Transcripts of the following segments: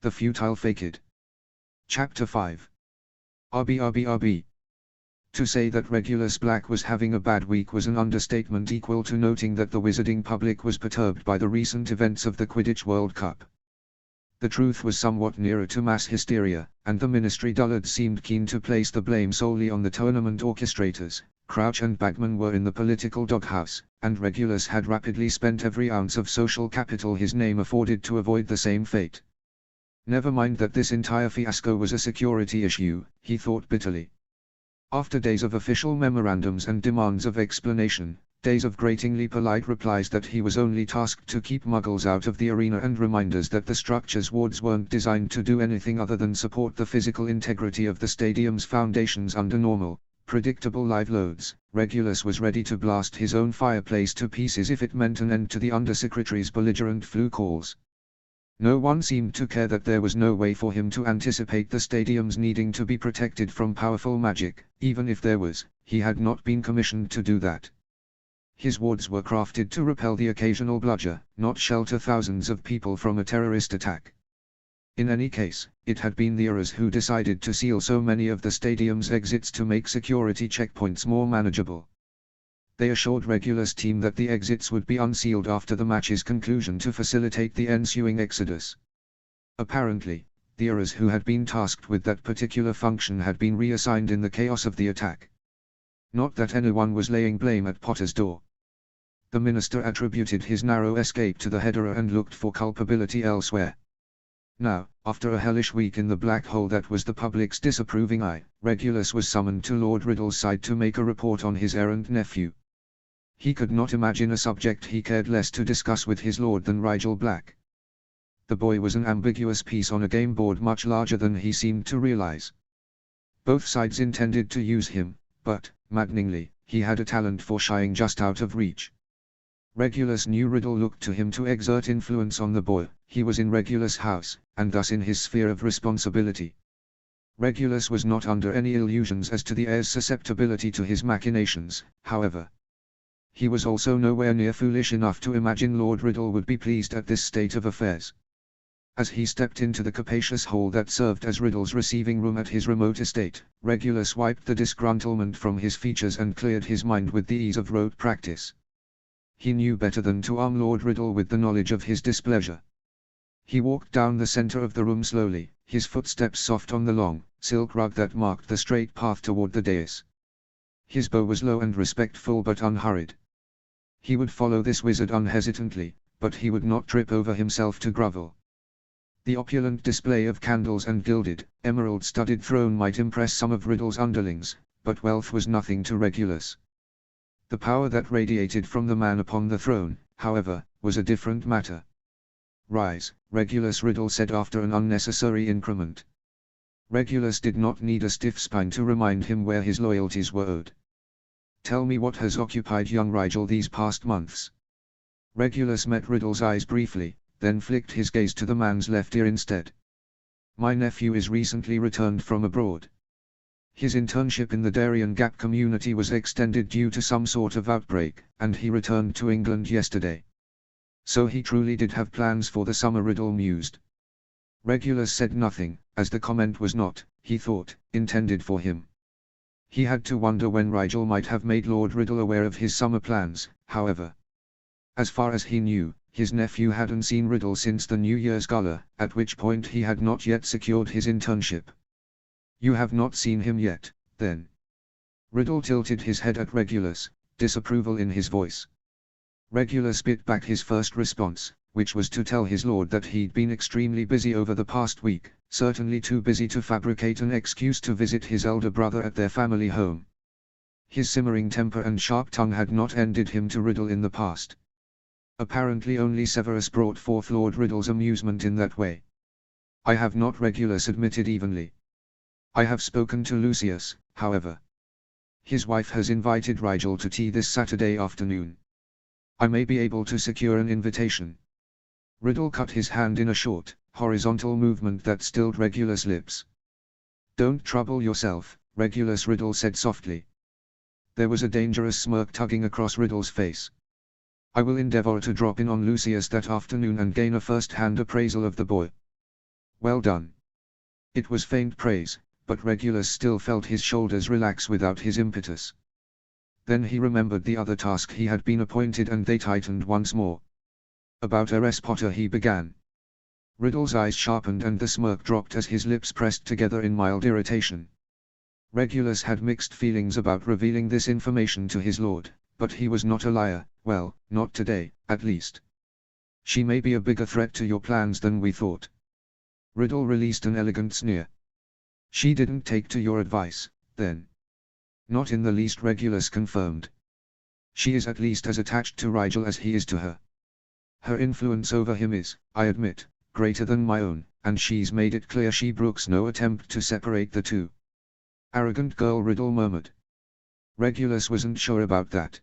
The Futile Facade. Chapter 5. RB. To say that Regulus Black was having a bad week was an understatement equal to noting that the wizarding public was perturbed by the recent events of the Quidditch World Cup. The truth was somewhat nearer to mass hysteria, and the Ministry dullards seemed keen to place the blame solely on the tournament orchestrators. Crouch and Bagman were in the political doghouse, and Regulus had rapidly spent every ounce of social capital his name afforded to avoid the same fate. Never mind that this entire fiasco was a security issue, he thought bitterly. After days of official memorandums and demands of explanation, days of gratingly polite replies that he was only tasked to keep muggles out of the arena and reminders that the structure's wards weren't designed to do anything other than support the physical integrity of the stadium's foundations under normal, predictable live loads, Regulus was ready to blast his own fireplace to pieces if it meant an end to the Undersecretary's belligerent flu calls. No one seemed to care that there was no way for him to anticipate the stadiums needing to be protected from powerful magic. Even if there was, he had not been commissioned to do that. His wards were crafted to repel the occasional bludger, not shelter thousands of people from a terrorist attack. In any case, it had been the Eras who decided to seal so many of the stadium's exits to make security checkpoints more manageable. They assured Regulus' team that the exits would be unsealed after the match's conclusion to facilitate the ensuing exodus. Apparently, the Eras who had been tasked with that particular function had been reassigned in the chaos of the attack. Not that anyone was laying blame at Potter's door. The minister attributed his narrow escape to the Hedera and looked for culpability elsewhere. Now, after a hellish week in the black hole that was the public's disapproving eye, Regulus was summoned to Lord Riddle's side to make a report on his errant nephew. He could not imagine a subject he cared less to discuss with his lord than Rigel Black. The boy was an ambiguous piece on a game board much larger than he seemed to realize. Both sides intended to use him, but, maddeningly, he had a talent for shying just out of reach. Regulus knew Riddle looked to him to exert influence on the boy. He was in Regulus' house, and thus in his sphere of responsibility. Regulus was not under any illusions as to the heir's susceptibility to his machinations, however. He was also nowhere near foolish enough to imagine Lord Riddle would be pleased at this state of affairs. As he stepped into the capacious hall that served as Riddle's receiving room at his remote estate, Regulus wiped the disgruntlement from his features and cleared his mind with the ease of rote practice. He knew better than to arm Lord Riddle with the knowledge of his displeasure. He walked down the center of the room slowly, his footsteps soft on the long, silk rug that marked the straight path toward the dais. His bow was low and respectful but unhurried. He would follow this wizard unhesitantly, but he would not trip over himself to grovel. The opulent display of candles and gilded, emerald-studded throne might impress some of Riddle's underlings, but wealth was nothing to Regulus. The power that radiated from the man upon the throne, however, was a different matter. "Rise," Regulus Riddle said after an unnecessary increment. Regulus did not need a stiff spine to remind him where his loyalties were owed. "Tell me what has occupied young Rigel these past months." Regulus met Riddle's eyes briefly, then flicked his gaze to the man's left ear instead. "My nephew is recently returned from abroad. His internship in the Darien Gap community was extended due to some sort of outbreak, and he returned to England yesterday. So he truly did have plans for the summer," Riddle mused. Regulus said nothing, as the comment was not, he thought, intended for him. He had to wonder when Rigel might have made Lord Riddle aware of his summer plans, however. As far as he knew, his nephew hadn't seen Riddle since the New Year's Gala, at which point he had not yet secured his internship. "You have not seen him yet, then?" Riddle tilted his head at Regulus, disapproval in his voice. Regulus bit back his first response, which was to tell his lord that he'd been extremely busy over the past week, certainly too busy to fabricate an excuse to visit his elder brother at their family home. His simmering temper and sharp tongue had not ended him to Riddle in the past. Apparently only Severus brought forth Lord Riddle's amusement in that way. "I have not," Regulus admitted evenly. "I have spoken to Lucius, however. His wife has invited Rigel to tea this Saturday afternoon. I may be able to secure an invitation." Riddle cut his hand in a short, horizontal movement that stilled Regulus' lips. "Don't trouble yourself," Regulus Riddle said softly. There was a dangerous smirk tugging across Riddle's face. "I will endeavor to drop in on Lucius that afternoon and gain a first-hand appraisal of the boy." Well done. It was faint praise, but Regulus still felt his shoulders relax without his impetus. Then he remembered the other task he had been appointed and they tightened once more. About R.S. Potter he began. Riddle's eyes sharpened and the smirk dropped as his lips pressed together in mild irritation. Regulus had mixed feelings about revealing this information to his lord, but he was not a liar, well, not today, at least. She may be a bigger threat to your plans than we thought. Riddle released an elegant sneer. She didn't take to your advice, then. Not in the least, Regulus confirmed. She is at least as attached to Rigel as he is to her. Her influence over him is, I admit, greater than my own, and she's made it clear she brooks no attempt to separate the two. Arrogant girl, Riddle murmured. Regulus wasn't sure about that.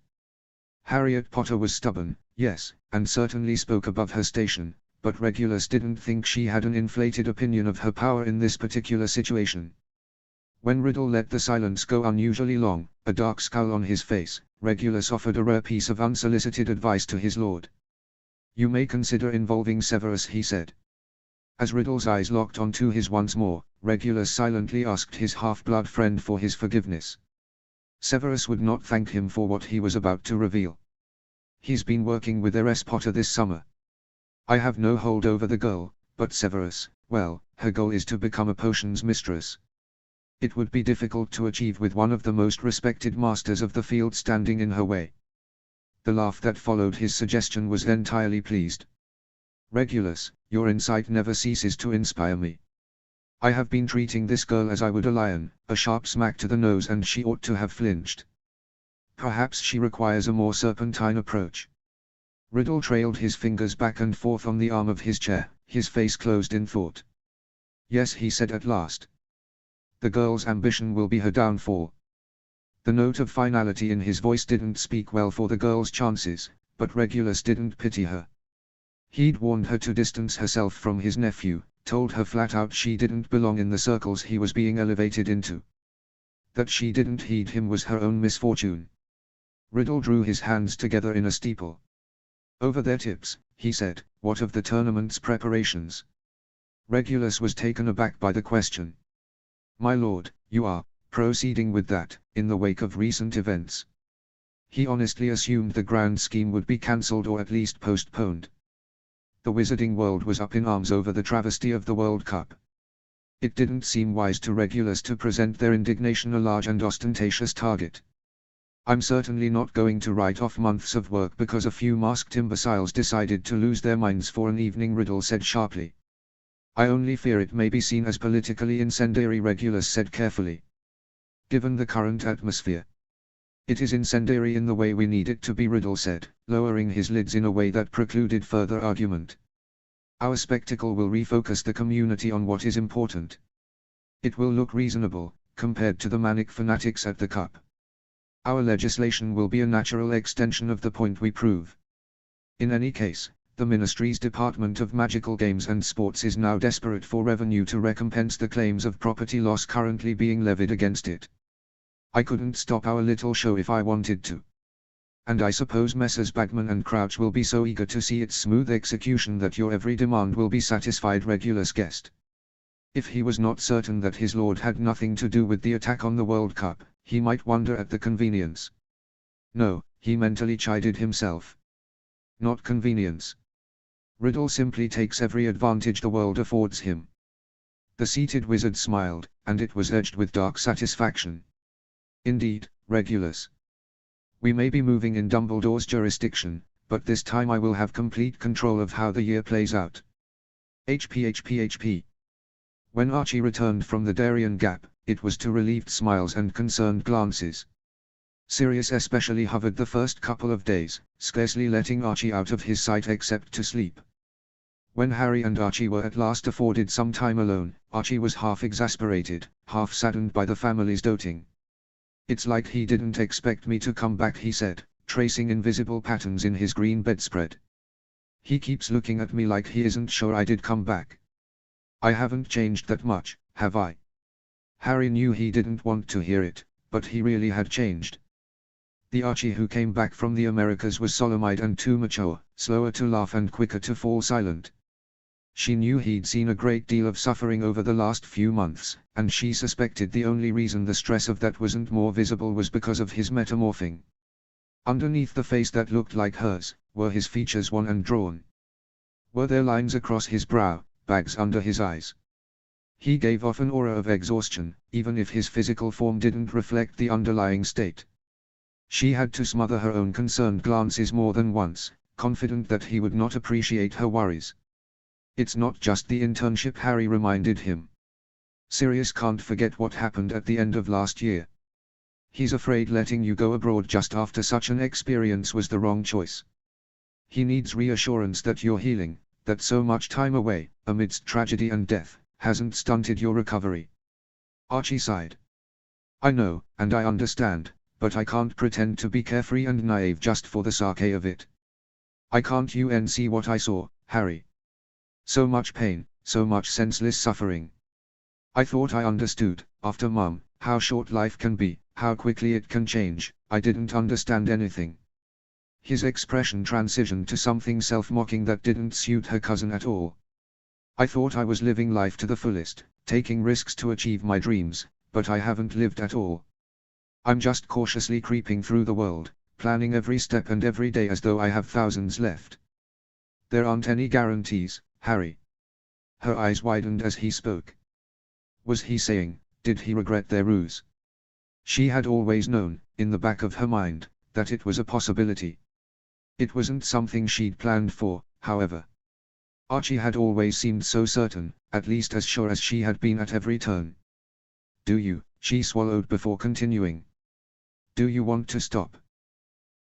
Harriet Potter was stubborn, yes, and certainly spoke above her station, but Regulus didn't think she had an inflated opinion of her power in this particular situation. When Riddle let the silence go unusually long, a dark scowl on his face, Regulus offered a rare piece of unsolicited advice to his lord. You may consider involving Severus, he said. As Riddle's eyes locked onto his once more, Regulus silently asked his half-blood friend for his forgiveness. Severus would not thank him for what he was about to reveal. He's been working with R.S. Potter this summer. I have no hold over the girl, but Severus, well, her goal is to become a potions mistress. It would be difficult to achieve with one of the most respected masters of the field standing in her way. The laugh that followed his suggestion was entirely pleased. Regulus, your insight never ceases to inspire me. I have been treating this girl as I would a lion, a sharp smack to the nose, and she ought to have flinched. Perhaps she requires a more serpentine approach. Riddle trailed his fingers back and forth on the arm of his chair, his face closed in thought. Yes, he said at last. The girl's ambition will be her downfall. The note of finality in his voice didn't speak well for the girl's chances, but Regulus didn't pity her. He'd warned her to distance herself from his nephew, told her flat out she didn't belong in the circles he was being elevated into. That she didn't heed him was her own misfortune. Riddle drew his hands together in a steeple. Over their tips, he said, what of the tournament's preparations? Regulus was taken aback by the question. My lord, you are proceeding with that, in the wake of recent events. He honestly assumed the grand scheme would be cancelled or at least postponed. The wizarding world was up in arms over the travesty of the World Cup. It didn't seem wise to Regulus to present their indignation a large and ostentatious target. I'm certainly not going to write off months of work because a few masked imbeciles decided to lose their minds for an evening, Riddle said sharply. I only fear it may be seen as politically incendiary, Regulus said carefully. Given the current atmosphere. It is incendiary in the way we need it to be, Riddle said, lowering his lids in a way that precluded further argument. Our spectacle will refocus the community on what is important. It will look reasonable, compared to the manic fanatics at the Cup. Our legislation will be a natural extension of the point we prove. In any case, the Ministry's Department of Magical Games and Sports is now desperate for revenue to recompense the claims of property loss currently being levied against it. I couldn't stop our little show if I wanted to. And I suppose Messrs. Bagman and Crouch will be so eager to see its smooth execution that your every demand will be satisfied, Regulus guessed. If he was not certain that his lord had nothing to do with the attack on the World Cup, he might wonder at the convenience. No, he mentally chided himself. Not convenience. Riddle simply takes every advantage the world affords him. The seated wizard smiled, and it was edged with dark satisfaction. Indeed, Regulus. We may be moving in Dumbledore's jurisdiction, but this time I will have complete control of how the year plays out. HP. When Archie returned from the Darien Gap, it was to relieved smiles and concerned glances. Sirius especially hovered the first couple of days, scarcely letting Archie out of his sight except to sleep. When Harry and Archie were at last afforded some time alone, Archie was half exasperated, half saddened by the family's doting. It's like he didn't expect me to come back, he said, tracing invisible patterns in his green bedspread. He keeps looking at me like he isn't sure I did come back. I haven't changed that much, have I? Harry knew he didn't want to hear it, but he really had changed. The Archie who came back from the Americas was solemn-eyed and too mature, slower to laugh and quicker to fall silent. She knew he'd seen a great deal of suffering over the last few months, and she suspected the only reason the stress of that wasn't more visible was because of his metamorphing. Underneath the face that looked like hers, were his features wan and drawn? Were there lines across his brow, bags under his eyes? He gave off an aura of exhaustion, even if his physical form didn't reflect the underlying state. She had to smother her own concerned glances more than once, confident that he would not appreciate her worries. It's not just the internship, Harry reminded him. Sirius can't forget what happened at the end of last year. He's afraid letting you go abroad just after such an experience was the wrong choice. He needs reassurance that you're healing, that so much time away, amidst tragedy and death, hasn't stunted your recovery. Archie sighed. I know, and I understand, but I can't pretend to be carefree and naive just for the sake of it. I can't see what I saw, Harry. So much pain, so much senseless suffering. I thought I understood, after Mum, how short life can be, how quickly it can change. I didn't understand anything. His expression transitioned to something self-mocking that didn't suit her cousin at all. I thought I was living life to the fullest, taking risks to achieve my dreams, but I haven't lived at all. I'm just cautiously creeping through the world, planning every step and every day as though I have thousands left. There aren't any guarantees, Harry. Her eyes widened as he spoke. Was he saying, did he regret their ruse? She had always known, in the back of her mind, that it was a possibility. It wasn't something she'd planned for, however. Archie had always seemed so certain, at least as sure as she had been at every turn. Do you? She swallowed before continuing. Do you want to stop?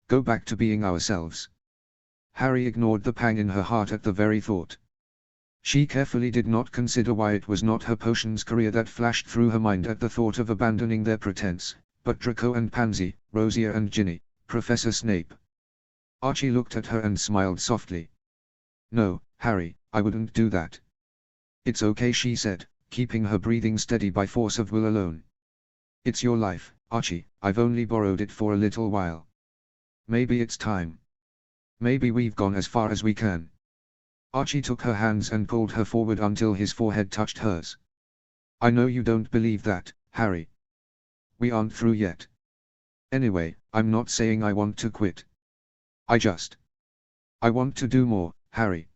Go back to being ourselves? Harry ignored the pang in her heart at the very thought. She carefully did not consider why it was not her potions career that flashed through her mind at the thought of abandoning their pretense, but Draco and Pansy, Rosier and Ginny, Professor Snape. Archie looked at her and smiled softly. No, Harry, I wouldn't do that. It's okay, she said, keeping her breathing steady by force of will alone. It's your life, Archie, I've only borrowed it for a little while. Maybe it's time. Maybe we've gone as far as we can. Archie took her hands and pulled her forward until his forehead touched hers. I know you don't believe that, Harry. We aren't through yet. Anyway, I'm not saying I want to quit. I want to do more, Harry.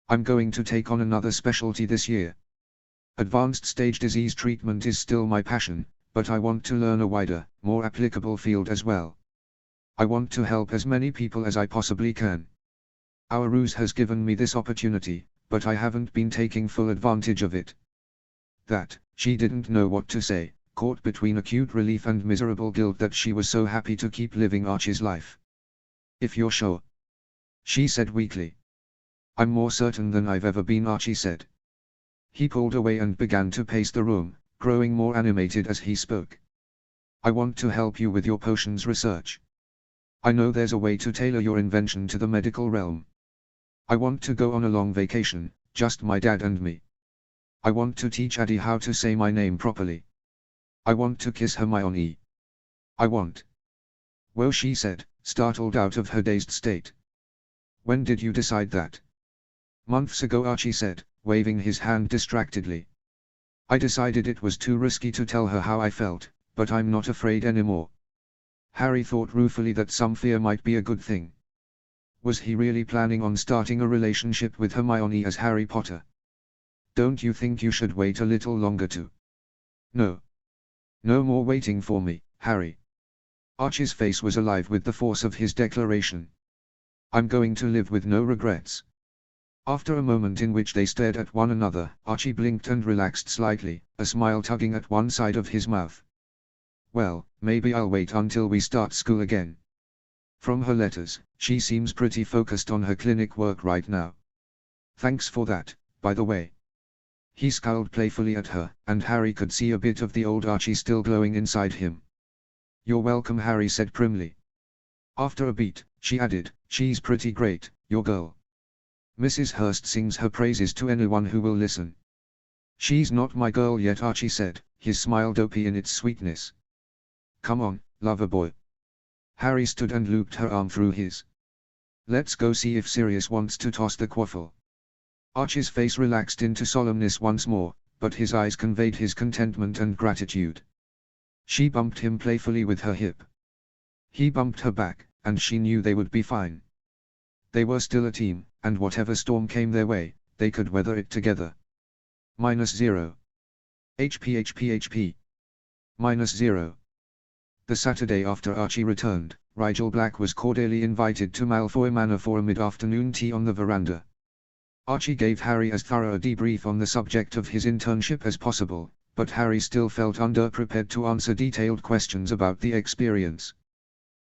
I'm going to take on another specialty this year. Advanced stage disease treatment is still my passion, but I want to learn a wider, more applicable field as well. I want to help as many people as I possibly can. Our ruse has given me this opportunity, but I haven't been taking full advantage of it. That, she didn't know what to say, caught between acute relief and miserable guilt that she was so happy to keep living Archie's life. If you're sure, she said weakly. I'm more certain than I've ever been, Archie said. He pulled away and began to pace the room, growing more animated as he spoke. I want to help you with your potions research. I know there's a way to tailor your invention to the medical realm. I want to go on a long vacation, just my dad and me. I want to teach Addie how to say my name properly. I want to kiss Hermione. I want. Well, she said, startled out of her dazed state. When did you decide that? Months ago, Archie said, waving his hand distractedly. I decided it was too risky to tell her how I felt, but I'm not afraid anymore. Harry thought ruefully that some fear might be a good thing. Was he really planning on starting a relationship with Hermione as Harry Potter? Don't you think you should wait a little longer too? No. No more waiting for me, Harry. Archie's face was alive with the force of his declaration. I'm going to live with no regrets. After a moment in which they stared at one another, Archie blinked and relaxed slightly, a smile tugging at one side of his mouth. Well, maybe I'll wait until we start school again. From her letters, she seems pretty focused on her clinic work right now. Thanks for that, by the way. He scowled playfully at her, and Harry could see a bit of the old Archie still glowing inside him. You're welcome, Harry said primly. After a beat, she added, she's pretty great, your girl. Mrs. Hurst sings her praises to anyone who will listen. She's not my girl yet, Archie said, his smile dopey in its sweetness. Come on, lover boy. Harry stood and looped her arm through his. Let's go see if Sirius wants to toss the quaffle. Archie's face relaxed into solemnness once more, but his eyes conveyed his contentment and gratitude. She bumped him playfully with her hip. He bumped her back, and she knew they would be fine. They were still a team, and whatever storm came their way, they could weather it together. -0. HP. -0. The Saturday after Archie returned, Rigel Black was cordially invited to Malfoy Manor for a mid-afternoon tea on the veranda. Archie gave Harry as thorough a debrief on the subject of his internship as possible, but Harry still felt underprepared to answer detailed questions about the experience.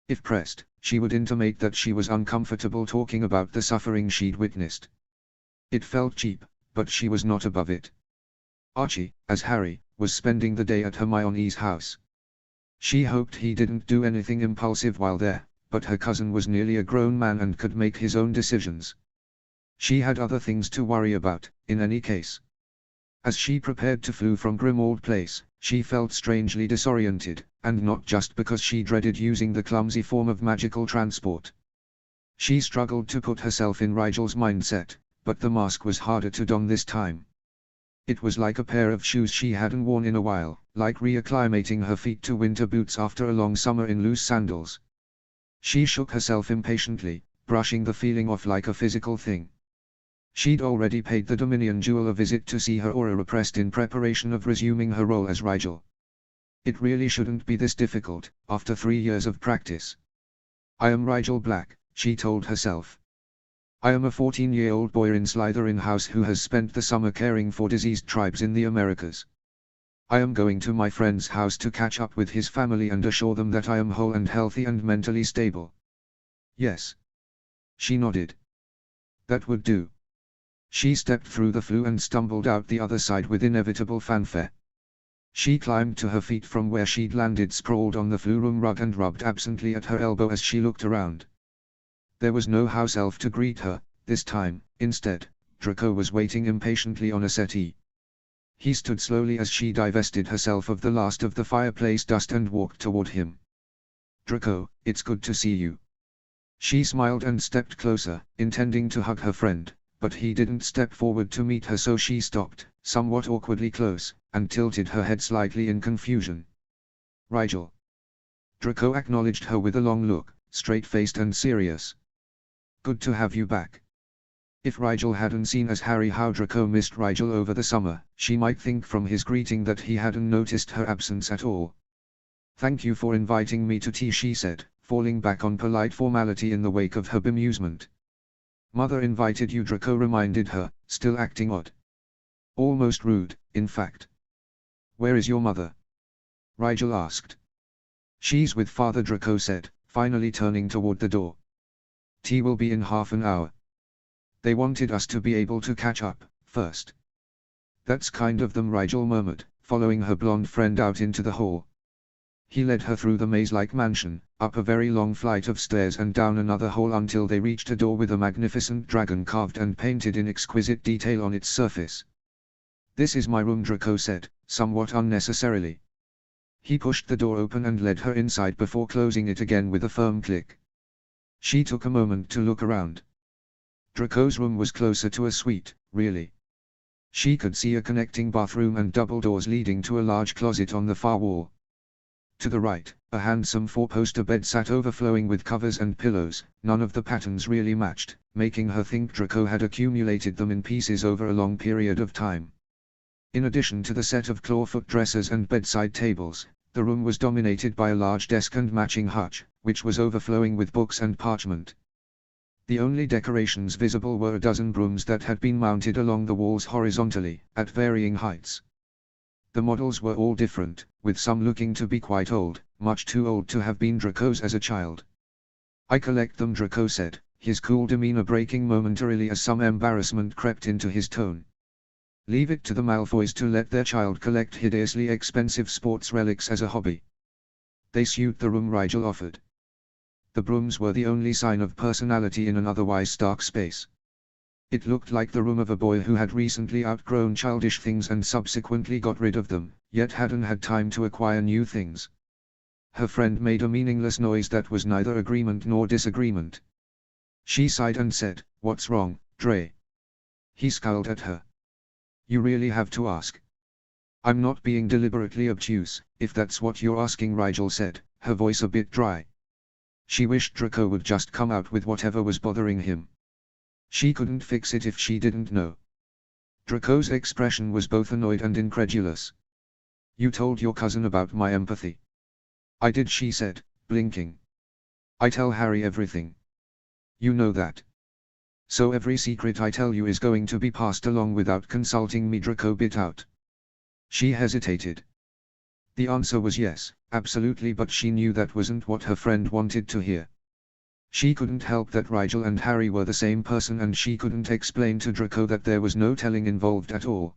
If pressed, she would intimate that she was uncomfortable talking about the suffering she'd witnessed. It felt cheap, but she was not above it. Archie, as Harry, was spending the day at Hermione's house. She hoped he didn't do anything impulsive while there, but her cousin was nearly a grown man and could make his own decisions. She had other things to worry about, in any case. As she prepared to flee from Grimmauld Place, she felt strangely disoriented, and not just because she dreaded using the clumsy form of magical transport. She struggled to put herself in Rigel's mindset, but the mask was harder to don this time. It was like a pair of shoes she hadn't worn in a while, like reacclimating her feet to winter boots after a long summer in loose sandals. She shook herself impatiently, brushing the feeling off like a physical thing. She'd already paid the Dominion Jewel a visit to see her aura repressed in preparation of resuming her role as Rigel. It really shouldn't be this difficult, after 3 years of practice. I am Rigel Black, she told herself. I am a 14-year-old boy in Slytherin House who has spent the summer caring for diseased tribes in the Americas. I am going to my friend's house to catch up with his family and assure them that I am whole and healthy and mentally stable. Yes. She nodded. That would do. She stepped through the flue and stumbled out the other side with inevitable fanfare. She climbed to her feet from where she'd landed sprawled on the flue room rug and rubbed absently at her elbow as she looked around. There was no house elf to greet her, this time. Instead, Draco was waiting impatiently on a settee. He stood slowly as she divested herself of the last of the fireplace dust and walked toward him. Draco, it's good to see you. She smiled and stepped closer, intending to hug her friend, but he didn't step forward to meet her, so she stopped, somewhat awkwardly close, and tilted her head slightly in confusion. Rigel. Draco acknowledged her with a long look, straight-faced and serious. Good to have you back. If Rigel hadn't seen as Harry how Draco missed Rigel over the summer, she might think from his greeting that he hadn't noticed her absence at all. Thank you for inviting me to tea, she said, falling back on polite formality in the wake of her bemusement. Mother invited you, Draco reminded her, still acting odd. Almost rude, in fact. Where is your mother? Rigel asked. She's with Father, Draco said, finally turning toward the door. Tea will be in half an hour. They wanted us to be able to catch up, first. That's kind of them, Rigel murmured, following her blonde friend out into the hall. He led her through the maze-like mansion, up a very long flight of stairs and down another hall until they reached a door with a magnificent dragon carved and painted in exquisite detail on its surface. This is my room, Draco said, somewhat unnecessarily. He pushed the door open and led her inside before closing it again with a firm click. She took a moment to look around. Draco's room was closer to a suite, really. She could see a connecting bathroom and double doors leading to a large closet on the far wall. To the right, a handsome four-poster bed sat overflowing with covers and pillows. None of the patterns really matched, making her think Draco had accumulated them in pieces over a long period of time. In addition to the set of clawfoot dressers and bedside tables, the room was dominated by a large desk and matching hutch, which was overflowing with books and parchment. The only decorations visible were a dozen brooms that had been mounted along the walls horizontally, at varying heights. The models were all different, with some looking to be quite old, much too old to have been Draco's as a child. I collect them, Draco said, his cool demeanor breaking momentarily as some embarrassment crept into his tone. Leave it to the Malfoys to let their child collect hideously expensive sports relics as a hobby. They suit the room, Rigel offered. The brooms were the only sign of personality in an otherwise stark space. It looked like the room of a boy who had recently outgrown childish things and subsequently got rid of them, yet hadn't had time to acquire new things. Her friend made a meaningless noise that was neither agreement nor disagreement. She sighed and said, "What's wrong, Dre?" He scowled at her. You really have to ask. I'm not being deliberately obtuse, if that's what you're asking, Rigel said, her voice a bit dry. She wished Draco would just come out with whatever was bothering him. She couldn't fix it if she didn't know. Draco's expression was both annoyed and incredulous. You told your cousin about my empathy. I did, she said, blinking. I tell Harry everything. You know that. So every secret I tell you is going to be passed along without consulting me, Draco bit out. She hesitated. The answer was yes, absolutely, but she knew that wasn't what her friend wanted to hear. She couldn't help that Rigel and Harry were the same person, and she couldn't explain to Draco that there was no telling involved at all.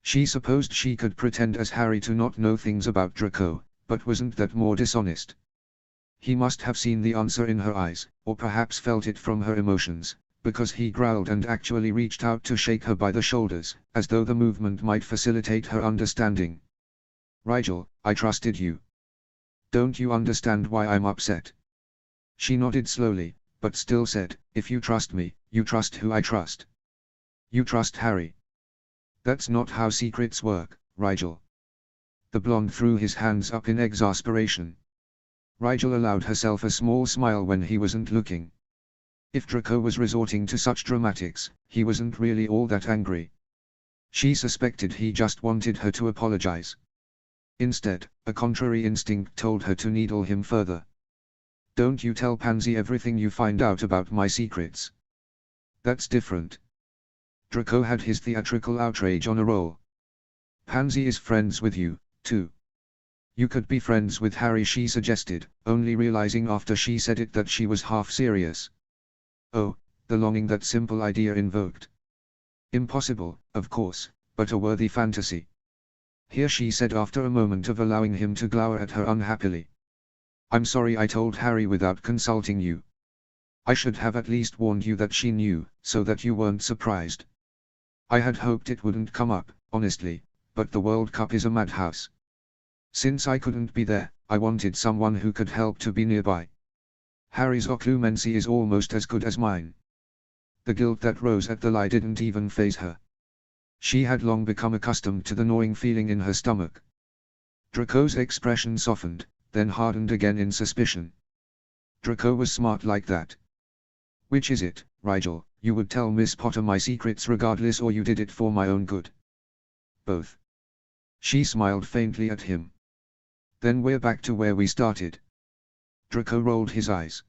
She supposed she could pretend as Harry to not know things about Draco, but wasn't that more dishonest? He must have seen the answer in her eyes, or perhaps felt it from her emotions, because he growled and actually reached out to shake her by the shoulders, as though the movement might facilitate her understanding. Rigel, I trusted you. Don't you understand why I'm upset? She nodded slowly, but still said, if you trust me, you trust who I trust. You trust Harry. That's not how secrets work, Rigel. The blonde threw his hands up in exasperation. Rigel allowed herself a small smile when he wasn't looking. If Draco was resorting to such dramatics, he wasn't really all that angry. She suspected he just wanted her to apologize. Instead, a contrary instinct told her to needle him further. Don't you tell Pansy everything you find out about my secrets. That's different. Draco had his theatrical outrage on a roll. Pansy is friends with you, too. You could be friends with Harry, she suggested, only realizing after she said it that she was half serious. Oh, the longing that simple idea invoked. Impossible, of course, but a worthy fantasy. Here, she said after a moment of allowing him to glower at her unhappily. I'm sorry I told Harry without consulting you. I should have at least warned you that she knew, so that you weren't surprised. I had hoped it wouldn't come up, honestly, but the World Cup is a madhouse. Since I couldn't be there, I wanted someone who could help to be nearby. Harry's occlumency is almost as good as mine. The guilt that rose at the lie didn't even faze her. She had long become accustomed to the gnawing feeling in her stomach. Draco's expression softened, then hardened again in suspicion. Draco was smart like that. Which is it, Rigel? You would tell Miss Potter my secrets regardless, or you did it for my own good? Both. She smiled faintly at him. Then we're back to where we started. Draco rolled his eyes.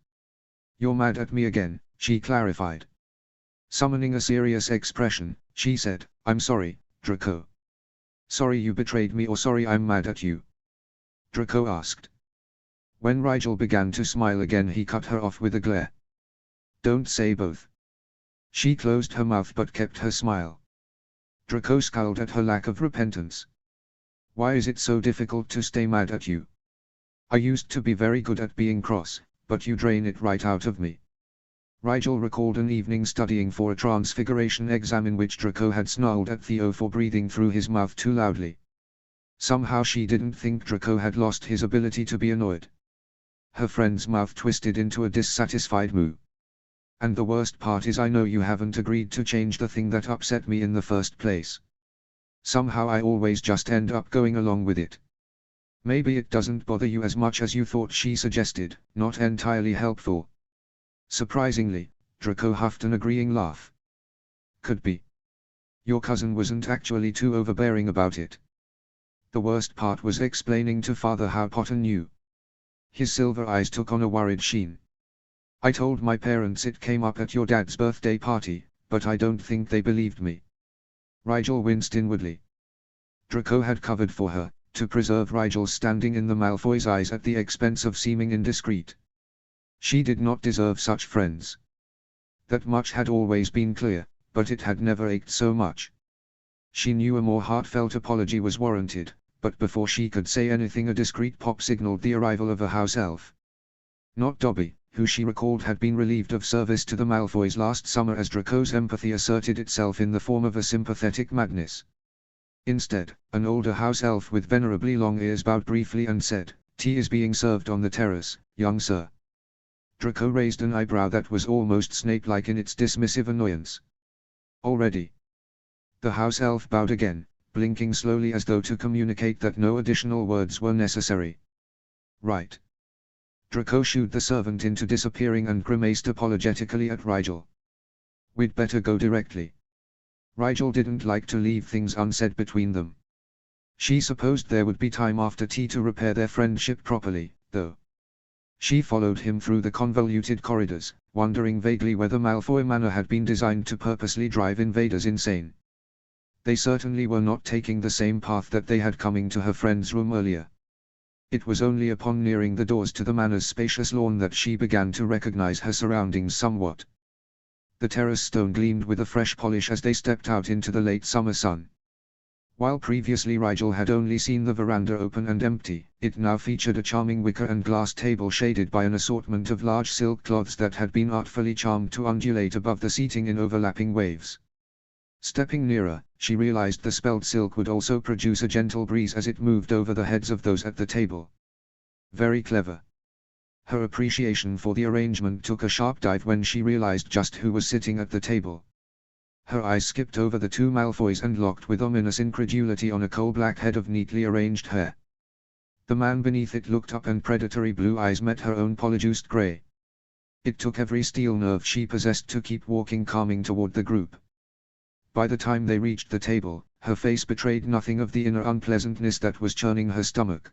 You're mad at me again, she clarified. Summoning a serious expression, she said, I'm sorry, Draco. Sorry you betrayed me, or sorry I'm mad at you? Draco asked. When Rigel began to smile again, he cut her off with a glare. Don't say both. She closed her mouth but kept her smile. Draco scowled at her lack of repentance. Why is it so difficult to stay mad at you? I used to be very good at being cross, but you drain it right out of me. Rigel recalled an evening studying for a transfiguration exam in which Draco had snarled at Theo for breathing through his mouth too loudly. Somehow she didn't think Draco had lost his ability to be annoyed. Her friend's mouth twisted into a dissatisfied moo. And the worst part is I know you haven't agreed to change the thing that upset me in the first place. Somehow I always just end up going along with it. Maybe it doesn't bother you as much as you thought, she suggested, not entirely helpful. Surprisingly, Draco huffed an agreeing laugh. Could be. Your cousin wasn't actually too overbearing about it. The worst part was explaining to father how Potter knew. His silver eyes took on a worried sheen. I told my parents it came up at your dad's birthday party, but I don't think they believed me. Rigel winced inwardly. Draco had covered for her, to preserve Rigel's standing in the Malfoy's eyes at the expense of seeming indiscreet. She did not deserve such friends. That much had always been clear, but it had never ached so much. She knew a more heartfelt apology was warranted, but before she could say anything a discreet pop signaled the arrival of a house elf. Not Dobby, who she recalled had been relieved of service to the Malfoys last summer as Draco's empathy asserted itself in the form of a sympathetic madness. Instead, an older house elf with venerably long ears bowed briefly and said, "Tea is being served on the terrace, young sir." Draco raised an eyebrow that was almost snake-like in its dismissive annoyance. Already. The house elf bowed again, blinking slowly as though to communicate that no additional words were necessary. Right. Draco shooed the servant into disappearing and grimaced apologetically at Rigel. We'd better go directly. Rigel didn't like to leave things unsaid between them. She supposed there would be time after tea to repair their friendship properly, though. She followed him through the convoluted corridors, wondering vaguely whether Malfoy Manor had been designed to purposely drive invaders insane. They certainly were not taking the same path that they had coming to her friend's room earlier. It was only upon nearing the doors to the manor's spacious lawn that she began to recognize her surroundings somewhat. The terrace stone gleamed with a fresh polish as they stepped out into the late summer sun. While previously Rigel had only seen the veranda open and empty, it now featured a charming wicker and glass table shaded by an assortment of large silk cloths that had been artfully charmed to undulate above the seating in overlapping waves. Stepping nearer, she realized the spelled silk would also produce a gentle breeze as it moved over the heads of those at the table. Very clever. Her appreciation for the arrangement took a sharp dive when she realized just who was sitting at the table. Her eyes skipped over the two Malfoys and locked with ominous incredulity on a coal-black head of neatly arranged hair. The man beneath it looked up and predatory blue eyes met her own polyjuiced grey. It took every steel nerve she possessed to keep walking calming toward the group. By the time they reached the table, her face betrayed nothing of the inner unpleasantness that was churning her stomach.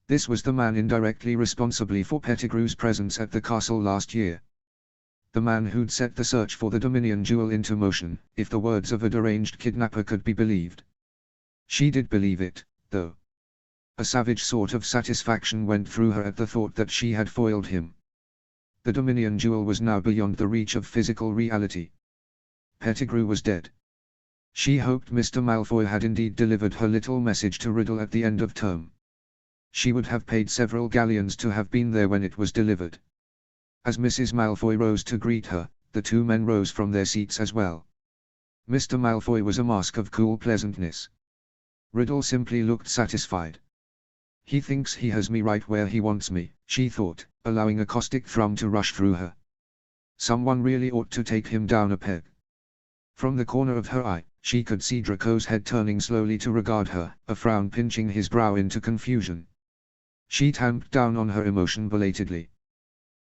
This was the man indirectly responsible for Pettigrew's presence at the castle last year. The man who'd set the search for the Dominion jewel into motion, if the words of a deranged kidnapper could be believed. She did believe it, though. A savage sort of satisfaction went through her at the thought that she had foiled him. The Dominion jewel was now beyond the reach of physical reality. Pettigrew was dead. She hoped Mr. Malfoy had indeed delivered her little message to Riddle at the end of term. She would have paid several galleons to have been there when it was delivered. As Mrs. Malfoy rose to greet her, the two men rose from their seats as well. Mr. Malfoy was a mask of cool pleasantness. Riddle simply looked satisfied. He thinks he has me right where he wants me, she thought, allowing a caustic thrum to rush through her. Someone really ought to take him down a peg. From the corner of her eye, she could see Draco's head turning slowly to regard her, a frown pinching his brow into confusion. She tamped down on her emotion belatedly.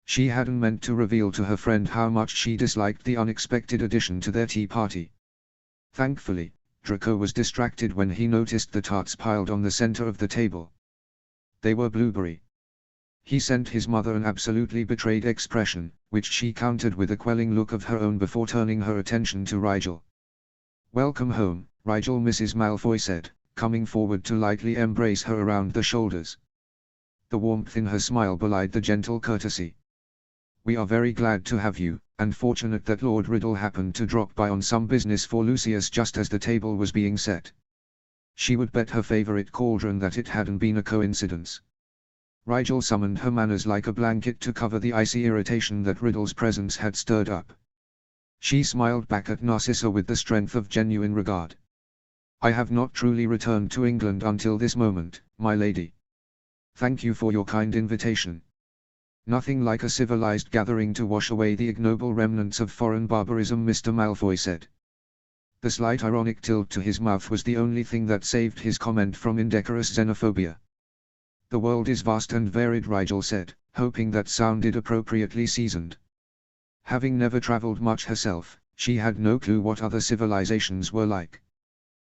She hadn't meant to reveal to her friend how much she disliked the unexpected addition to their tea party. Thankfully, Draco was distracted when he noticed the tarts piled on the center of the table. They were blueberry. He sent his mother an absolutely betrayed expression, which she countered with a quelling look of her own before turning her attention to Rigel. "Welcome home, Rigel," Mrs. Malfoy said, coming forward to lightly embrace her around the shoulders. The warmth in her smile belied the gentle courtesy. "We are very glad to have you, and fortunate that Lord Riddle happened to drop by on some business for Lucius just as the table was being set." She would bet her favorite cauldron that it hadn't been a coincidence. Rigel summoned her manners like a blanket to cover the icy irritation that Riddle's presence had stirred up. She smiled back at Narcissa with the strength of genuine regard. "I have not truly returned to England until this moment, my lady. Thank you for your kind invitation. Nothing like a civilized gathering to wash away the ignoble remnants of foreign barbarism," Mr. Malfoy said. The slight ironic tilt to his mouth was the only thing that saved his comment from indecorous xenophobia. "The world is vast and varied," Rigel said, hoping that sounded appropriately seasoned. Having never traveled much herself, she had no clue what other civilizations were like.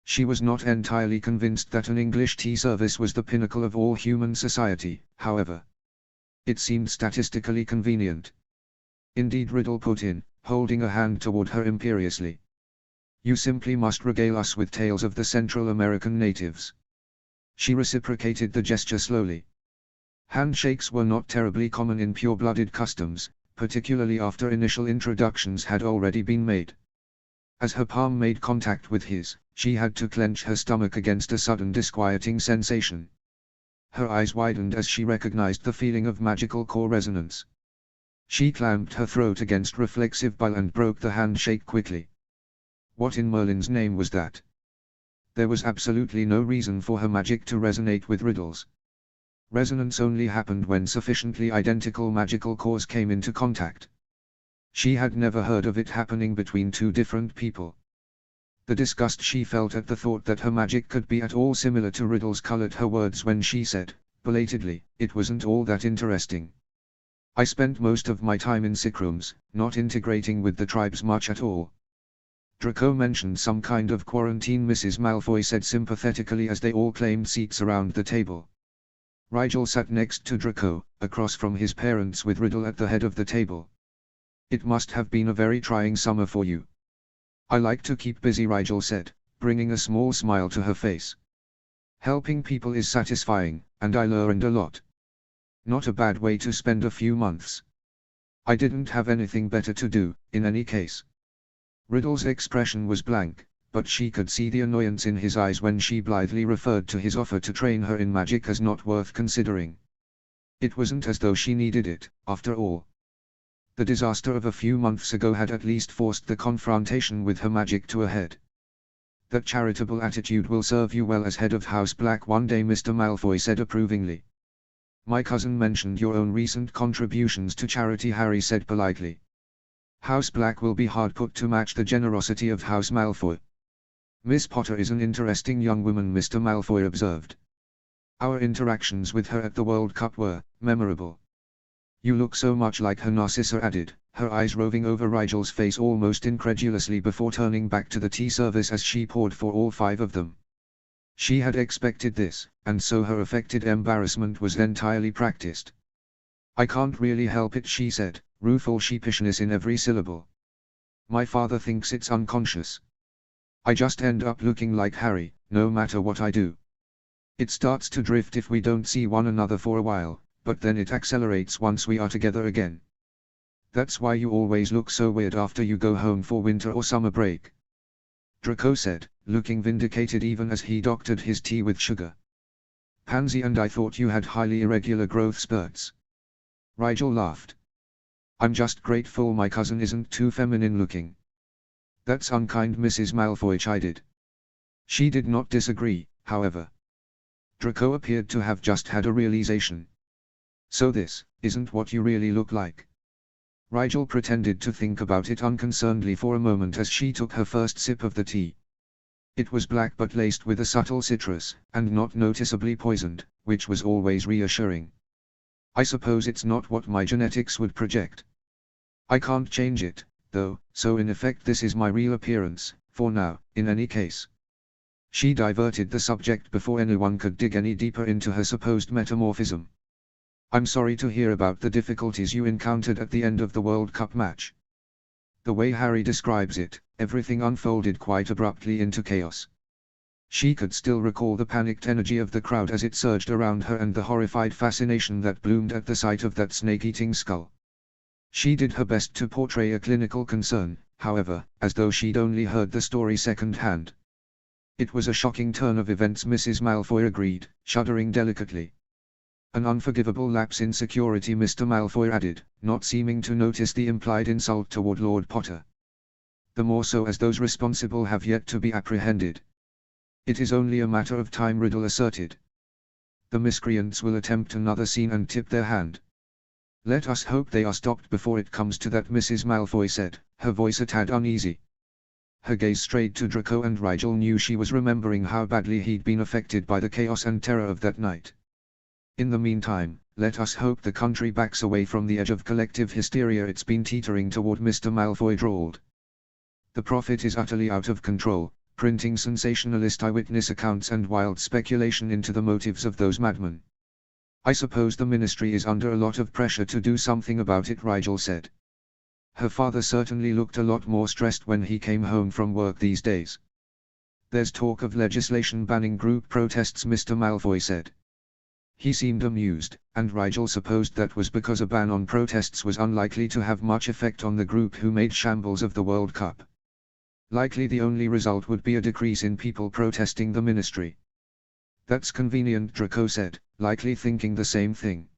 She was not entirely convinced that an English tea service was the pinnacle of all human society, however. It seemed statistically convenient. "Indeed," Riddle put in, holding a hand toward her imperiously. "You simply must regale us with tales of the Central American natives." She reciprocated the gesture slowly. Handshakes were not terribly common in pure-blooded customs, particularly after initial introductions had already been made. As her palm made contact with his, she had to clench her stomach against a sudden disquieting sensation. Her eyes widened as she recognized the feeling of magical core resonance. She clamped her throat against reflexive bile and broke the handshake quickly. What in Merlin's name was that? There was absolutely no reason for her magic to resonate with Riddle's. Resonance only happened when sufficiently identical magical cores came into contact. She had never heard of it happening between two different people. The disgust she felt at the thought that her magic could be at all similar to Riddle's colored her words when she said, belatedly, it wasn't all that interesting. I spent most of my time in sick rooms, not integrating with the tribes much at all. Draco mentioned some kind of quarantine, Mrs. Malfoy said sympathetically as they all claimed seats around the table. Rigel sat next to Draco, across from his parents with Riddle at the head of the table. It must have been a very trying summer for you. I like to keep busy, Rigel said, bringing a small smile to her face. Helping people is satisfying, and I learned a lot. Not a bad way to spend a few months. I didn't have anything better to do, in any case. Riddle's expression was blank, but she could see the annoyance in his eyes when she blithely referred to his offer to train her in magic as not worth considering. It wasn't as though she needed it, after all. The disaster of a few months ago had at least forced the confrontation with her magic to a head. That charitable attitude will serve you well as head of House Black one day, Mr. Malfoy said approvingly. My cousin mentioned your own recent contributions to charity, Harry said politely. House Black will be hard put to match the generosity of House Malfoy. Miss Potter is an interesting young woman, Mr. Malfoy observed. Our interactions with her at the World Cup were memorable. You look so much like her, Narcissa added, her eyes roving over Rigel's face almost incredulously before turning back to the tea service as she poured for all five of them. She had expected this, and so her affected embarrassment was entirely practiced. I can't really help it, she said, rueful sheepishness in every syllable. My father thinks it's unconscious. I just end up looking like Harry, no matter what I do. It starts to drift if we don't see one another for a while, but then it accelerates once we are together again. That's why you always look so weird after you go home for winter or summer break. Draco said, looking vindicated even as he doctored his tea with sugar. Pansy, and I thought you had highly irregular growth spurts. Rigel laughed. I'm just grateful my cousin isn't too feminine looking. That's unkind, Mrs. Malfoy chided. She did not disagree, however. Draco appeared to have just had a realization. So this isn't what you really look like. Rigel pretended to think about it unconcernedly for a moment as she took her first sip of the tea. It was black but laced with a subtle citrus, and not noticeably poisoned, which was always reassuring. I suppose it's not what my genetics would project. I can't change it, though, so in effect this is my real appearance, for now, in any case. She diverted the subject before anyone could dig any deeper into her supposed metamorphism. I'm sorry to hear about the difficulties you encountered at the end of the World Cup match. The way Harry describes it, everything unfolded quite abruptly into chaos. She could still recall the panicked energy of the crowd as it surged around her and the horrified fascination that bloomed at the sight of that snake-eating skull. She did her best to portray a clinical concern, however, as though she'd only heard the story second-hand. It was a shocking turn of events, Mrs. Malfoy agreed, shuddering delicately. An unforgivable lapse in security, Mr. Malfoy added, not seeming to notice the implied insult toward Lord Potter. The more so as those responsible have yet to be apprehended. It is only a matter of time, Riddle asserted. The miscreants will attempt another scene and tip their hand. Let us hope they are stopped before it comes to that, Mrs. Malfoy said, her voice a tad uneasy. Her gaze strayed to Draco, and Rigel knew she was remembering how badly he'd been affected by the chaos and terror of that night. In the meantime, let us hope the country backs away from the edge of collective hysteria it's been teetering toward, Mr. Malfoy drawled. The prophet is utterly out of control, printing sensationalist eyewitness accounts and wild speculation into the motives of those madmen. I suppose the ministry is under a lot of pressure to do something about it, Rigel said. Her father certainly looked a lot more stressed when he came home from work these days. There's talk of legislation banning group protests, Mr. Malfoy said. He seemed amused, and Rigel supposed that was because a ban on protests was unlikely to have much effect on the group who made shambles of the World Cup. Likely the only result would be a decrease in people protesting the ministry. That's convenient, Draco said, likely thinking the same thing.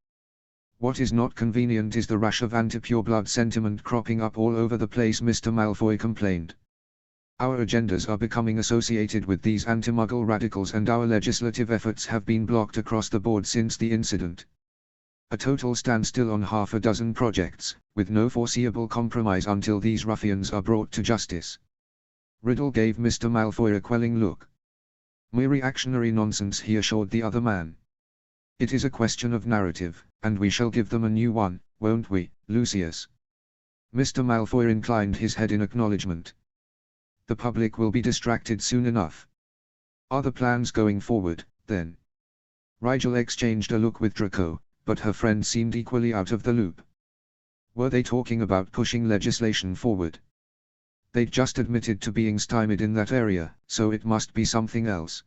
What is not convenient is the rash of anti-pureblood sentiment cropping up all over the place, Mr. Malfoy complained. Our agendas are becoming associated with these anti-Muggle radicals, and our legislative efforts have been blocked across the board since the incident. A total standstill on half a dozen projects, with no foreseeable compromise until these ruffians are brought to justice. Riddle gave Mr. Malfoy a quelling look. Mere reactionary nonsense, he assured the other man. It is a question of narrative, and we shall give them a new one, won't we, Lucius? Mr. Malfoy inclined his head in acknowledgement. The public will be distracted soon enough. Are the plans going forward, then? Rigel exchanged a look with Draco, but her friend seemed equally out of the loop. Were they talking about pushing legislation forward? They'd just admitted to being stymied in that area, so it must be something else.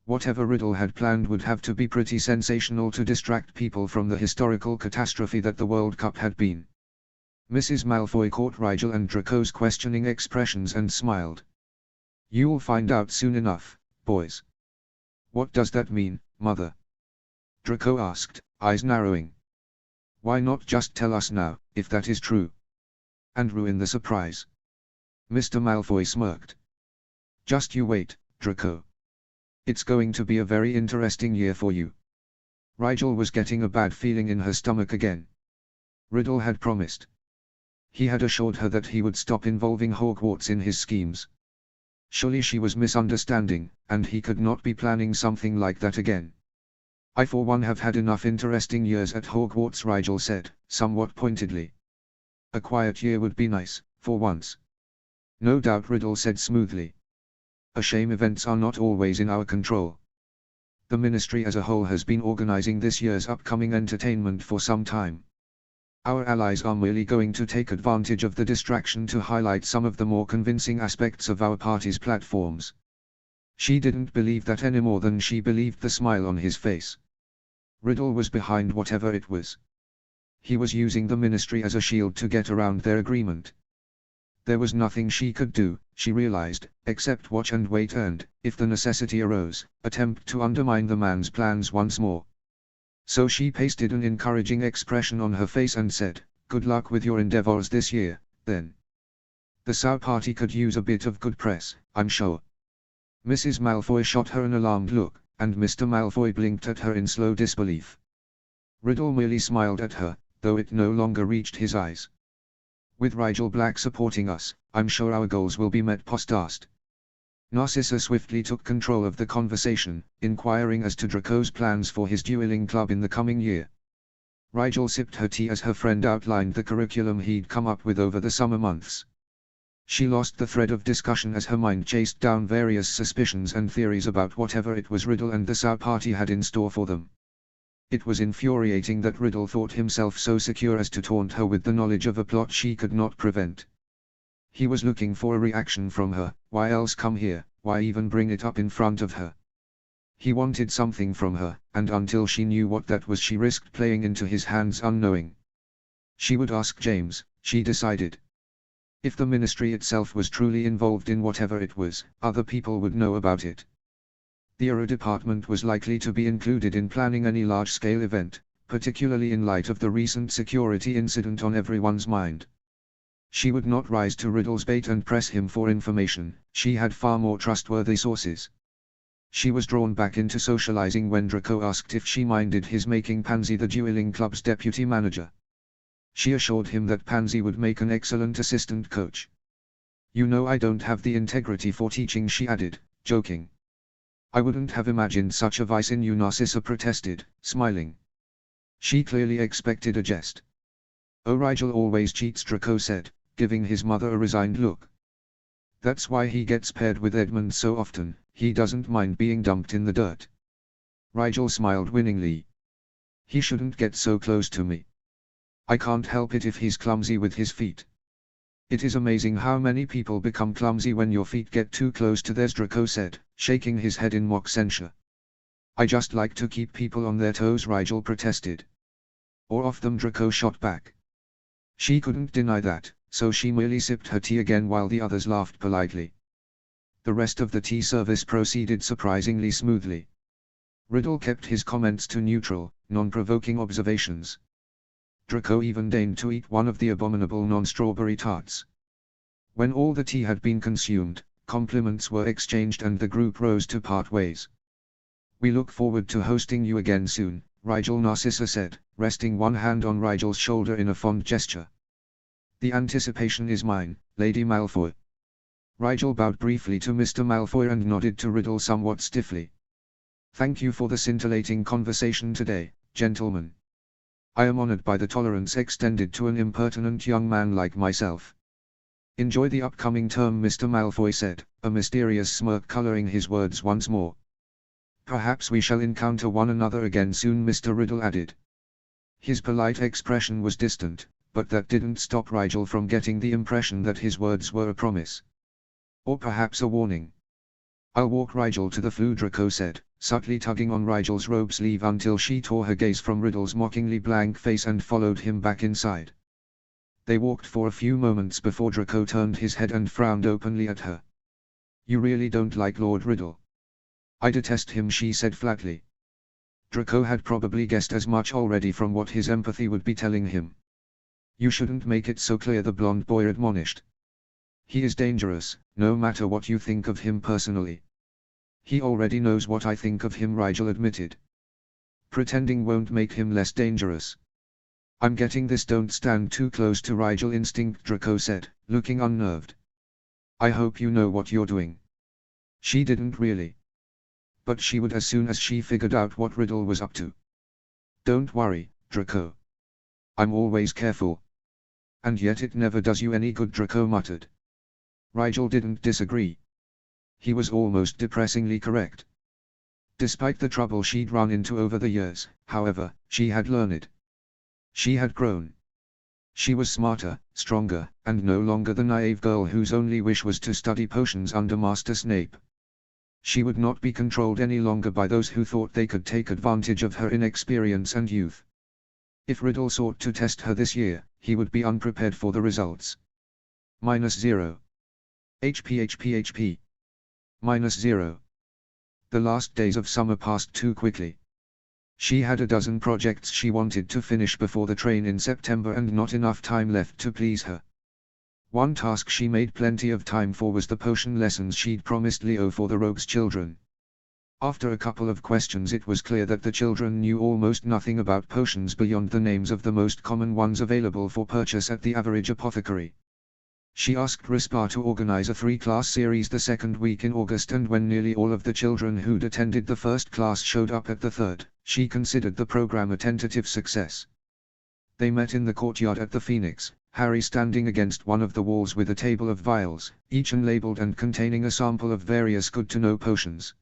Whatever Riddle had planned would have to be pretty sensational to distract people from the historical catastrophe that the World Cup had been. Mrs. Malfoy caught Rigel and Draco's questioning expressions and smiled. You'll find out soon enough, boys. What does that mean, Mother? Draco asked, eyes narrowing. Why not just tell us now, if that is true? And ruin the surprise. Mr. Malfoy smirked. Just you wait, Draco. It's going to be a very interesting year for you. Rigel was getting a bad feeling in her stomach again. Riddle had promised. He had assured her that he would stop involving Hogwarts in his schemes. Surely she was misunderstanding, and he could not be planning something like that again. I for one have had enough interesting years at Hogwarts, Rigel said, somewhat pointedly. A quiet year would be nice, for once. No doubt, Riddle said smoothly. A shame events are not always in our control. The Ministry as a whole has been organizing this year's upcoming entertainment for some time. Our allies are merely going to take advantage of the distraction to highlight some of the more convincing aspects of our party's platforms. She didn't believe that any more than she believed the smile on his face. Riddle was behind whatever it was. He was using the Ministry as a shield to get around their agreement. There was nothing she could do, she realized, except watch and wait and, if the necessity arose, attempt to undermine the man's plans once more. So she pasted an encouraging expression on her face and said, "Good luck with your endeavors this year, then. The Sow party could use a bit of good press, I'm sure." Mrs. Malfoy shot her an alarmed look, and Mr. Malfoy blinked at her in slow disbelief. Riddle merely smiled at her, though it no longer reached his eyes. With Rigel Black supporting us, I'm sure our goals will be met. Post-asked. Narcissa swiftly took control of the conversation, inquiring as to Draco's plans for his dueling club in the coming year. Rigel sipped her tea as her friend outlined the curriculum he'd come up with over the summer months. She lost the thread of discussion as her mind chased down various suspicions and theories about whatever it was Riddle and the Sow party had in store for them. It was infuriating that Riddle thought himself so secure as to taunt her with the knowledge of a plot she could not prevent. He was looking for a reaction from her. Why else come here, why even bring it up in front of her? He wanted something from her, and until she knew what that was, she risked playing into his hands unknowing. She would ask James, she decided. If the Ministry itself was truly involved in whatever it was, other people would know about it. The Aero department was likely to be included in planning any large-scale event, particularly in light of the recent security incident on everyone's mind. She would not rise to Riddle's bait and press him for information. She had far more trustworthy sources. She was drawn back into socializing when Draco asked if she minded his making Pansy the dueling club's deputy manager. She assured him that Pansy would make an excellent assistant coach. "You know I don't have the integrity for teaching," she added, joking. "I wouldn't have imagined such a vice in you," Narcissa protested, smiling. She clearly expected a jest. "Oh, Rigel always cheats," Draco said, giving his mother a resigned look. "That's why he gets paired with Edmund so often, he doesn't mind being dumped in the dirt." Rigel smiled winningly. "He shouldn't get so close to me. I can't help it if he's clumsy with his feet." "It is amazing how many people become clumsy when your feet get too close to theirs," Draco said, shaking his head in mock censure. "I just like to keep people on their toes," Rigel protested. "Or off them," Draco shot back. She couldn't deny that, so she merely sipped her tea again while the others laughed politely. The rest of the tea service proceeded surprisingly smoothly. Riddle kept his comments to neutral, non-provoking observations. Draco even deigned to eat one of the abominable non-strawberry tarts. When all the tea had been consumed, compliments were exchanged and the group rose to part ways. "We look forward to hosting you again soon," Rigel Narcissa said, resting one hand on Rigel's shoulder in a fond gesture. "The anticipation is mine, Lady Malfoy." Rigel bowed briefly to Mr. Malfoy and nodded to Riddle somewhat stiffly. "Thank you for the scintillating conversation today, gentlemen. I am honored by the tolerance extended to an impertinent young man like myself." "Enjoy the upcoming term," Mr. Malfoy said, a mysterious smirk coloring his words once more. "Perhaps we shall encounter one another again soon," Mr. Riddle added. His polite expression was distant, but that didn't stop Rigel from getting the impression that his words were a promise. Or perhaps a warning. "I'll walk Rigel to the flue," Draco said, subtly tugging on Rigel's robe sleeve until she tore her gaze from Riddle's mockingly blank face and followed him back inside. They walked for a few moments before Draco turned his head and frowned openly at her. "You really don't like Lord Riddle?" "I detest him," she said flatly. Draco had probably guessed as much already from what his empathy would be telling him. "You shouldn't make it so clear," the blonde boy admonished. "He is dangerous, no matter what you think of him personally." "He already knows what I think of him," Rigel admitted. "Pretending won't make him less dangerous." "I'm getting this. Don't stand too close to Rigel," instinct, Draco said, looking unnerved. "I hope you know what you're doing." She didn't really. But she would as soon as she figured out what Riddle was up to. "Don't worry, Draco. I'm always careful." "And yet it never does you any good," Draco muttered. Rigel didn't disagree. He was almost depressingly correct. Despite the trouble she'd run into over the years, however, she had learned. She had grown. She was smarter, stronger, and no longer the naive girl whose only wish was to study potions under Master Snape. She would not be controlled any longer by those who thought they could take advantage of her inexperience and youth. If Riddle sought to test her this year, he would be unprepared for the results. -0. HP. -0. The last days of summer passed too quickly. She had a dozen projects she wanted to finish before the train in September and not enough time left to please her. One task she made plenty of time for was the potion lessons she'd promised Leo for the rogue's children. After a couple of questions it was clear that the children knew almost nothing about potions beyond the names of the most common ones available for purchase at the average apothecary. She asked Rispar to organize a 3-class series the second week in August, and when nearly all of the children who'd attended the first class showed up at the third, she considered the program a tentative success. They met in the courtyard at the Phoenix, Harry standing against one of the walls with a table of vials, each unlabeled and containing a sample of various good-to-know potions.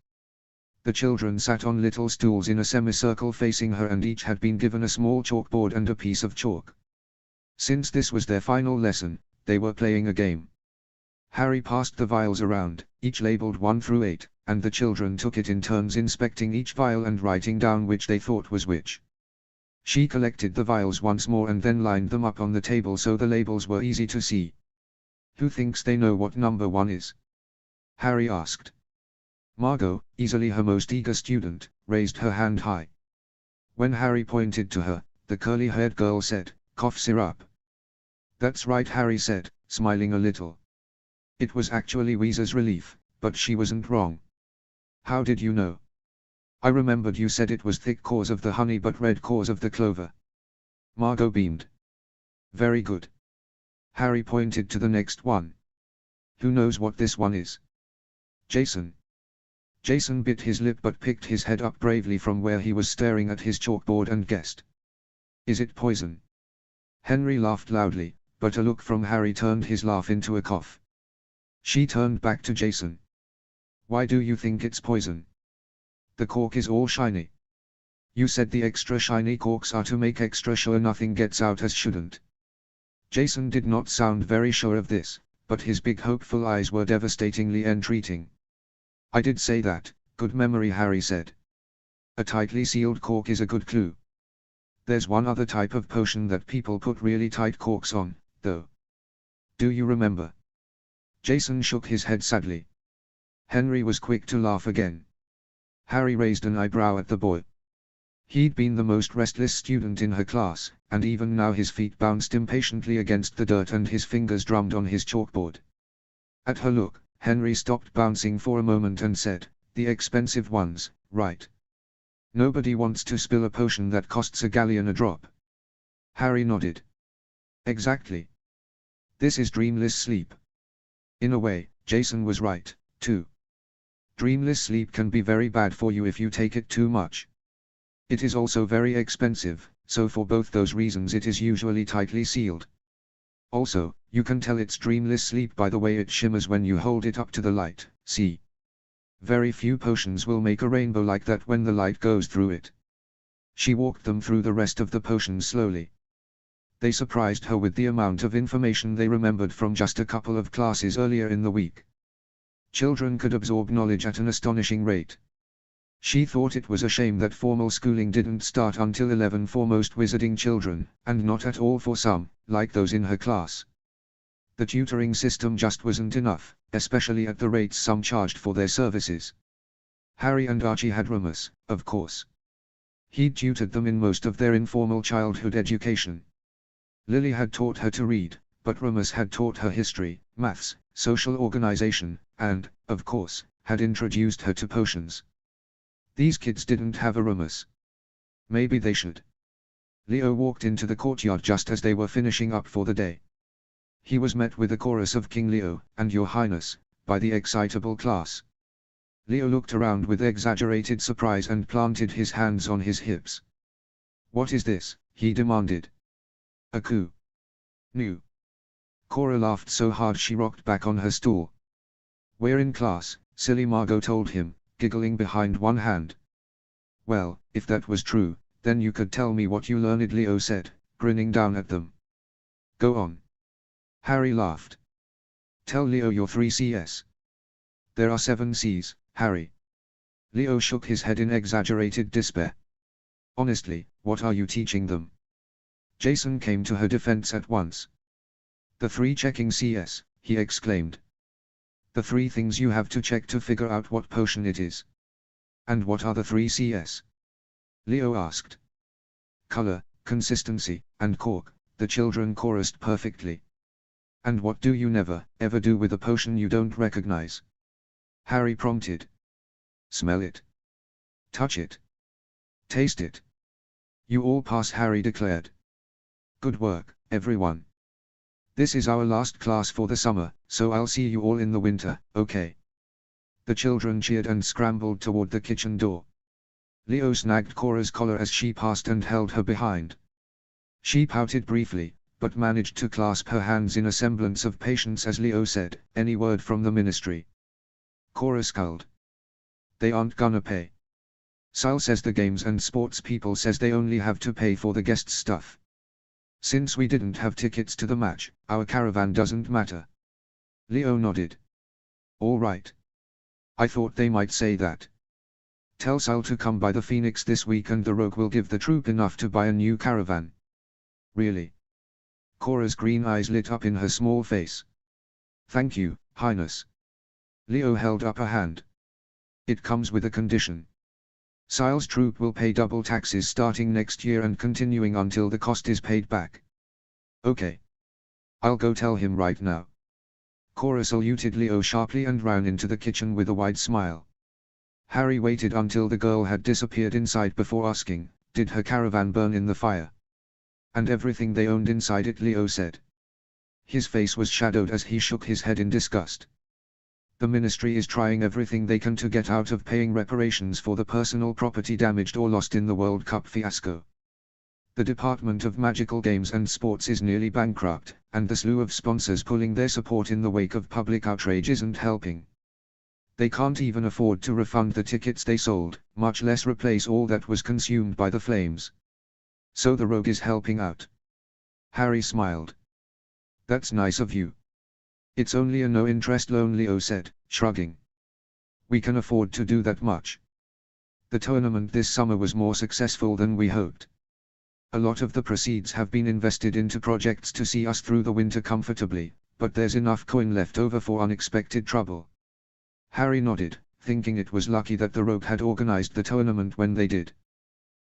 The children sat on little stools in a semicircle facing her, and each had been given a small chalkboard and a piece of chalk. Since this was their final lesson, they were playing a game. Harry passed the vials around, each labeled 1 through 8, and the children took it in turns inspecting each vial and writing down which they thought was which. She collected the vials once more and then lined them up on the table so the labels were easy to see. "Who thinks they know what number 1 is?" Harry asked. Margot, easily her most eager student, raised her hand high. When Harry pointed to her, the curly-haired girl said, "Cough syrup." "That's right," Harry said, smiling a little. It was actually Weezer's relief, but she wasn't wrong. "How did you know?" "I remembered you said it was thick cores of the honey but red cores of the clover." Margot beamed. "Very good." Harry pointed to the next one. "Who knows what this one is?" "Jason." Jason bit his lip but picked his head up bravely from where he was staring at his chalkboard and guessed. "Is it poison?" Henry laughed loudly, but a look from Harry turned his laugh into a cough. She turned back to Jason. "Why do you think it's poison?" "The cork is all shiny." "You said the extra shiny corks are to make extra sure nothing gets out as shouldn't." Jason did not sound very sure of this, but his big hopeful eyes were devastatingly entreating. "I did say that, good memory," Harry said. "A tightly sealed cork is a good clue. There's one other type of potion that people put really tight corks on, though. Do you remember?" Jason shook his head sadly. Henry was quick to laugh again. Harry raised an eyebrow at the boy. He'd been the most restless student in her class, and even now his feet bounced impatiently against the dirt and his fingers drummed on his chalkboard. At her look, Henry stopped bouncing for a moment and said, "The expensive ones, right?" Nobody wants to spill a potion that costs a galleon a drop. Harry nodded. Exactly. This is dreamless sleep. In a way, Jason was right, too. Dreamless sleep can be very bad for you if you take it too much. It is also very expensive, so for both those reasons it is usually tightly sealed. Also, you can tell it's dreamless sleep by the way it shimmers when you hold it up to the light, see? Very few potions will make a rainbow like that when the light goes through it. She walked them through the rest of the potions slowly. They surprised her with the amount of information they remembered from just a couple of classes earlier in the week. Children could absorb knowledge at an astonishing rate. She thought it was a shame that formal schooling didn't start until 11 for most wizarding children, and not at all for some, like those in her class. The tutoring system just wasn't enough, especially at the rates some charged for their services. Harry and Archie had Remus, of course. He'd tutored them in most of their informal childhood education. Lily had taught her to read, but Remus had taught her history, maths, social organization, and, of course, had introduced her to potions. These kids didn't have a Remus. Maybe they should. Leo walked into the courtyard just as they were finishing up for the day. He was met with a chorus of King Leo, and Your Highness, by the excitable class. Leo looked around with exaggerated surprise and planted his hands on his hips. What is this? He demanded. A coup. New. Cora laughed so hard she rocked back on her stool. We're in class, silly Margot told him, giggling behind one hand. Well, if that was true, then you could tell me what you learned, Leo said, grinning down at them. Go on. Harry laughed. Tell Leo your 3 Cs. There are 7 Cs, Harry. Leo shook his head in exaggerated despair. Honestly, what are you teaching them? Jason came to her defense at once. The 3 checking CS, he exclaimed. The 3 things you have to check to figure out what potion it is. And what are the 3 CS? Leo asked. Color, consistency, and cork, the children chorused perfectly. And what do you never, ever do with a potion you don't recognize? Harry prompted. Smell it. Touch it. Taste it. You all pass, Harry declared. Good work, everyone. This is our last class for the summer, so I'll see you all in the winter, okay? The children cheered and scrambled toward the kitchen door. Leo snagged Cora's collar as she passed and held her behind. She pouted briefly, but managed to clasp her hands in a semblance of patience as Leo said, any word from the ministry? Cora scowled. They aren't gonna pay. Sal says the games and sports people says they only have to pay for the guest stuff. Since we didn't have tickets to the match, our caravan doesn't matter. Leo nodded. All right. I thought they might say that. Tell Sal to come by the Phoenix this week and the Rogue will give the troop enough to buy a new caravan. Really? Cora's green eyes lit up in her small face. Thank you, Highness. Leo held up a hand. It comes with a condition. Sal's troop will pay double taxes starting next year and continuing until the cost is paid back. Okay. I'll go tell him right now. Cora saluted Leo sharply and ran into the kitchen with a wide smile. Harry waited until the girl had disappeared inside before asking, did her caravan burn in the fire? And everything they owned inside it, Leo said. His face was shadowed as he shook his head in disgust. The ministry is trying everything they can to get out of paying reparations for the personal property damaged or lost in the World Cup fiasco. The Department of Magical Games and Sports is nearly bankrupt, and the slew of sponsors pulling their support in the wake of public outrage isn't helping. They can't even afford to refund the tickets they sold, much less replace all that was consumed by the flames. So the Rogue is helping out. Harry smiled. That's nice of you. It's only a no-interest loan, Leo said, shrugging. We can afford to do that much. The tournament this summer was more successful than we hoped. A lot of the proceeds have been invested into projects to see us through the winter comfortably, but there's enough coin left over for unexpected trouble. Harry nodded, thinking it was lucky that the Rogue had organized the tournament when they did.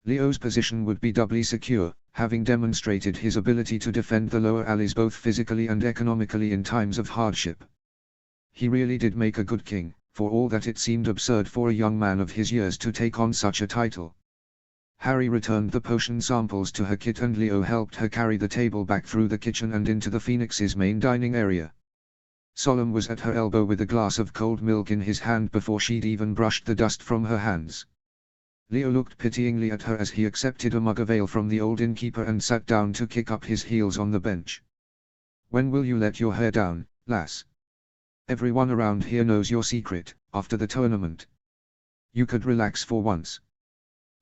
Leo's position would be doubly secure, having demonstrated his ability to defend the lower alleys both physically and economically in times of hardship. He really did make a good king, for all that it seemed absurd for a young man of his years to take on such a title. Harry returned the potion samples to her kit and Leo helped her carry the table back through the kitchen and into the Phoenix's main dining area. Solemn was at her elbow with a glass of cold milk in his hand before she'd even brushed the dust from her hands. Leo looked pityingly at her as he accepted a mug of ale from the old innkeeper and sat down to kick up his heels on the bench. "When will you let your hair down, lass? Everyone around here knows your secret. After the tournament, you could relax for once."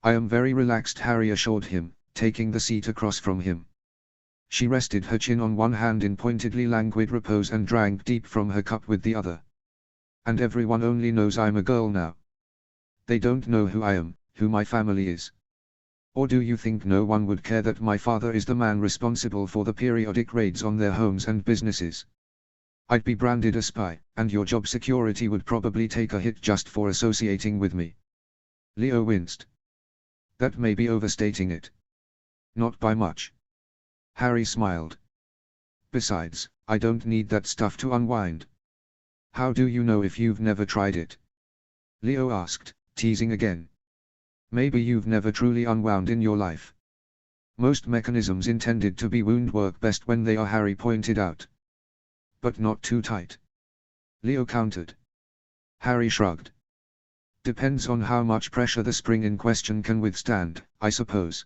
"I am very relaxed," Harry assured him, taking the seat across from him. She rested her chin on one hand in pointedly languid repose and drank deep from her cup with the other. "And everyone only knows I'm a girl now. They don't know who I am, who my family is. Or do you think no one would care that my father is the man responsible for the periodic raids on their homes and businesses? I'd be branded a spy, and your job security would probably take a hit just for associating with me." Leo winced. "That may be overstating it." "Not by much." Harry smiled. "Besides, I don't need that stuff to unwind." "How do you know if you've never tried it?" Leo asked, teasing again. "Maybe you've never truly unwound in your life. Most mechanisms intended to be wound work best when they are," Harry pointed out. "But not too tight," Leo countered. Harry shrugged. "Depends on how much pressure the spring in question can withstand, I suppose.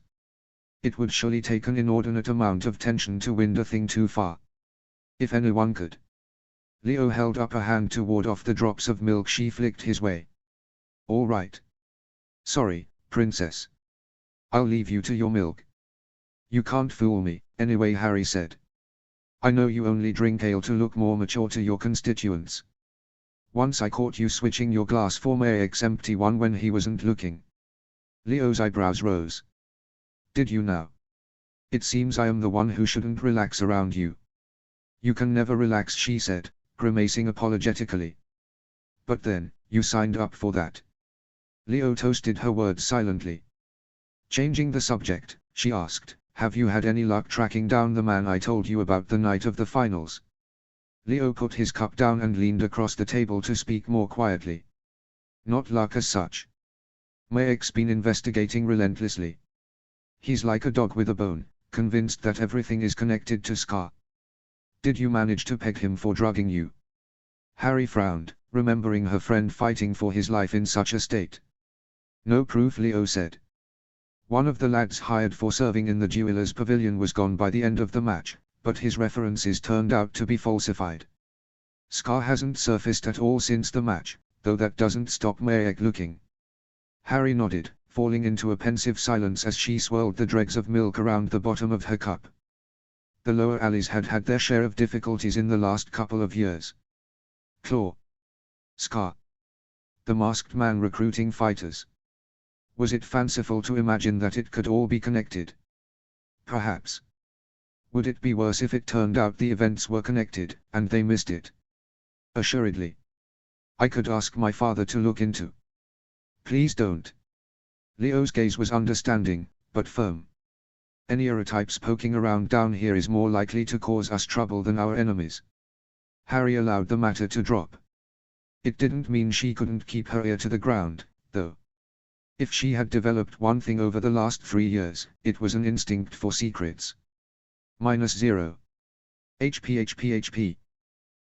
It would surely take an inordinate amount of tension to wind a thing too far. If anyone could." Leo held up a hand to ward off the drops of milk she flicked his way. "All right. Sorry, princess. I'll leave you to your milk." "You can't fool me, anyway," Harry said. "I know you only drink ale to look more mature to your constituents. Once I caught you switching your glass for Mayek's empty one when he wasn't looking." Leo's eyebrows rose. "Did you now? It seems I am the one who shouldn't relax around you." "You can never relax," she said, grimacing apologetically. "But then, you signed up for that." Leo toasted her words silently. Changing the subject, she asked, "Have you had any luck tracking down the man I told you about the night of the finals?" Leo put his cup down and leaned across the table to speak more quietly. "Not luck as such. Mayek's been investigating relentlessly. He's like a dog with a bone, convinced that everything is connected to Scar." "Did you manage to peg him for drugging you?" Harry frowned, remembering her friend fighting for his life in such a state. "No proof," Leo said. "One of the lads hired for serving in the Jeweller's Pavilion was gone by the end of the match, but his references turned out to be falsified. Scar hasn't surfaced at all since the match, though that doesn't stop Mayek looking." Harry nodded, falling into a pensive silence as she swirled the dregs of milk around the bottom of her cup. The lower alleys had had their share of difficulties in the last couple of years. Claw. Scar. The masked man recruiting fighters. Was it fanciful to imagine that it could all be connected? Perhaps. Would it be worse if it turned out the events were connected, and they missed it? Assuredly. I could ask my father to look into. Please don't. Leo's gaze was understanding, but firm. Any types poking around down here is more likely to cause us trouble than our enemies. Harry allowed the matter to drop. It didn't mean she couldn't keep her ear to the ground, though. If she had developed one thing over the last 3 years, it was an instinct for secrets. -0. HP.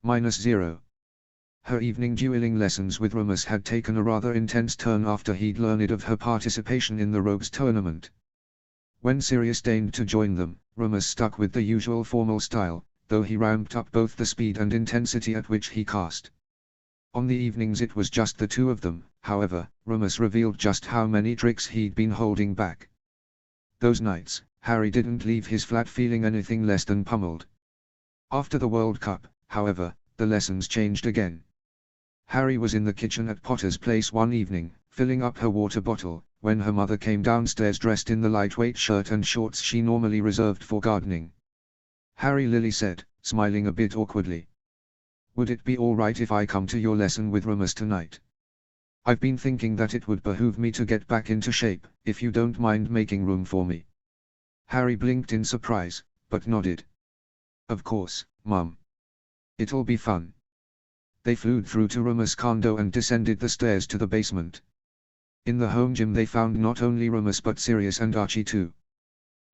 -0. Her evening dueling lessons with Remus had taken a rather intense turn after he'd learned of her participation in the Rogues tournament. When Sirius deigned to join them, Remus stuck with the usual formal style, though he ramped up both the speed and intensity at which he cast. On the evenings it was just the two of them, however, Remus revealed just how many tricks he'd been holding back. Those nights, Harry didn't leave his flat feeling anything less than pummeled. After the World Cup, however, the lessons changed again. Harry was in the kitchen at Potter's place one evening, filling up her water bottle, when her mother came downstairs dressed in the lightweight shirt and shorts she normally reserved for gardening. "Harry," Lily said, smiling a bit awkwardly. "Would it be all right if I come to your lesson with Remus tonight? I've been thinking that it would behoove me to get back into shape, if you don't mind making room for me." Harry blinked in surprise, but nodded. "Of course, Mum. It'll be fun." They flew through to Remus' condo and descended the stairs to the basement. In the home gym they found not only Remus but Sirius and Archie too.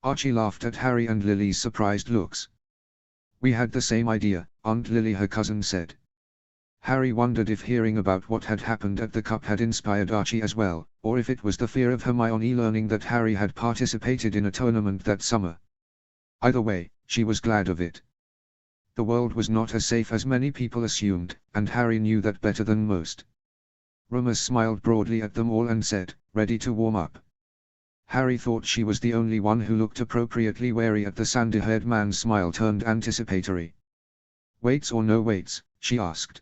Archie laughed at Harry and Lily's surprised looks. "We had the same idea," Aunt Lily, her cousin, said. Harry wondered if hearing about what had happened at the cup had inspired Archie as well, or if it was the fear of Hermione learning that Harry had participated in a tournament that summer. Either way, she was glad of it. The world was not as safe as many people assumed, and Harry knew that better than most. Remus smiled broadly at them all and said, "Ready to warm up?" Harry thought she was the only one who looked appropriately wary at the sandy-haired man's smile turned anticipatory. "Weights or no weights?" she asked.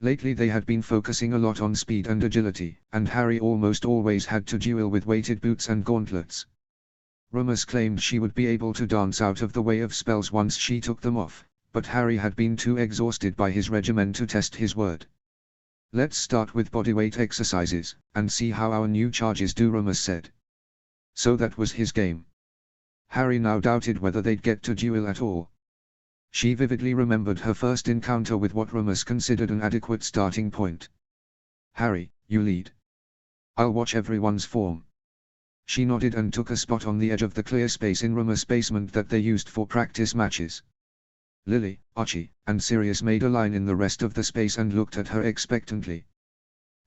Lately they had been focusing a lot on speed and agility, and Harry almost always had to duel with weighted boots and gauntlets. Remus claimed she would be able to dance out of the way of spells once she took them off, but Harry had been too exhausted by his regimen to test his word. "Let's start with bodyweight exercises, and see how our new charges do," Remus said. So that was his game. Harry now doubted whether they'd get to duel at all. She vividly remembered her first encounter with what Remus considered an adequate starting point. "Harry, you lead. I'll watch everyone's form." She nodded and took a spot on the edge of the clear space in Remus' basement that they used for practice matches. Lily, Archie, and Sirius made a line in the rest of the space and looked at her expectantly.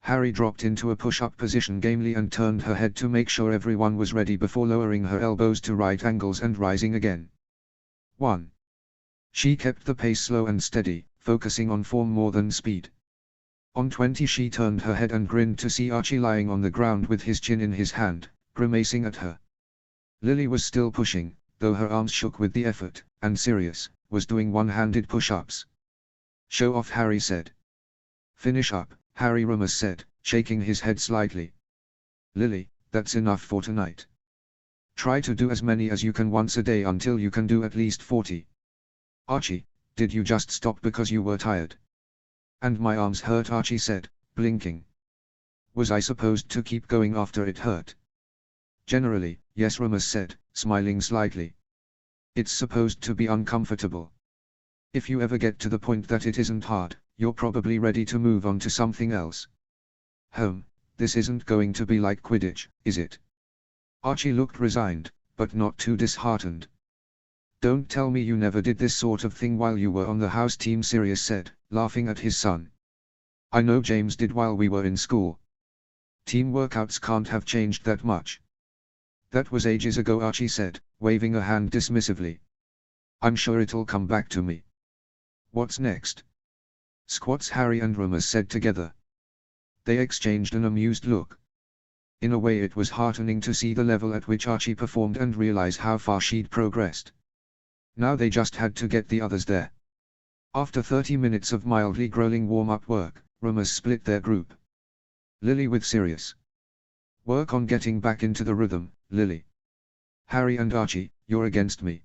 Harry dropped into a push-up position gamely and turned her head to make sure everyone was ready before lowering her elbows to right angles and rising again. 1. She kept the pace slow and steady, focusing on form more than speed. On 20 she turned her head and grinned to see Archie lying on the ground with his chin in his hand, grimacing at her. Lily was still pushing, though her arms shook with the effort, and Sirius was doing one-handed push-ups. "Show off," Harry said. "Finish up," Harry, Remus said, shaking his head slightly. "Lily, that's enough for tonight. Try to do as many as you can once a day until you can do at least 40. Archie, did you just stop because you were tired?" "And my arms hurt," Archie said, blinking. "Was I supposed to keep going after it hurt?" "Generally, yes," Remus said, smiling slightly. "It's supposed to be uncomfortable. If you ever get to the point that it isn't hard, you're probably ready to move on to something else." This isn't going to be like Quidditch, is it?" Archie looked resigned, but not too disheartened. "Don't tell me you never did this sort of thing while you were on the house team," Sirius said, laughing at his son. "I know James did while we were in school. Team workouts can't have changed that much." "That was ages ago," Archie said, waving a hand dismissively. "I'm sure it'll come back to me." "What's next?" "Squats," Harry and Remus said together. They exchanged an amused look. In a way it was heartening to see the level at which Archie performed and realize how far she'd progressed. Now they just had to get the others there. After 30 minutes of mildly grueling warm-up work, Remus split their group. Lily with Sirius. "Work on getting back into the rhythm, Lily. Harry and Archie, you're against me."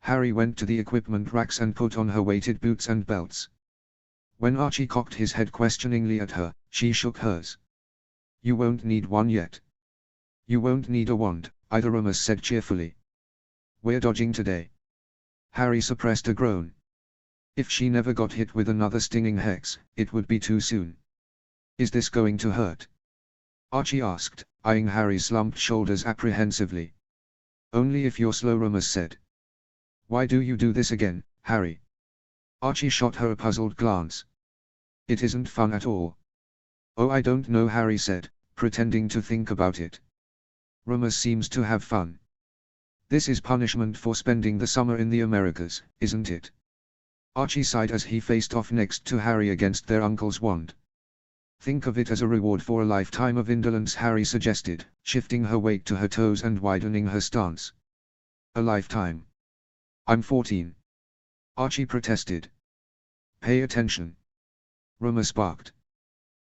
Harry went to the equipment racks and put on her weighted boots and belts. When Archie cocked his head questioningly at her, she shook hers. "You won't need one yet. You won't need a wand," either, Remus said cheerfully. "We're dodging today." Harry suppressed a groan. If she never got hit with another stinging hex, it would be too soon. "Is this going to hurt?" Archie asked, eyeing Harry's slumped shoulders apprehensively. "Only if you're slow," Remus said. "Why do you do this again, Harry?" Archie shot her a puzzled glance. "It isn't fun at all." "Oh, I don't know," Harry said, pretending to think about it. "Remus seems to have fun. This is punishment for spending the summer in the Americas, isn't it?" Archie sighed as he faced off next to Harry against their uncle's wand. "Think of it as a reward for a lifetime of indolence," Harry suggested, shifting her weight to her toes and widening her stance. "A lifetime? I'm 14. Archie protested. "Pay attention." Remus barked.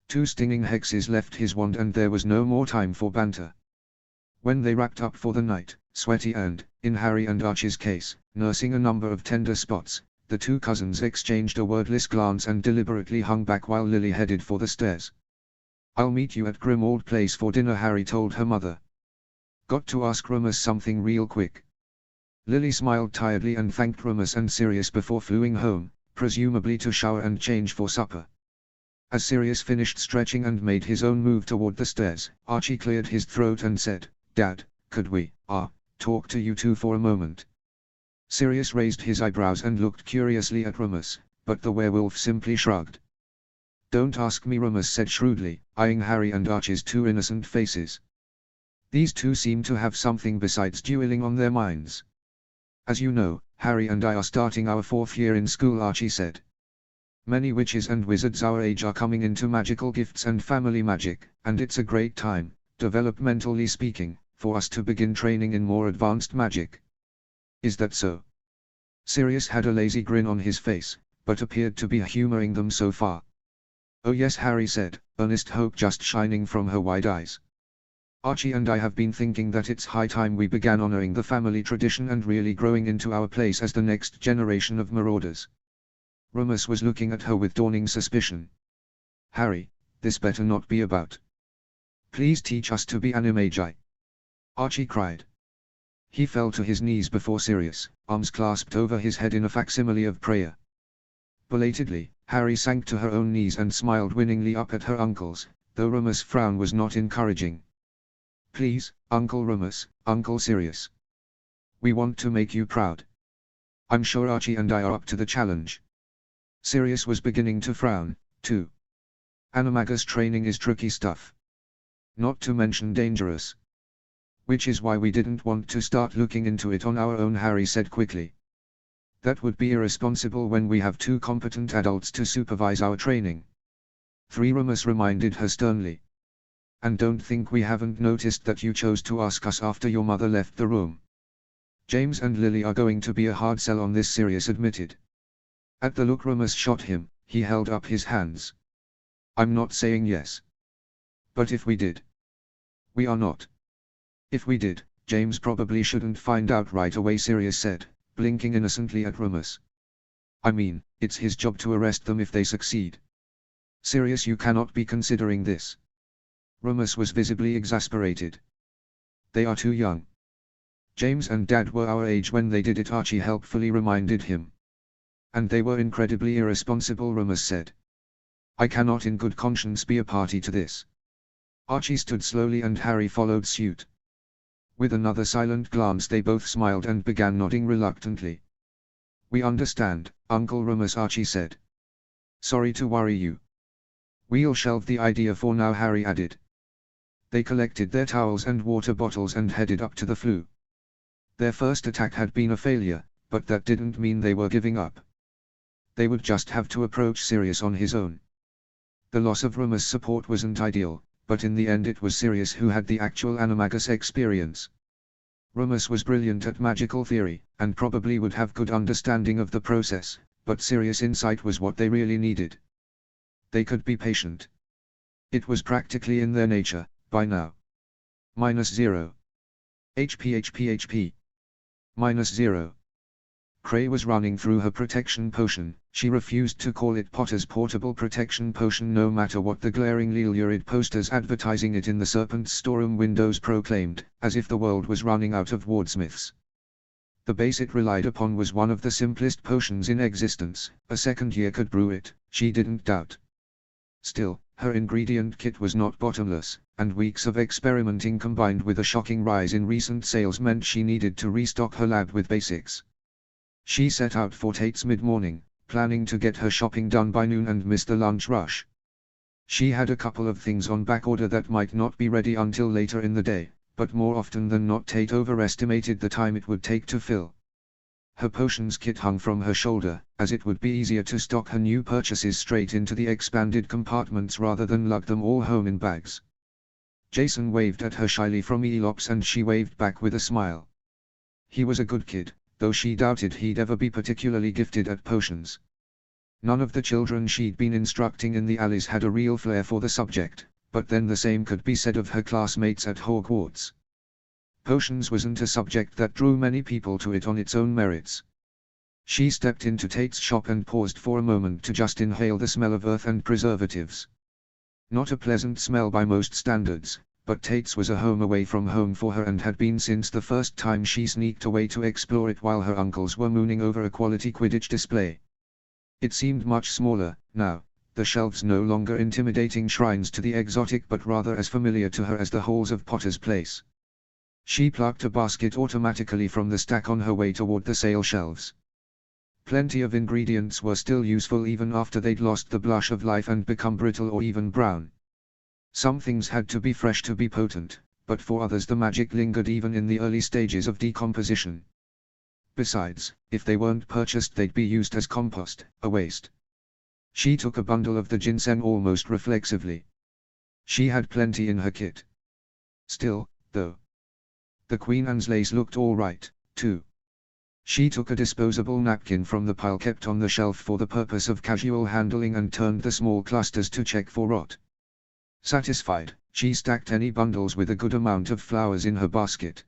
2 stinging hexes left his wand and there was no more time for banter. When they wrapped up for the night, sweaty and, in Harry and Archie's case, nursing a number of tender spots, the two cousins exchanged a wordless glance and deliberately hung back while Lily headed for the stairs. "I'll meet you at Grimmauld Place for dinner," Harry told her mother. "Got to ask Remus something real quick." Lily smiled tiredly and thanked Remus and Sirius before fleeing home, presumably to shower and change for supper. As Sirius finished stretching and made his own move toward the stairs, Archie cleared his throat and said, "Dad, could we, talk to you two for a moment?" Sirius raised his eyebrows and looked curiously at Remus, but the werewolf simply shrugged. "Don't ask me," Remus said shrewdly, eyeing Harry and Archie's two innocent faces. These two seemed to have something besides dueling on their minds. "As you know, Harry and I are starting our 4th year in school," Archie said. "Many witches and wizards our age are coming into magical gifts and family magic, and it's a great time, developmentally speaking, for us to begin training in more advanced magic." "Is that so?" Sirius had a lazy grin on his face, but appeared to be humoring them so far. "Oh yes," Harry said, earnest hope just shining from her wide eyes. "Archie and I have been thinking that it's high time we began honoring the family tradition and really growing into our place as the next generation of marauders." Remus was looking at her with dawning suspicion. "Harry, this better not be about. Please teach us to be animagi," Archie cried. He fell to his knees before Sirius, arms clasped over his head in a facsimile of prayer. Belatedly, Harry sank to her own knees and smiled winningly up at her uncles, though Remus' frown was not encouraging. "Please, Uncle Remus, Uncle Sirius. We want to make you proud. I'm sure Archie and I are up to the challenge." Sirius was beginning to frown, too. Animagus training is tricky stuff. Not to mention dangerous. "Which is why we didn't want to start looking into it on our own," Harry said quickly. "That would be irresponsible when we have two competent adults to supervise our training." Remus reminded her sternly. "And don't think we haven't noticed that you chose to ask us after your mother left the room. James and Lily are going to be a hard sell on this," Sirius admitted. At the look Remus shot him, he held up his hands. "I'm not saying yes. But if we did." "We are not. If we did, James probably shouldn't find out right away," Sirius said, blinking innocently at Remus. "I mean, it's his job to arrest them if they succeed." "Sirius, you cannot be considering this." Remus was visibly exasperated. "They are too young. James and Dad were our age when they did it," Archie helpfully reminded him. "And they were incredibly irresponsible," Remus said. "I cannot in good conscience be a party to this." Archie stood slowly and Harry followed suit. With another silent glance they both smiled and began nodding reluctantly. "We understand, Uncle Remus," Archie said. "Sorry to worry you. We'll shelve the idea for now," Harry added. They collected their towels and water bottles and headed up to the flue. Their first attack had been a failure, but that didn't mean they were giving up. They would just have to approach Sirius on his own. The loss of Remus' support wasn't ideal, but in the end it was Sirius who had the actual animagus experience. Remus was brilliant at magical theory, and probably would have good understanding of the process, but Sirius' insight was what they really needed. They could be patient. It was practically in their nature, by now. -0. HP. -0. Cray was running through her protection potion. She refused to call it Potter's portable protection potion no matter what the glaringly lurid posters advertising it in the Serpent's storeroom windows proclaimed, as if the world was running out of wordsmiths. The base it relied upon was one of the simplest potions in existence. A second year could brew it, she didn't doubt. Still, her ingredient kit was not bottomless, and weeks of experimenting combined with a shocking rise in recent sales meant she needed to restock her lab with basics. She set out for Tate's mid-morning, planning to get her shopping done by noon and miss the lunch rush. She had a couple of things on backorder that might not be ready until later in the day, but more often than not Tate overestimated the time it would take to fill. Her potions kit hung from her shoulder, as it would be easier to stock her new purchases straight into the expanded compartments rather than lug them all home in bags. Jason waved at her shyly from Elops and she waved back with a smile. He was a good kid, though she doubted he'd ever be particularly gifted at potions. None of the children she'd been instructing in the alleys had a real flair for the subject, but then the same could be said of her classmates at Hogwarts. Potions wasn't a subject that drew many people to it on its own merits. She stepped into Tate's shop and paused for a moment to just inhale the smell of earth and preservatives. Not a pleasant smell by most standards, but Tate's was a home away from home for her and had been since the first time she sneaked away to explore it while her uncles were mooning over a quality Quidditch display. It seemed much smaller, now, the shelves no longer intimidating shrines to the exotic but rather as familiar to her as the halls of Potter's Place. She plucked a basket automatically from the stack on her way toward the sale shelves. Plenty of ingredients were still useful even after they'd lost the blush of life and become brittle or even brown. Some things had to be fresh to be potent, but for others the magic lingered even in the early stages of decomposition. Besides, if they weren't purchased they'd be used as compost, a waste. She took a bundle of the ginseng almost reflexively. She had plenty in her kit. Still, though, the Queen Anne's lace looked all right, too. She took a disposable napkin from the pile kept on the shelf for the purpose of casual handling and turned the small clusters to check for rot. Satisfied, she stacked any bundles with a good amount of flowers in her basket.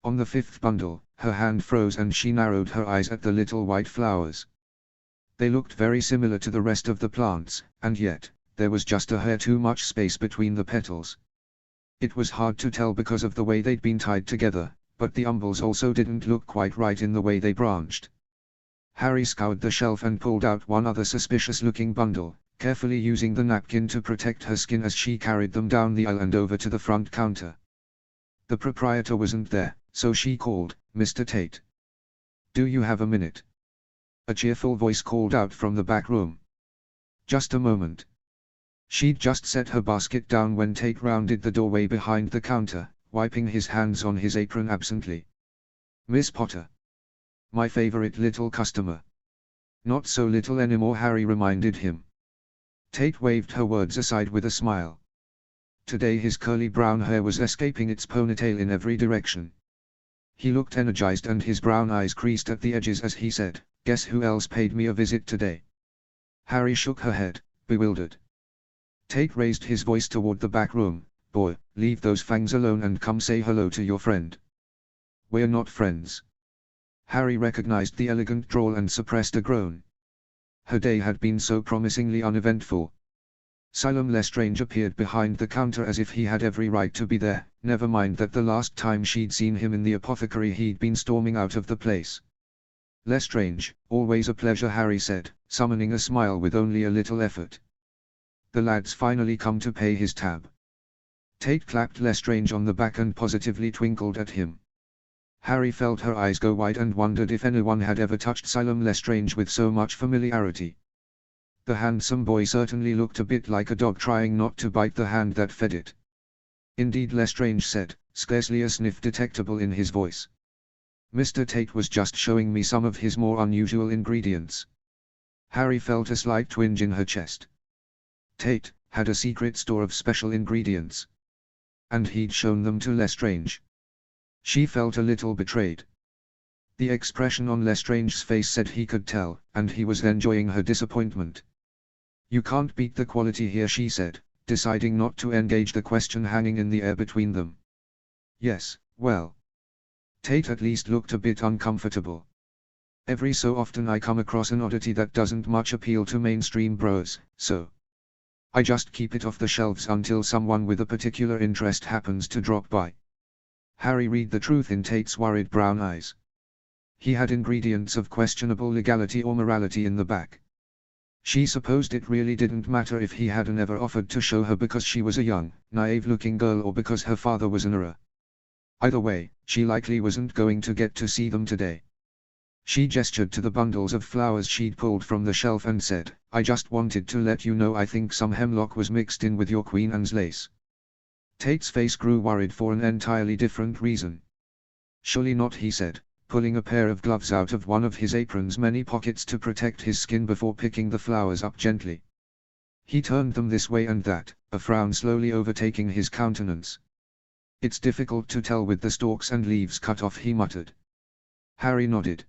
On the fifth bundle, her hand froze and she narrowed her eyes at the little white flowers. They looked very similar to the rest of the plants, and yet, there was just a hair too much space between the petals. It was hard to tell because of the way they'd been tied together, but the umbels also didn't look quite right in the way they branched. Harry scoured the shelf and pulled out one other suspicious-looking bundle, carefully using the napkin to protect her skin as she carried them down the aisle and over to the front counter. The proprietor wasn't there, so she called, "Mr. Tate. Do you have a minute?" A cheerful voice called out from the back room. "Just a moment." She'd just set her basket down when Tate rounded the doorway behind the counter, wiping his hands on his apron absently. "Miss Potter. My favorite little customer." "Not so little anymore," Harry reminded him. Tate waved her words aside with a smile. Today his curly brown hair was escaping its ponytail in every direction. He looked energized and his brown eyes creased at the edges as he said, "Guess who else paid me a visit today?" Harry shook her head, bewildered. Tate raised his voice toward the back room. "Boy, leave those fangs alone and come say hello to your friend." "We're not friends." Harry recognized the elegant drawl and suppressed a groan. Her day had been so promisingly uneventful. Silam Lestrange appeared behind the counter as if he had every right to be there, never mind that the last time she'd seen him in the apothecary he'd been storming out of the place. "Lestrange, always a pleasure," Harry said, summoning a smile with only a little effort. "The lad's finally come to pay his tab." Tate clapped Lestrange on the back and positively twinkled at him. Harry felt her eyes go wide and wondered if anyone had ever touched Silam Lestrange with so much familiarity. The handsome boy certainly looked a bit like a dog trying not to bite the hand that fed it. "Indeed," Lestrange said, scarcely a sniff detectable in his voice. "Mr. Tate was just showing me some of his more unusual ingredients." Harry felt a slight twinge in her chest. Tate had a secret store of special ingredients. And he'd shown them to Lestrange. She felt a little betrayed. The expression on Lestrange's face said he could tell, and he was enjoying her disappointment. "You can't beat the quality here," she said, deciding not to engage the question hanging in the air between them. "Yes, well." Tate at least looked a bit uncomfortable. "Every so often I come across an oddity that doesn't much appeal to mainstream bros, so I just keep it off the shelves until someone with a particular interest happens to drop by." Harry read the truth in Tate's worried brown eyes. He had ingredients of questionable legality or morality in the back. She supposed it really didn't matter if he hadn't ever offered to show her because she was a young, naive-looking girl or because her father was an era. Either way, she likely wasn't going to get to see them today. She gestured to the bundles of flowers she'd pulled from the shelf and said, "I just wanted to let you know I think some hemlock was mixed in with your Queen Anne's lace." Tate's face grew worried for an entirely different reason. "Surely not," he said, pulling a pair of gloves out of one of his apron's many pockets to protect his skin before picking the flowers up gently. He turned them this way and that, a frown slowly overtaking his countenance. "It's difficult to tell with the stalks and leaves cut off," he muttered. Harry nodded.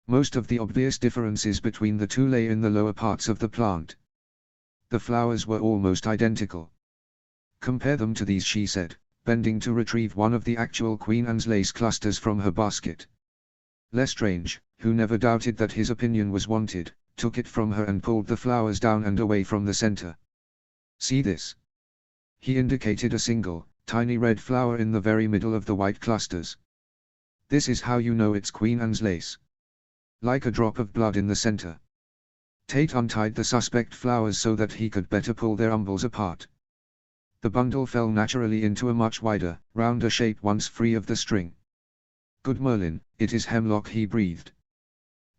Most of the obvious differences between the two lay in the lower parts of the plant. The flowers were almost identical. "Compare them to these," she said, bending to retrieve one of the actual Queen Anne's lace clusters from her basket. Lestrange, who never doubted that his opinion was wanted, took it from her and pulled the flowers down and away from the center. "See this?" He indicated a single, tiny red flower in the very middle of the white clusters. "This is how you know it's Queen Anne's lace. Like a drop of blood in the center." Tate untied the suspect flowers so that he could better pull their umbels apart. The bundle fell naturally into a much wider, rounder shape once free of the string. "Good Merlin, it is hemlock," he breathed.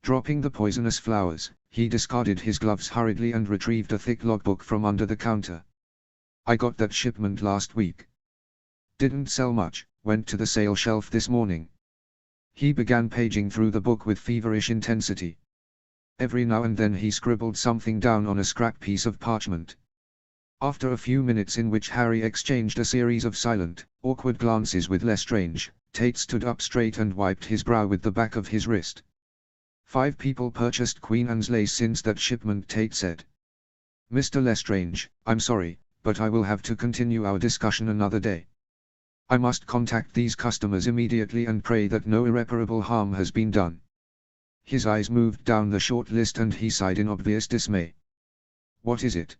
Dropping the poisonous flowers, he discarded his gloves hurriedly and retrieved a thick logbook from under the counter. "I got that shipment last week. Didn't sell much, went to the sale shelf this morning." He began paging through the book with feverish intensity. Every now and then he scribbled something down on a scrap piece of parchment. After a few minutes in which Harry exchanged a series of silent, awkward glances with Lestrange, Tate stood up straight and wiped his brow with the back of his wrist. 5 people purchased Queen Anne's lace since that shipment, Tate said. "Mr. Lestrange, I'm sorry, but I will have to continue our discussion another day. I must contact these customers immediately and pray that no irreparable harm has been done." His eyes moved down the short list and he sighed in obvious dismay. "What is it?"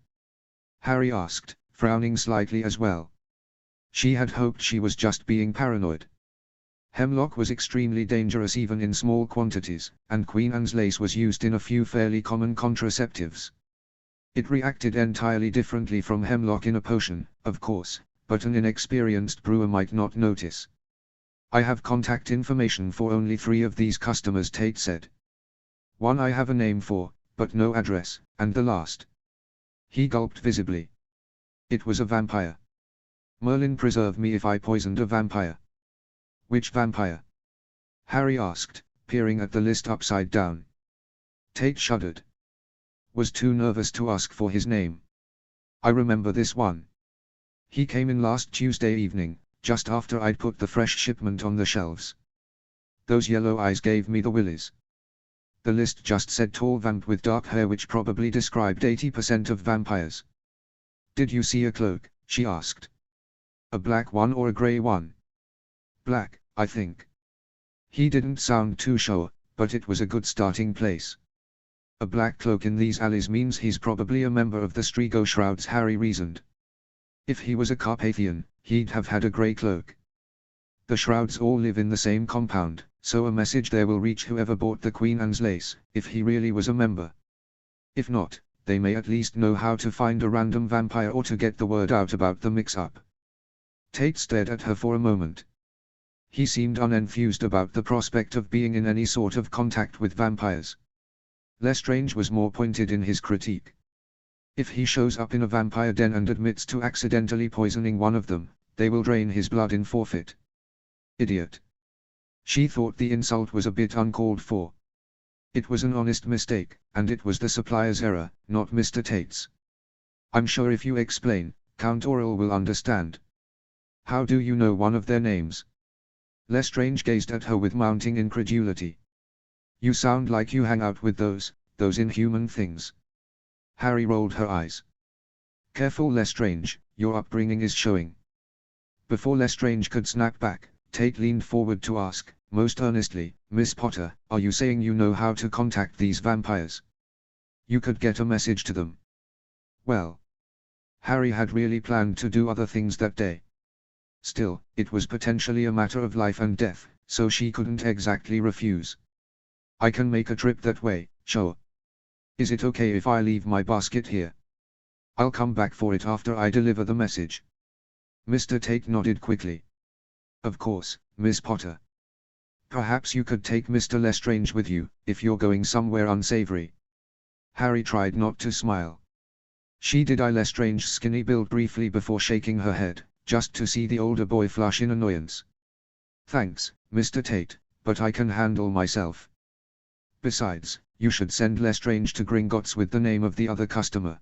Harry asked, frowning slightly as well. She had hoped she was just being paranoid. Hemlock was extremely dangerous even in small quantities, and Queen Anne's lace was used in a few fairly common contraceptives. It reacted entirely differently from hemlock in a potion, of course, but an inexperienced brewer might not notice. "I have contact information for only 3 of these customers," Tate said. "One I have a name for, but no address, and the last—" He gulped visibly. "It was a vampire. Merlin preserve me if I poisoned a vampire." "Which vampire?" Harry asked, peering at the list upside down. Tate shuddered. Was too nervous to ask for his name. "I remember this one. He came in last Tuesday evening, just after I'd put the fresh shipment on the shelves. Those yellow eyes gave me the willies." The list just said tall vamp with dark hair, which probably described 80% of vampires. "Did you see a cloak?" she asked. "A black one or a grey one?" "Black, I think." He didn't sound too sure, but it was a good starting place. "A black cloak in these alleys means he's probably a member of the Strigo Shrouds," Harry reasoned. "If he was a Carpathian, he'd have had a grey cloak. The Shrouds all live in the same compound, so a message there will reach whoever bought the Queen Anne's lace, if he really was a member. If not, they may at least know how to find a random vampire or to get the word out about the mix-up." Tate stared at her for a moment. He seemed unenthused about the prospect of being in any sort of contact with vampires. Lestrange was more pointed in his critique. "If he shows up in a vampire den and admits to accidentally poisoning one of them, they will drain his blood in forfeit." "Idiot." She thought the insult was a bit uncalled for. It was an honest mistake, and it was the supplier's error, not Mr. Tate's. "I'm sure if you explain, Count Aurel will understand." "How do you know one of their names?" Lestrange gazed at her with mounting incredulity. "You sound like you hang out with those inhuman things." Harry rolled her eyes. "Careful, Lestrange, your upbringing is showing." Before Lestrange could snap back, Tate leaned forward to ask, most earnestly, "Miss Potter, are you saying you know how to contact these vampires? You could get a message to them?" Well, Harry had really planned to do other things that day. Still, it was potentially a matter of life and death, so she couldn't exactly refuse. "I can make a trip that way, sure. Is it okay if I leave my basket here? I'll come back for it after I deliver the message." Mr. Tate nodded quickly. "Of course, Miss Potter. Perhaps you could take Mr. Lestrange with you, if you're going somewhere unsavory." Harry tried not to smile. She did eye Lestrange's skinny build briefly before shaking her head, just to see the older boy flush in annoyance. "Thanks, Mr. Tate, but I can handle myself. Besides, you should send Lestrange to Gringotts with the name of the other customer.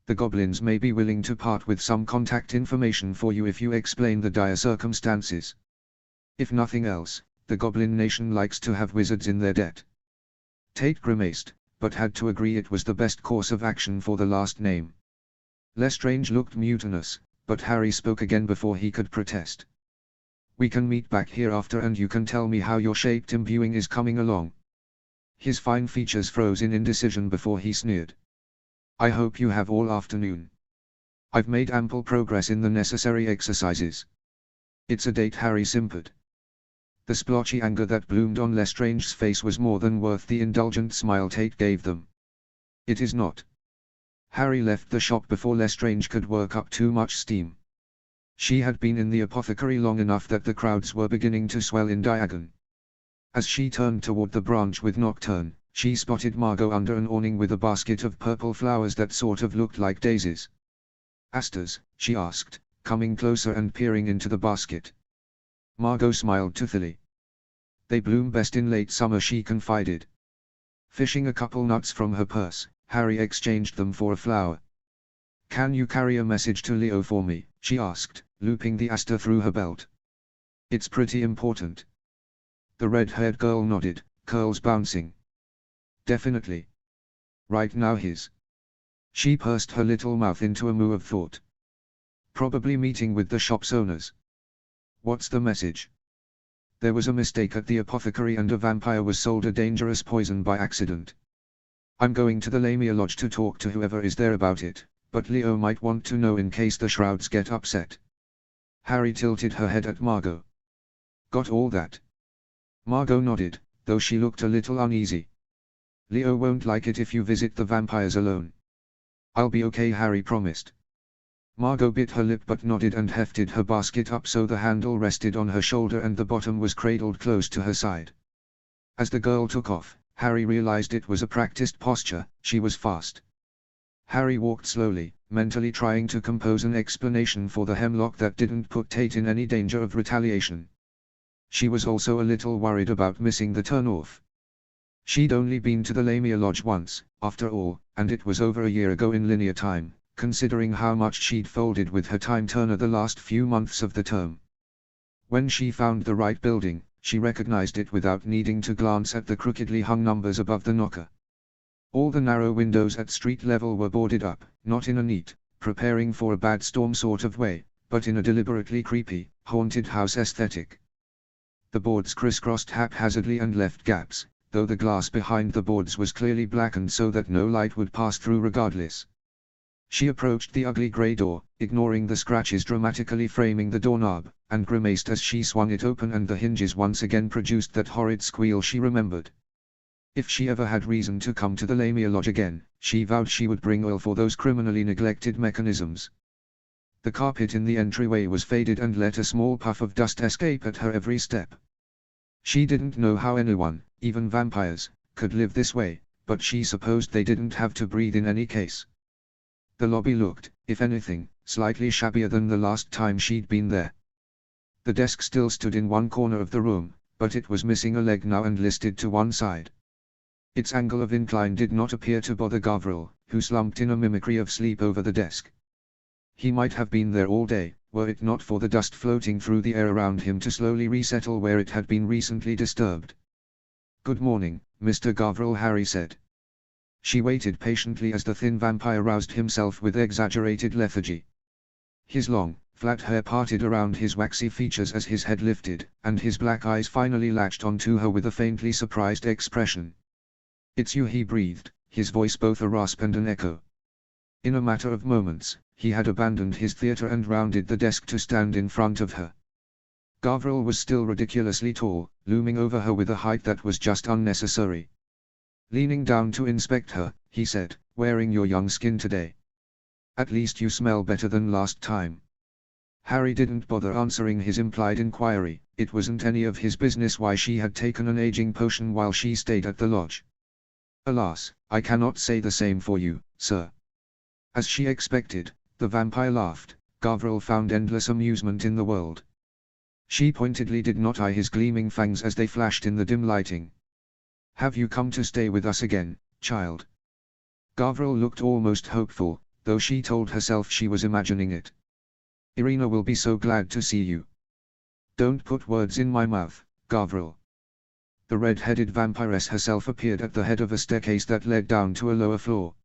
The goblins may be willing to part with some contact information for you if you explain the dire circumstances. If nothing else, the Goblin Nation likes to have wizards in their debt." Tate grimaced, but had to agree it was the best course of action for the last name. Lestrange looked mutinous, but Harry spoke again before he could protest. "We can meet back here after and you can tell me how your shaped imbuing is coming along." His fine features froze in indecision before he sneered. "I hope you have all afternoon. I've made ample progress in the necessary exercises." "It's a date," Harry simpered. The splotchy anger that bloomed on Lestrange's face was more than worth the indulgent smile Tate gave them. It is not. Harry left the shop before Lestrange could work up too much steam. She had been in the apothecary long enough that the crowds were beginning to swell in Diagon. As she turned toward the branch with Nocturne, she spotted Margot under an awning with a basket of purple flowers that sort of looked like daisies. "Asters?" she asked, coming closer and peering into the basket. Margot smiled toothily. "They bloom best in late summer," she confided. Fishing a couple nuts from her purse, Harry exchanged them for a flower. "Can you carry a message to Leo for me?" she asked, looping the aster through her belt. "It's pretty important." The red-haired girl nodded, curls bouncing. "Definitely. Right now his." She pursed her little mouth into a moo of thought. "Probably meeting with the shop's owners." "What's the message?" "There was a mistake at the apothecary and a vampire was sold a dangerous poison by accident. I'm going to the Lamia Lodge to talk to whoever is there about it, but Leo might want to know in case the shrouds get upset." Harry tilted her head at Margot. "Got all that?" Margot nodded, though she looked a little uneasy. "Leo won't like it if you visit the vampires alone." "I'll be okay," Harry promised. Margot bit her lip but nodded and hefted her basket up so the handle rested on her shoulder and the bottom was cradled close to her side. As the girl took off, Harry realized it was a practiced posture. She was fast. Harry walked slowly, mentally trying to compose an explanation for the hemlock that didn't put Tate in any danger of retaliation. She was also a little worried about missing the turn-off. She'd only been to the Lamia Lodge once, after all, and it was over a year ago in linear time, considering how much she'd folded with her time-turner the last few months of the term. When she found the right building, she recognized it without needing to glance at the crookedly hung numbers above the knocker. All the narrow windows at street level were boarded up, not in a neat, preparing for a bad storm sort of way, but in a deliberately creepy, haunted house aesthetic. The boards crisscrossed haphazardly and left gaps, though the glass behind the boards was clearly blackened so that no light would pass through regardless. She approached the ugly grey door, ignoring the scratches dramatically framing the doorknob, and grimaced as she swung it open and the hinges once again produced that horrid squeal she remembered. If she ever had reason to come to the Lamia Lodge again, she vowed she would bring oil for those criminally neglected mechanisms. The carpet in the entryway was faded and let a small puff of dust escape at her every step. She didn't know how anyone, even vampires, could live this way, but she supposed they didn't have to breathe in any case. The lobby looked, if anything, slightly shabbier than the last time she'd been there. The desk still stood in one corner of the room, but it was missing a leg now and listed to one side. Its angle of incline did not appear to bother Gavril, who slumped in a mimicry of sleep over the desk. He might have been there all day, were it not for the dust floating through the air around him to slowly resettle where it had been recently disturbed. "Good morning, Mr. Gavril," Harry said. She waited patiently as the thin vampire roused himself with exaggerated lethargy. His long, flat hair parted around his waxy features as his head lifted, and his black eyes finally latched onto her with a faintly surprised expression. "It's you," he breathed, his voice both a rasp and an echo. In a matter of moments, he had abandoned his theater and rounded the desk to stand in front of her. Gavril was still ridiculously tall, looming over her with a height that was just unnecessary. Leaning down to inspect her, he said, "Wearing your young skin today. At least you smell better than last time." Harry didn't bother answering his implied inquiry. It wasn't any of his business why she had taken an aging potion while she stayed at the lodge. "Alas, I cannot say the same for you, sir." As she expected, the vampire laughed. Gavril found endless amusement in the world. She pointedly did not eye his gleaming fangs as they flashed in the dim lighting. "Have you come to stay with us again, child?" Gavril looked almost hopeful, though she told herself she was imagining it. "Irina will be so glad to see you." "Don't put words in my mouth, Gavril." The red-headed vampiress herself appeared at the head of a staircase that led down to a lower floor.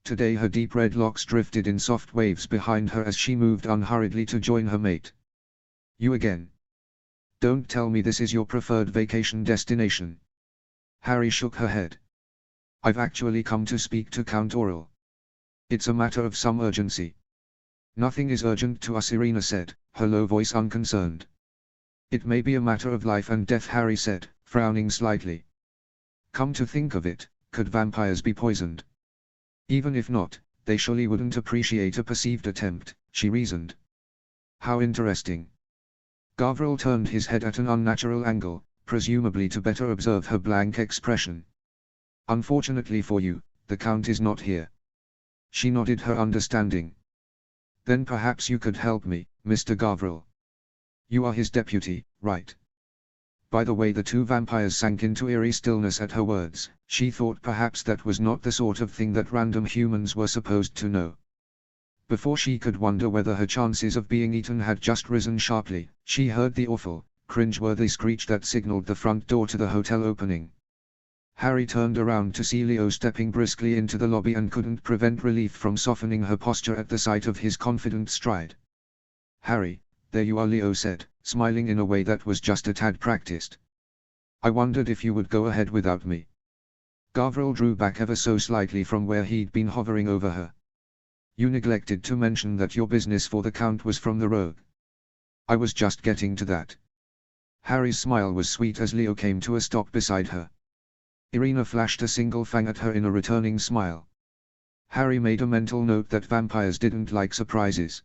Today her deep red locks drifted in soft waves behind her as she moved unhurriedly to join her mate. "You again? Don't tell me this is your preferred vacation destination." Harry shook her head. "I've actually come to speak to Count Aurel. It's a matter of some urgency." "Nothing is urgent to us," Irina said, her low voice unconcerned. "It may be a matter of life and death," Harry said, frowning slightly. "Come to think of it, could vampires be poisoned?" Even if not, they surely wouldn't appreciate a perceived attempt, she reasoned. How interesting. Gavriel turned his head at an unnatural angle, presumably to better observe her blank expression. Unfortunately for you, the Count is not here. She nodded her understanding. Then perhaps you could help me, Mr. Gavriel. You are his deputy, right? By the way, the two vampires sank into eerie stillness at her words. She thought perhaps that was not the sort of thing that random humans were supposed to know. Before she could wonder whether her chances of being eaten had just risen sharply, she heard the awful, cringe-worthy screech that signaled the front door to the hotel opening. Harry turned around to see Leo stepping briskly into the lobby and couldn't prevent relief from softening her posture at the sight of his confident stride. "Harry, there you are," Leo said, smiling in a way that was just a tad practiced. "I wondered if you would go ahead without me." Gavriel drew back ever so slightly from where he'd been hovering over her. "You neglected to mention that your business for the Count was from the rogue." "I was just getting to that." Harry's smile was sweet as Leo came to a stop beside her. Irina flashed a single fang at her in a returning smile. Harry made a mental note that vampires didn't like surprises.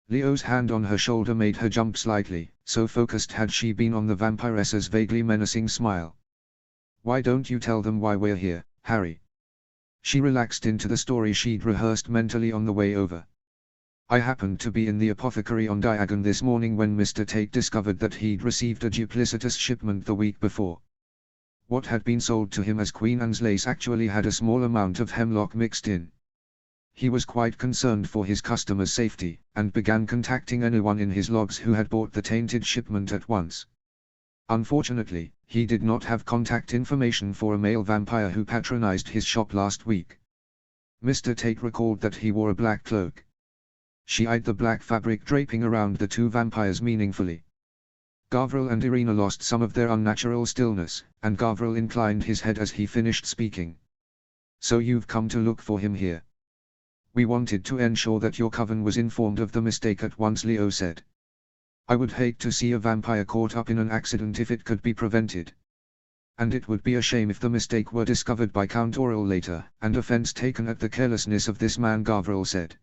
Leo's hand on her shoulder made her jump slightly, so focused had she been on the vampiressa's vaguely menacing smile. "Why don't you tell them why we're here, Harry?" She relaxed into the story she'd rehearsed mentally on the way over. "I happened to be in the apothecary on Diagon this morning when Mr. Tate discovered that he'd received a duplicitous shipment the week before. What had been sold to him as Queen Anne's lace actually had a small amount of hemlock mixed in. He was quite concerned for his customers' safety, and began contacting anyone in his logs who had bought the tainted shipment at once. Unfortunately, he did not have contact information for a male vampire who patronized his shop last week. Mr. Tate recalled that he wore a black cloak." She eyed the black fabric draping around the two vampires meaningfully. Gavriel and Irina lost some of their unnatural stillness, and Gavriel inclined his head as he finished speaking. "So you've come to look for him here?" "We wanted to ensure that your coven was informed of the mistake at once," Leo said. "I would hate to see a vampire caught up in an accident if it could be prevented. And it would be a shame if the mistake were discovered by Count Aurel later, and offense taken at the carelessness of this man," Gavriel said.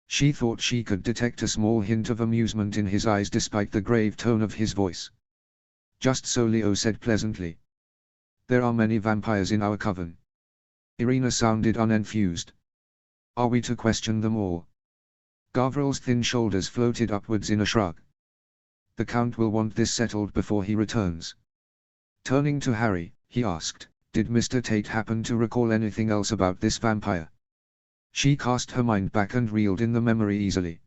She thought she could detect a small hint of amusement in his eyes despite the grave tone of his voice. "Just so," Leo said pleasantly. "There are many vampires in our coven." Irina sounded unenthused. "Are we to question them all?" Gavriel's thin shoulders floated upwards in a shrug. "The Count will want this settled before he returns." Turning to Harry, he asked, "Did Mr. Tate happen to recall anything else about this vampire?" She cast her mind back and reeled in the memory easily.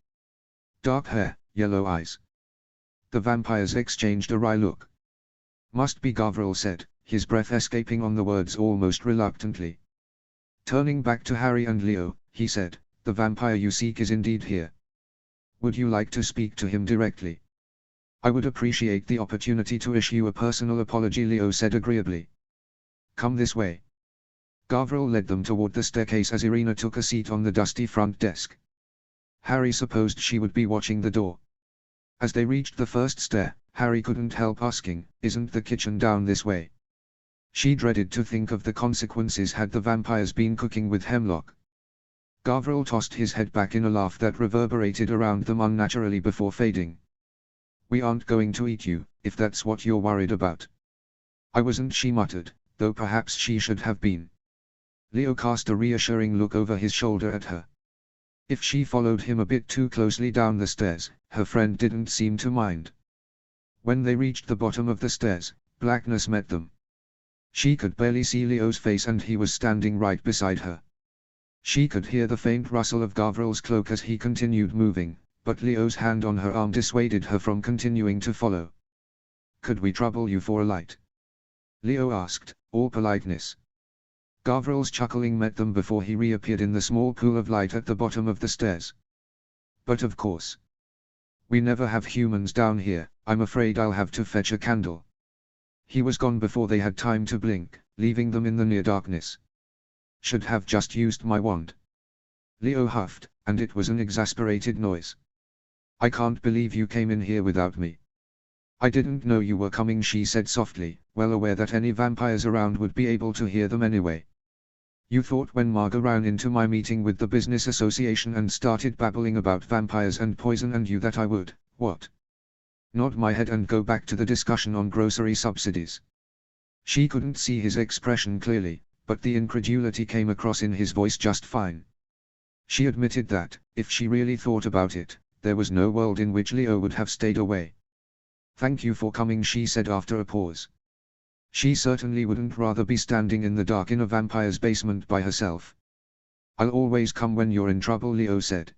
Dark hair, yellow eyes. The vampires exchanged a wry look. "Must be," Gavriel said, his breath escaping on the words almost reluctantly. Turning back to Harry and Leo, he said, "The vampire you seek is indeed here. Would you like to speak to him directly?" "I would appreciate the opportunity to issue a personal apology," Leo said agreeably. "Come this way." Gavriel led them toward the staircase as Irina took a seat on the dusty front desk. Harry supposed she would be watching the door. As they reached the first stair, Harry couldn't help asking, "Isn't the kitchen down this way?" She dreaded to think of the consequences had the vampires been cooking with hemlock. Gavriel tossed his head back in a laugh that reverberated around them unnaturally before fading. "We aren't going to eat you, if that's what you're worried about." "I wasn't," she muttered, though perhaps she should have been. Leo cast a reassuring look over his shoulder at her. If she followed him a bit too closely down the stairs, her friend didn't seem to mind. When they reached the bottom of the stairs, blackness met them. She could barely see Leo's face and he was standing right beside her. She could hear the faint rustle of Gavriel's cloak as he continued moving, but Leo's hand on her arm dissuaded her from continuing to follow. "Could we trouble you for a light?" Leo asked, all politeness. Gavriel's chuckling met them before he reappeared in the small pool of light at the bottom of the stairs. "But of course. We never have humans down here, I'm afraid I'll have to fetch a candle." He was gone before they had time to blink, leaving them in the near darkness. "Should have just used my wand." Leo huffed, and it was an exasperated noise. "I can't believe you came in here without me." "I didn't know you were coming," she said softly, well aware that any vampires around would be able to hear them anyway. You thought when Marga ran into my meeting with the business association and started babbling about vampires and poison and you that I would, what? Nod my head and go back to the discussion on grocery subsidies. She couldn't see his expression clearly, but the incredulity came across in his voice just fine. She admitted that, if she really thought about it, there was no world in which Leo would have stayed away. Thank you for coming, she said after a pause. She certainly wouldn't rather be standing in the dark in a vampire's basement by herself. I'll always come when you're in trouble, Leo said.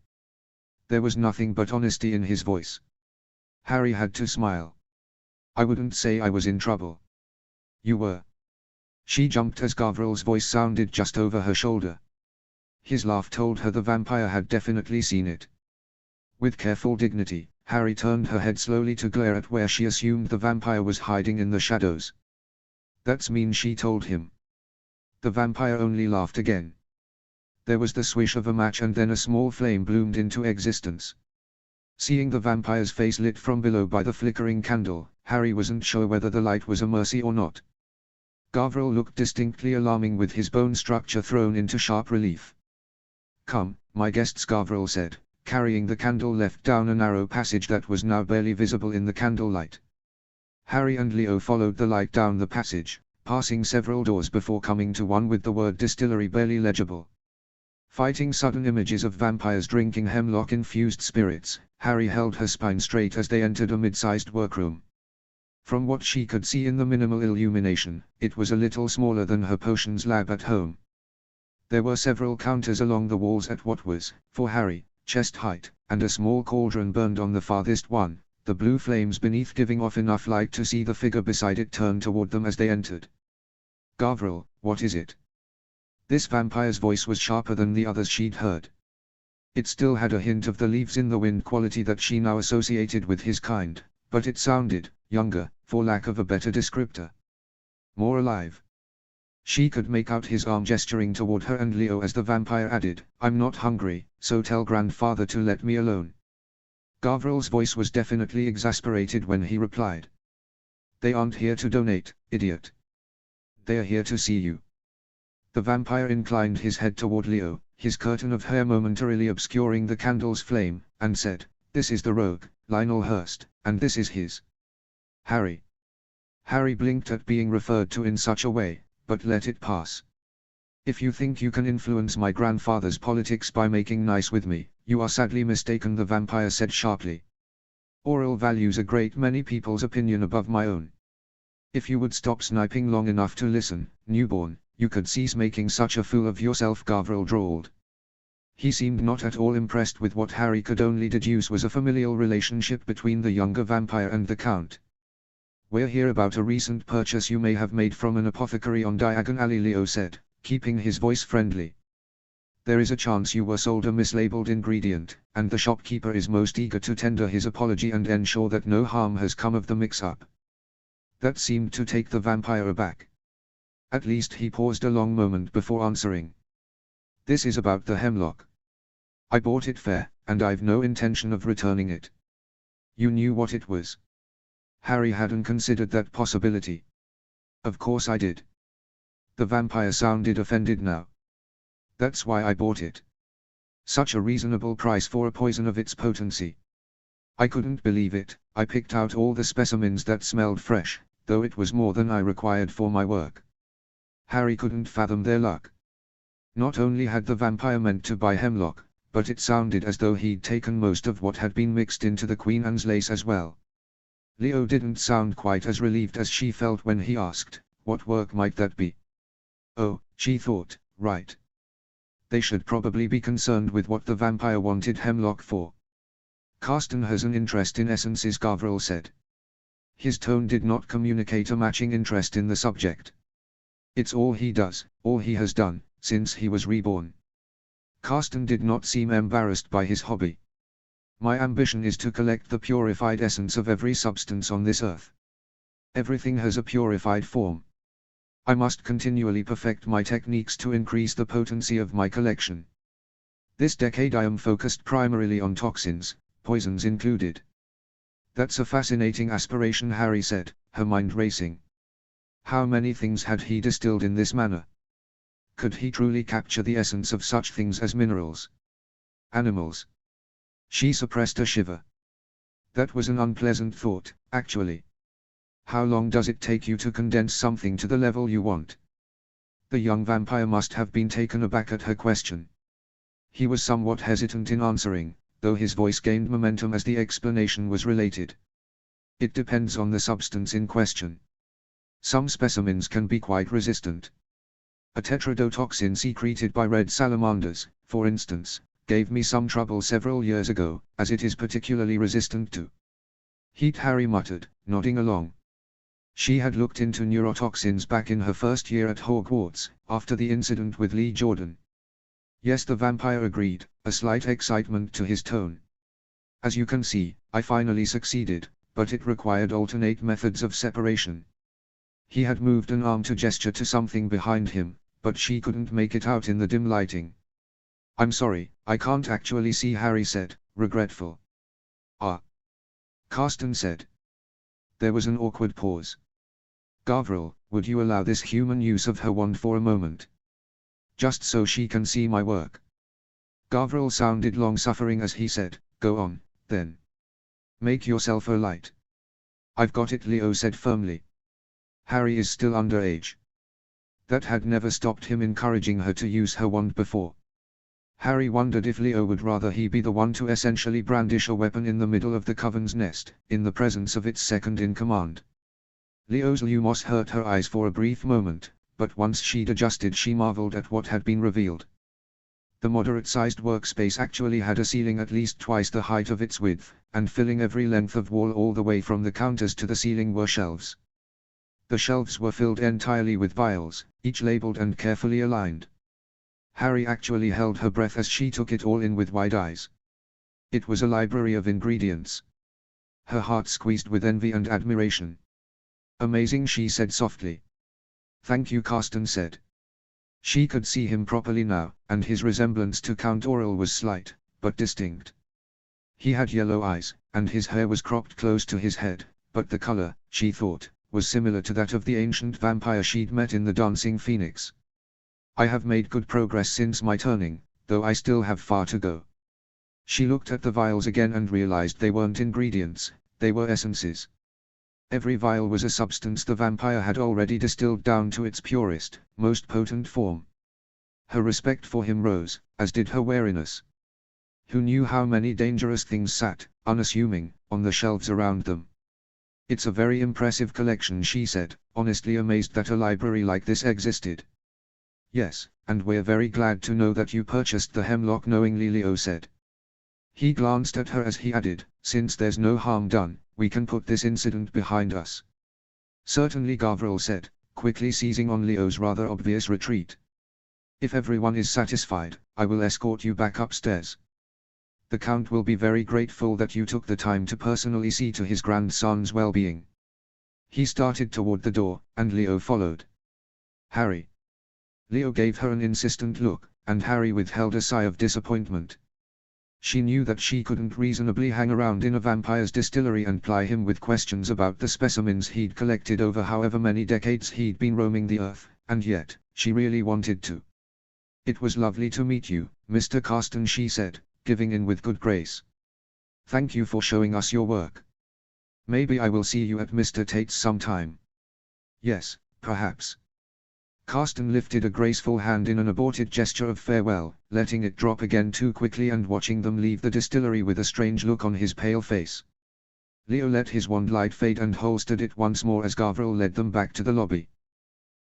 There was nothing but honesty in his voice. Harry had to smile. I wouldn't say I was in trouble. You were. She jumped as Gavril's voice sounded just over her shoulder. His laugh told her the vampire had definitely seen it. With careful dignity, Harry turned her head slowly to glare at where she assumed the vampire was hiding in the shadows. That's mean, she told him. The vampire only laughed again. There was the swish of a match and then a small flame bloomed into existence. Seeing the vampire's face lit from below by the flickering candle, Harry wasn't sure whether the light was a mercy or not. Gavril looked distinctly alarming with his bone structure thrown into sharp relief. Come, my guests, Gavril said, carrying the candle left down a narrow passage that was now barely visible in the candlelight. Harry and Leo followed the light down the passage, passing several doors before coming to one with the word distillery barely legible. Fighting sudden images of vampires drinking hemlock-infused spirits, Harry held her spine straight as they entered a mid-sized workroom. From what she could see in the minimal illumination, it was a little smaller than her potions lab at home. There were several counters along the walls at what was, for Harry, chest height, and a small cauldron burned on the farthest one, the blue flames beneath giving off enough light to see the figure beside it turn toward them as they entered. Gavril, what is it? This vampire's voice was sharper than the others she'd heard. It still had a hint of the leaves in the wind quality that she now associated with his kind, but it sounded younger, for lack of a better descriptor. More alive. She could make out his arm gesturing toward her and Leo as the vampire added, I'm not hungry, so tell grandfather to let me alone. Gavril's voice was definitely exasperated when he replied. They aren't here to donate, idiot. They are here to see you. The vampire inclined his head toward Leo, his curtain of hair momentarily obscuring the candle's flame, and said, This is the rogue, Lionel Hurst, and this is his Harry. Harry blinked at being referred to in such a way, but let it pass. If you think you can influence my grandfather's politics by making nice with me, you are sadly mistaken, the vampire said sharply. Oral values a great many people's opinion above my own. If you would stop sniping long enough to listen, newborn, you could cease making such a fool of yourself, Gavril drawled. He seemed not at all impressed with what Harry could only deduce was a familial relationship between the younger vampire and the Count. We're here about a recent purchase you may have made from an apothecary on Diagon Alley, Leo said, keeping his voice friendly. There is a chance you were sold a mislabeled ingredient, and the shopkeeper is most eager to tender his apology and ensure that no harm has come of the mix-up. That seemed to take the vampire aback. At least he paused a long moment before answering. This is about the hemlock. I bought it fair, and I've no intention of returning it. You knew what it was. Harry hadn't considered that possibility. Of course I did. The vampire sounded offended now. That's why I bought it. Such a reasonable price for a poison of its potency. I couldn't believe it. I picked out all the specimens that smelled fresh, though it was more than I required for my work. Harry couldn't fathom their luck. Not only had the vampire meant to buy hemlock, but it sounded as though he'd taken most of what had been mixed into the Queen Anne's lace as well. Leo didn't sound quite as relieved as she felt when he asked, what work might that be? Oh, she thought, right. They should probably be concerned with what the vampire wanted hemlock for. Carsten has an interest in essences, Gavril said. His tone did not communicate a matching interest in the subject. It's all he does, all he has done, since he was reborn. Carsten did not seem embarrassed by his hobby. My ambition is to collect the purified essence of every substance on this earth. Everything has a purified form. I must continually perfect my techniques to increase the potency of my collection. This decade I am focused primarily on toxins, poisons included. That's a fascinating aspiration, Harry said, her mind racing. How many things had he distilled in this manner? Could he truly capture the essence of such things as minerals? Animals? She suppressed a shiver. That was an unpleasant thought, actually. How long does it take you to condense something to the level you want? The young vampire must have been taken aback at her question. He was somewhat hesitant in answering, though his voice gained momentum as the explanation was related. It depends on the substance in question. Some specimens can be quite resistant. A tetrodotoxin secreted by red salamanders, for instance, gave me some trouble several years ago, as it is particularly resistant to heat. Harry muttered, nodding along. She had looked into neurotoxins back in her first year at Hogwarts, after the incident with Lee Jordan. Yes, the vampire agreed, a slight excitement to his tone. As you can see, I finally succeeded, but it required alternate methods of separation. He had moved an arm to gesture to something behind him, but she couldn't make it out in the dim lighting. I'm sorry, I can't actually see, Harry said, regretful. Ah. Carsten said. There was an awkward pause. Gavril, would you allow this human use of her wand for a moment? Just so she can see my work. Gavril sounded long-suffering as he said, go on, then. Make yourself a light. I've got it, Leo said firmly. Harry is still underage. That had never stopped him encouraging her to use her wand before. Harry wondered if Leo would rather he be the one to essentially brandish a weapon in the middle of the Coven's nest, in the presence of its second-in-command. Leo's lumos hurt her eyes for a brief moment, but once she'd adjusted she marveled at what had been revealed. The moderate-sized workspace actually had a ceiling at least twice the height of its width, and filling every length of wall all the way from the counters to the ceiling were shelves. The shelves were filled entirely with vials, each labeled and carefully aligned. Harry actually held her breath as she took it all in with wide eyes. It was a library of ingredients. Her heart squeezed with envy and admiration. Amazing, she said softly. Thank you, Carsten said. She could see him properly now, and his resemblance to Count Aurel was slight, but distinct. He had yellow eyes, and his hair was cropped close to his head, but the color, she thought, was similar to that of the ancient vampire she'd met in the Dancing Phoenix. I have made good progress since my turning, though I still have far to go. She looked at the vials again and realized they weren't ingredients, they were essences. Every vial was a substance the vampire had already distilled down to its purest, most potent form. Her respect for him rose, as did her wariness. Who knew how many dangerous things sat, unassuming, on the shelves around them? It's a very impressive collection, she said, honestly amazed that a library like this existed. Yes, and we're very glad to know that you purchased the hemlock knowingly, Leo said. He glanced at her as he added, since there's no harm done, we can put this incident behind us. Certainly, Gavril said, quickly seizing on Leo's rather obvious retreat. If everyone is satisfied, I will escort you back upstairs. The Count will be very grateful that you took the time to personally see to his grandson's well-being. He started toward the door, and Leo followed. Harry. Leo gave her an insistent look, and Harry withheld a sigh of disappointment. She knew that she couldn't reasonably hang around in a vampire's distillery and ply him with questions about the specimens he'd collected over however many decades he'd been roaming the earth, and yet, she really wanted to. It was lovely to meet you, Mr. Carsten, she said, giving in with good grace. Thank you for showing us your work. Maybe I will see you at Mr. Tate's sometime. Yes, perhaps. Carsten lifted a graceful hand in an aborted gesture of farewell, letting it drop again too quickly and watching them leave the distillery with a strange look on his pale face. Leo let his wand light fade and holstered it once more as Gavril led them back to the lobby.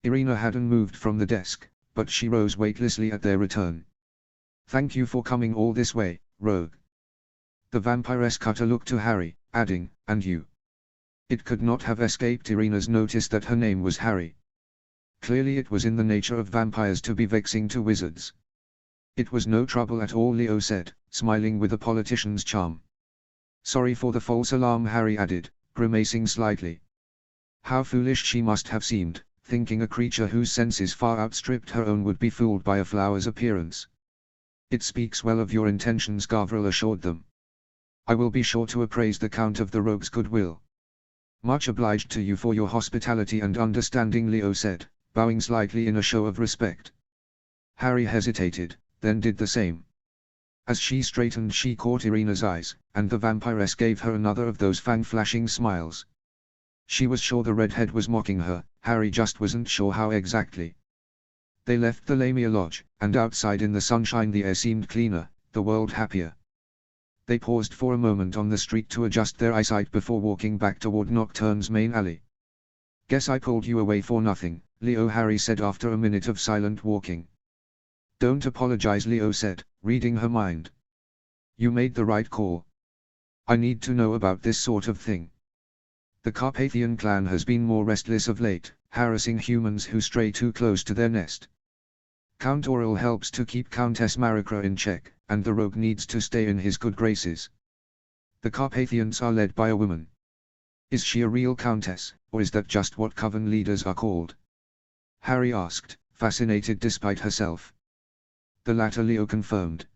Irina hadn't moved from the desk, but she rose weightlessly at their return. Thank you for coming all this way, rogue. The vampiress cut a look to Harry, adding, and you. It could not have escaped Irina's notice that her name was Harry. Clearly it was in the nature of vampires to be vexing to wizards. It was no trouble at all, Leo said, smiling with a politician's charm. Sorry for the false alarm, Harry added, grimacing slightly. How foolish she must have seemed, thinking a creature whose senses far outstripped her own would be fooled by a flower's appearance. It speaks well of your intentions, Gavril assured them. I will be sure to appraise the Count of the Rogue's goodwill. Much obliged to you for your hospitality and understanding, Leo said, bowing slightly in a show of respect. Harry hesitated, then did the same. As she straightened she caught Irina's eyes, and the vampiress gave her another of those fang-flashing smiles. She was sure the redhead was mocking her, Harry just wasn't sure how exactly. They left the Lamia Lodge, and outside in the sunshine the air seemed cleaner, the world happier. They paused for a moment on the street to adjust their eyesight before walking back toward Nocturne's main alley. "Guess I pulled you away for nothing," Leo Harry said after a minute of silent walking. "Don't apologize," Leo said, reading her mind. "You made the right call. I need to know about this sort of thing. The Carpathian clan has been more restless of late, harassing humans who stray too close to their nest. Count Aurel helps to keep Countess Marikra in check, and the rogue needs to stay in his good graces. The Carpathians are led by a woman. Is she a real countess, or is that just what coven leaders are called?" Harry asked, fascinated despite herself. The latter Leo confirmed.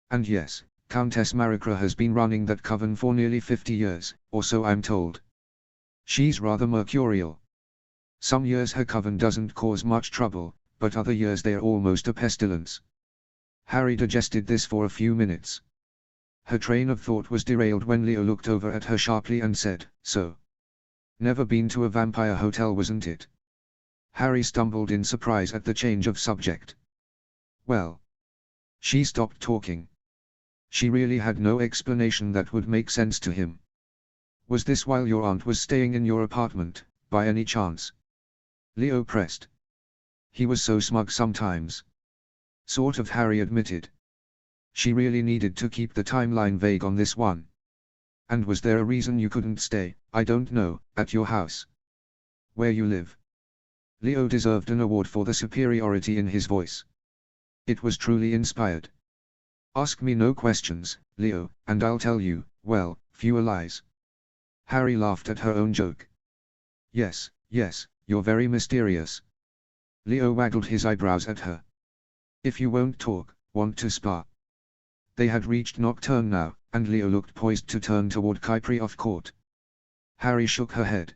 "And yes, Countess Marikra has been running that coven for nearly 50 years, or so I'm told. She's rather mercurial. Some years her coven doesn't cause much trouble, but other years they're almost a pestilence." Harry digested this for a few minutes. Her train of thought was derailed when Leo looked over at her sharply and said, "So? Never been to a vampire hotel, wasn't it?" Harry stumbled in surprise at the change of subject. "Well." She stopped talking. She really had no explanation that would make sense to him. "Was this while your aunt was staying in your apartment, by any chance?" Leo pressed. He was so smug sometimes. "Sort of," Harry admitted. She really needed to keep the timeline vague on this one. "And was there a reason you couldn't stay, I don't know, at your house? Where you live?" Leo deserved an award for the superiority in his voice. It was truly inspired. "Ask me no questions, Leo, and I'll tell you, well, fewer lies." Harry laughed at her own joke. Yes, you're very mysterious." Leo waggled his eyebrows at her. "If you won't talk, want to spar?" They had reached Nocturne now, and Leo looked poised to turn toward Kyprioth Court. Harry shook her head.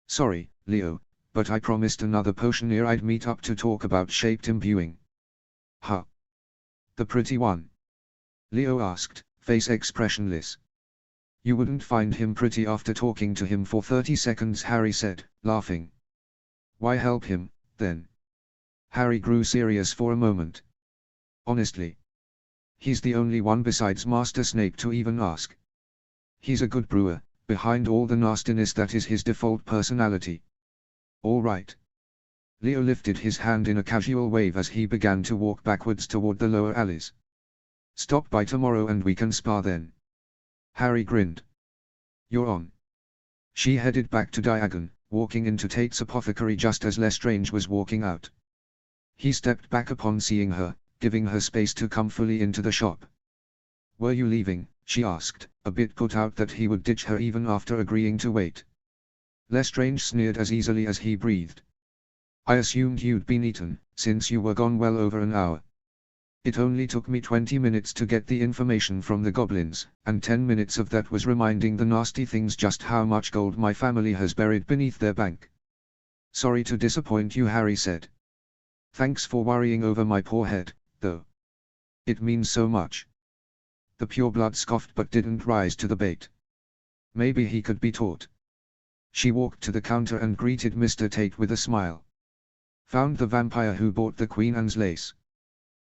"Sorry, Leo, but I promised another potioneer I'd meet up to talk about shaped imbuing." "Huh? The pretty one?" Leo asked, face expressionless. "You wouldn't find him pretty after talking to him for 30 seconds," Harry said, laughing. "Why help him, then?" Harry grew serious for a moment. "Honestly. He's the only one besides Master Snape to even ask. He's a good brewer, behind all the nastiness that is his default personality." "All right." Leo lifted his hand in a casual wave as he began to walk backwards toward the lower alleys. "Stop by tomorrow and we can spar then." Harry grinned. "You're on." She headed back to Diagon, walking into Tate's apothecary just as Lestrange was walking out. He stepped back upon seeing her, giving her space to come fully into the shop. "Were you leaving?" she asked, a bit put out that he would ditch her even after agreeing to wait. Lestrange sneered as easily as he breathed. "I assumed you'd been eaten, since you were gone well over an hour. It only took me 20 minutes to get the information from the goblins, and 10 minutes of that was reminding the nasty things just how much gold my family has buried beneath their bank." "Sorry to disappoint you," Harry said. "Thanks for worrying over my poor head, though. It means so much." The pureblood scoffed but didn't rise to the bait. Maybe he could be taught. She walked to the counter and greeted Mr. Tate with a smile. "Found the vampire who bought the Queen Anne's lace.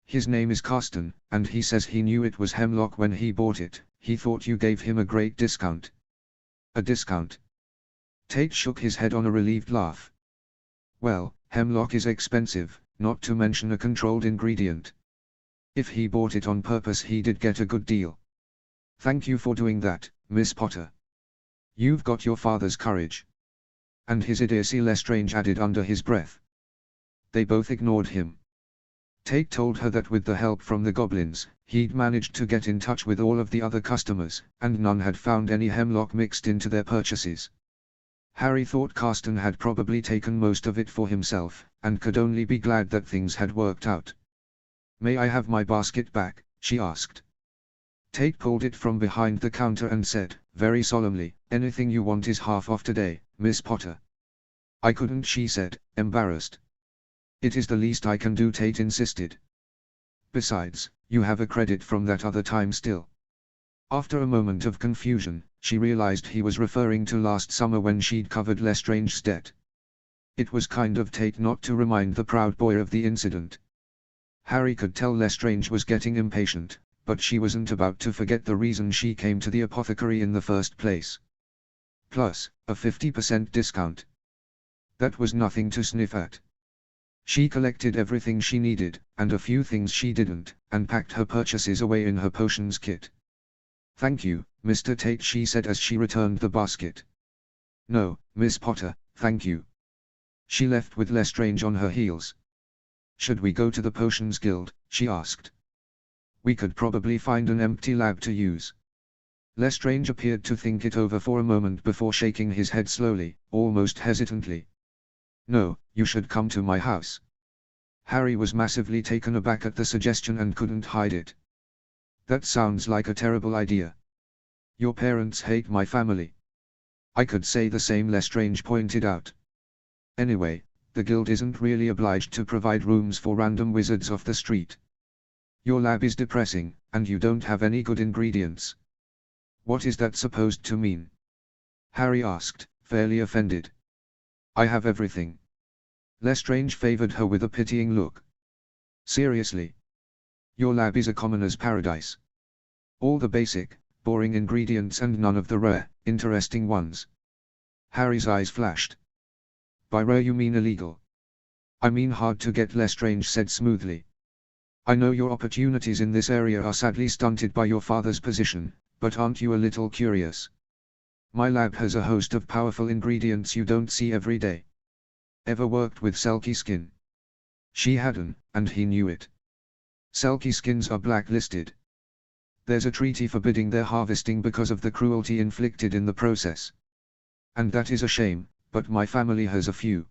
His name is Carsten, and he says he knew it was hemlock when he bought it. He thought you gave him a great discount." "A discount?" Tate shook his head on a relieved laugh. "Well, hemlock is expensive, not to mention a controlled ingredient. If he bought it on purpose he did get a good deal. Thank you for doing that, Miss Potter. You've got your father's courage." "And his idiocy," Lestrange added under his breath. They both ignored him. Tate told her that with the help from the goblins, he'd managed to get in touch with all of the other customers, and none had found any hemlock mixed into their purchases. Harry thought Carsten had probably taken most of it for himself, and could only be glad that things had worked out. "May I have my basket back?" she asked. Tate pulled it from behind the counter and said, very solemnly, "Anything you want is half off today, Miss Potter." "I couldn't," she said, embarrassed. It is the least I can do, Tate insisted. Besides, you have a credit from that other time still. After a moment of confusion, she realized he was referring to last summer when she'd covered Lestrange's debt. It was kind of Tate not to remind the proud boy of the incident. Harry could tell Lestrange was getting impatient, but she wasn't about to forget the reason she came to the apothecary in the first place. Plus, a 50% discount. That was nothing to sniff at. She collected everything she needed, and a few things she didn't, and packed her purchases away in her potions kit. "Thank you, Mr. Tate," she said as she returned the basket. "No, Miss Potter, thank you." She left with Lestrange on her heels. "Should we go to the Potions Guild?" she asked. "We could probably find an empty lab to use." Lestrange appeared to think it over for a moment before shaking his head slowly, almost hesitantly. "No, you should come to my house." Harry was massively taken aback at the suggestion and couldn't hide it. "That sounds like a terrible idea. Your parents hate my family." "I could say the same," Lestrange pointed out. "Anyway, the guild isn't really obliged to provide rooms for random wizards off the street. Your lab is depressing, and you don't have any good ingredients." "What is that supposed to mean?" Harry asked, fairly offended. "I have everything." Lestrange favored her with a pitying look. "Seriously? Your lab is a commoner's paradise. All the basic, boring ingredients and none of the rare, interesting ones." Harry's eyes flashed. "By rare you mean illegal?" "I mean hard to get," Lestrange said smoothly. "I know your opportunities in this area are sadly stunted by your father's position, but aren't you a little curious? My lab has a host of powerful ingredients you don't see every day. Ever worked with Selkie skin?" She hadn't, and he knew it. Selkie skins are blacklisted. There's a treaty forbidding their harvesting because of the cruelty inflicted in the process. And that is a shame, but my family has a few.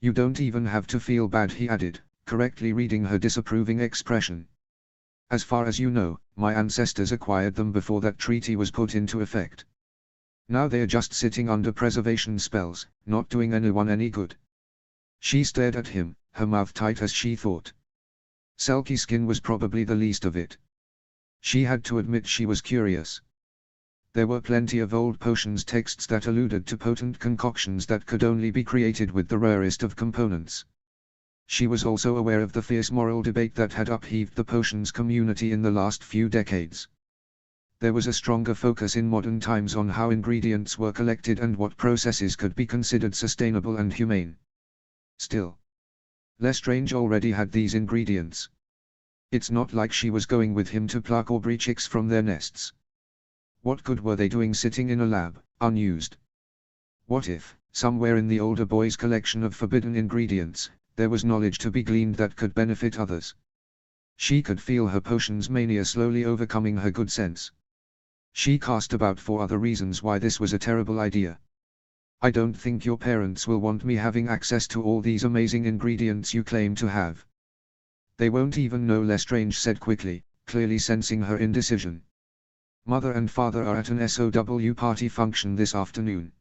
You don't even have to feel bad, he added, correctly reading her disapproving expression. As far as you know, my ancestors acquired them before that treaty was put into effect. Now they're just sitting under preservation spells, not doing anyone any good. She stared at him, her mouth tight as she thought. Selkie skin was probably the least of it. She had to admit she was curious. There were plenty of old potions texts that alluded to potent concoctions that could only be created with the rarest of components. She was also aware of the fierce moral debate that had upheaved the potions community in the last few decades. There was a stronger focus in modern times on how ingredients were collected and what processes could be considered sustainable and humane. Still, Lestrange already had these ingredients. It's not like she was going with him to pluck aubrey chicks from their nests. What good were they doing sitting in a lab, unused? What if, somewhere in the older boy's collection of forbidden ingredients, there was knowledge to be gleaned that could benefit others? She could feel her potions mania slowly overcoming her good sense. She cast about for other reasons why this was a terrible idea. "I don't think your parents will want me having access to all these amazing ingredients you claim to have." "They won't even know," Lestrange said quickly, clearly sensing her indecision. "Mother and father are at an SOW party function this afternoon.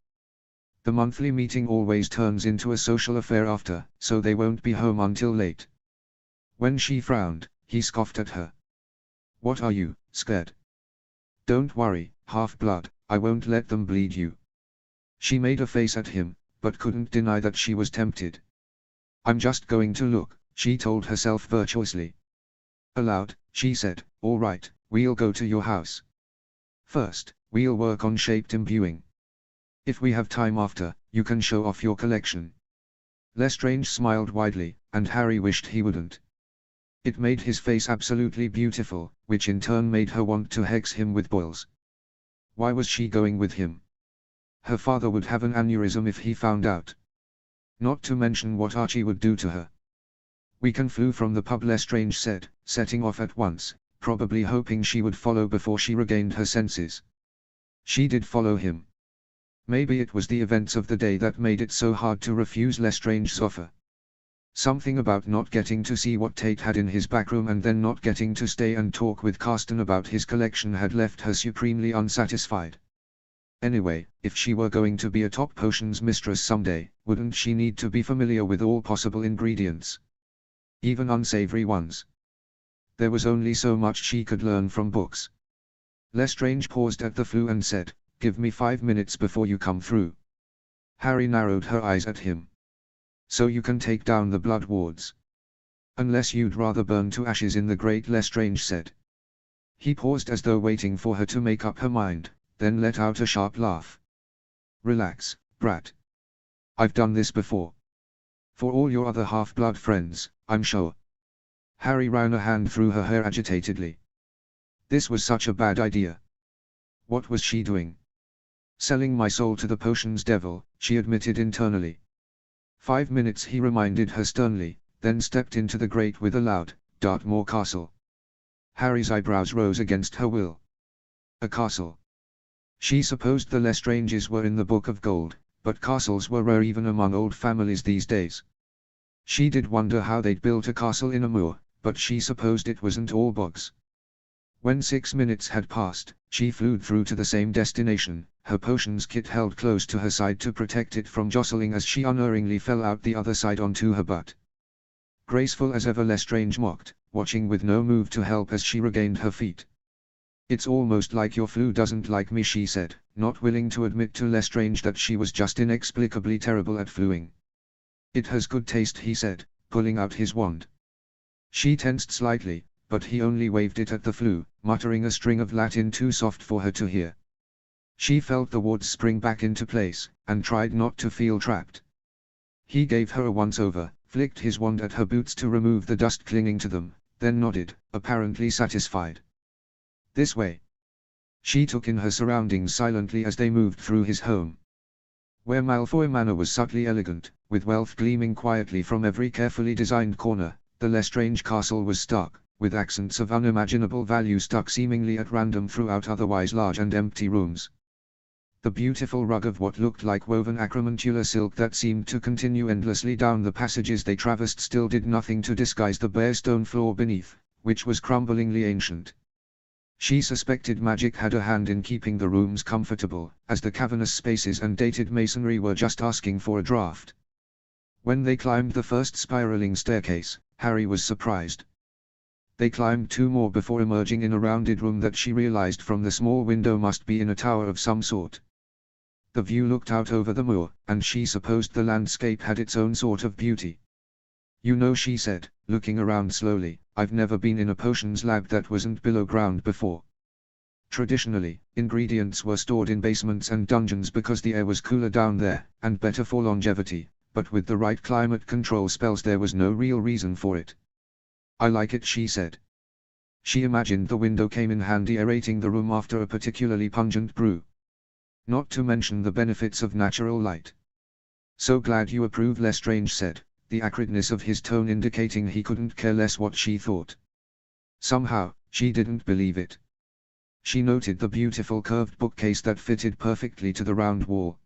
The monthly meeting always turns into a social affair after, so they won't be home until late." When she frowned, he scoffed at her. "What are you, scared?" "Don't worry, half-blood, I won't let them bleed you." She made a face at him, but couldn't deny that she was tempted. "I'm just going to look," she told herself virtuously. Aloud, she said, "All right, we'll go to your house. First, we'll work on shaped imbuing. If we have time after, you can show off your collection." Lestrange smiled widely, and Harry wished he wouldn't. It made his face absolutely beautiful, which in turn made her want to hex him with boils. Why was she going with him? Her father would have an aneurysm if he found out. Not to mention what Archie would do to her. "We can flew from the pub," Lestrange said, setting off at once, probably hoping she would follow before she regained her senses. She did follow him. Maybe it was the events of the day that made it so hard to refuse Lestrange's offer. Something about not getting to see what Tate had in his backroom and then not getting to stay and talk with Carsten about his collection had left her supremely unsatisfied. Anyway, if she were going to be a top potions mistress someday, wouldn't she need to be familiar with all possible ingredients? Even unsavory ones. There was only so much she could learn from books. Lestrange paused at the flue and said, "Give me 5 minutes before you come through." Harry narrowed her eyes at him. "So you can take down the blood wards. Unless you'd rather burn to ashes in the grate," Lestrange said. He paused as though waiting for her to make up her mind, then let out a sharp laugh. "Relax, brat. I've done this before. For all your other half-blood friends, I'm sure." Harry ran a hand through her hair agitatedly. This was such a bad idea. What was she doing? "Selling my soul to the potions devil," she admitted internally. 5 minutes, he reminded her sternly, then stepped into the grate with a loud, "Dartmoor Castle." Harry's eyebrows rose against her will. A castle. She supposed the Lestranges were in the Book of Gold, but castles were rare even among old families these days. She did wonder how they'd built a castle in a moor, but she supposed it wasn't all bogs. When 6 minutes had passed, she flew through to the same destination, her potions kit held close to her side to protect it from jostling as she unerringly fell out the other side onto her butt. Graceful as ever, Lestrange mocked, watching with no move to help as she regained her feet. "It's almost like your flu doesn't like me," she said, not willing to admit to Lestrange that she was just inexplicably terrible at fluing. "It has good taste," he said, pulling out his wand. She tensed slightly, but he only waved it at the flu, muttering a string of Latin too soft for her to hear. She felt the wards spring back into place, and tried not to feel trapped. He gave her a once-over, flicked his wand at her boots to remove the dust clinging to them, then nodded, apparently satisfied. "This way." She took in her surroundings silently as they moved through his home. Where Malfoy Manor was subtly elegant, with wealth gleaming quietly from every carefully designed corner, the Lestrange castle was stark, with accents of unimaginable value stuck seemingly at random throughout otherwise large and empty rooms. The beautiful rug of what looked like woven acromantula silk that seemed to continue endlessly down the passages they traversed still did nothing to disguise the bare stone floor beneath, which was crumblingly ancient. She suspected magic had a hand in keeping the rooms comfortable, as the cavernous spaces and dated masonry were just asking for a draft. When they climbed the first spiraling staircase, Harry was surprised. They climbed 2 more before emerging in a rounded room that she realized from the small window must be in a tower of some sort. The view looked out over the moor, and she supposed the landscape had its own sort of beauty. "You know," she said, looking around slowly, "I've never been in a potions lab that wasn't below ground before. Traditionally, ingredients were stored in basements and dungeons because the air was cooler down there, and better for longevity, but with the right climate control spells there was no real reason for it." "I like it," she said. She imagined the window came in handy aerating the room after a particularly pungent brew. Not to mention the benefits of natural light. "So glad you approve," Lestrange said, the acridness of his tone indicating he couldn't care less what she thought. Somehow, she didn't believe it. She noted the beautiful curved bookcase that fitted perfectly to the round wall.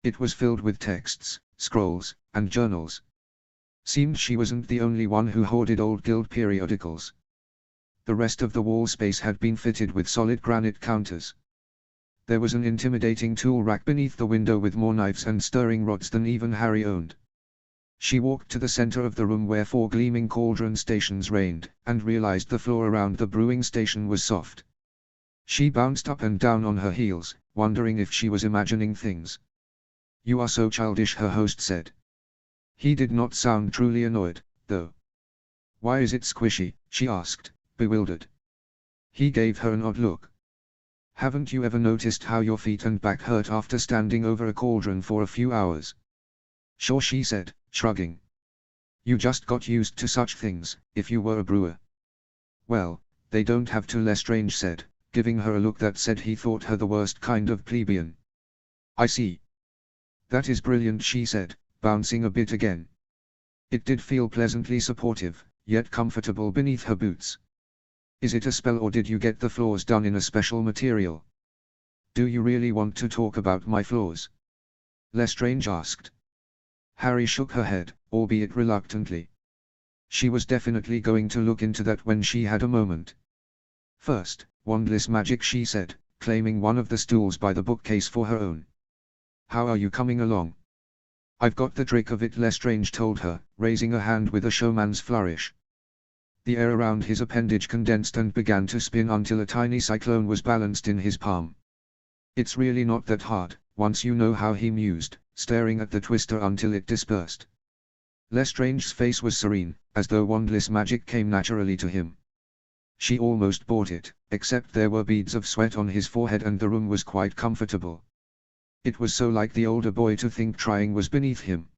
It was filled with texts, scrolls, and journals. Seemed she wasn't the only one who hoarded old guild periodicals. The rest of the wall space had been fitted with solid granite counters. There was an intimidating tool rack beneath the window with more knives and stirring rods than even Harry owned. She walked to the center of the room where 4 gleaming cauldron stations reigned, and realized the floor around the brewing station was soft. She bounced up and down on her heels, wondering if she was imagining things. "You are so childish," her host said. He did not sound truly annoyed, though. "Why is it squishy?" she asked, bewildered. He gave her an odd look. "Haven't you ever noticed how your feet and back hurt after standing over a cauldron for a few hours?" "Sure," she said, shrugging. "You just got used to such things, if you were a brewer." "Well, they don't have to," Lestrange said, giving her a look that said he thought her the worst kind of plebeian. "I see. That is brilliant," she said, bouncing a bit again. It did feel pleasantly supportive, yet comfortable beneath her boots. "Is it a spell or did you get the floors done in a special material?" "Do you really want to talk about my floors?" Lestrange asked. Harry shook her head, albeit reluctantly. She was definitely going to look into that when she had a moment. "First, wandless magic," she said, claiming one of the stools by the bookcase for her own. "How are you coming along?" "I've got the trick of it," Lestrange told her, raising a hand with a showman's flourish. The air around his appendage condensed and began to spin until a tiny cyclone was balanced in his palm. "It's really not that hard, once you know how," he mused, staring at the twister until it dispersed. Lestrange's face was serene, as though wandless magic came naturally to him. She almost bought it, except there were beads of sweat on his forehead and the room was quite comfortable. It was so like the older boy to think trying was beneath him.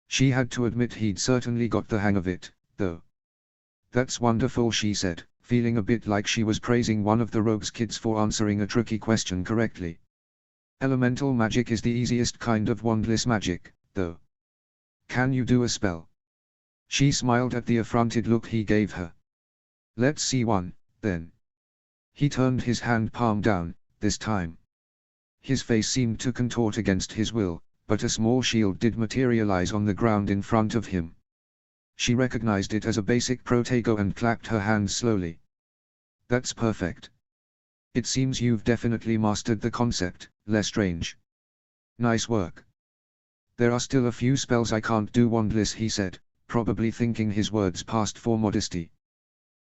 She had to admit he'd certainly got the hang of it, though. "That's wonderful," she said, feeling a bit like she was praising one of the rogue's kids for answering a tricky question correctly. "Elemental magic is the easiest kind of wandless magic, though. Can you do a spell?" She smiled at the affronted look he gave her. "Let's see one, then." He turned his hand palm down, this time. His face seemed to contort against his will, but a small shield did materialize on the ground in front of him. She recognized it as a basic protego and clapped her hands slowly. "That's perfect. It seems you've definitely mastered the concept, Lestrange. Nice work." "There are still a few spells I can't do wandless," he said, probably thinking his words passed for modesty.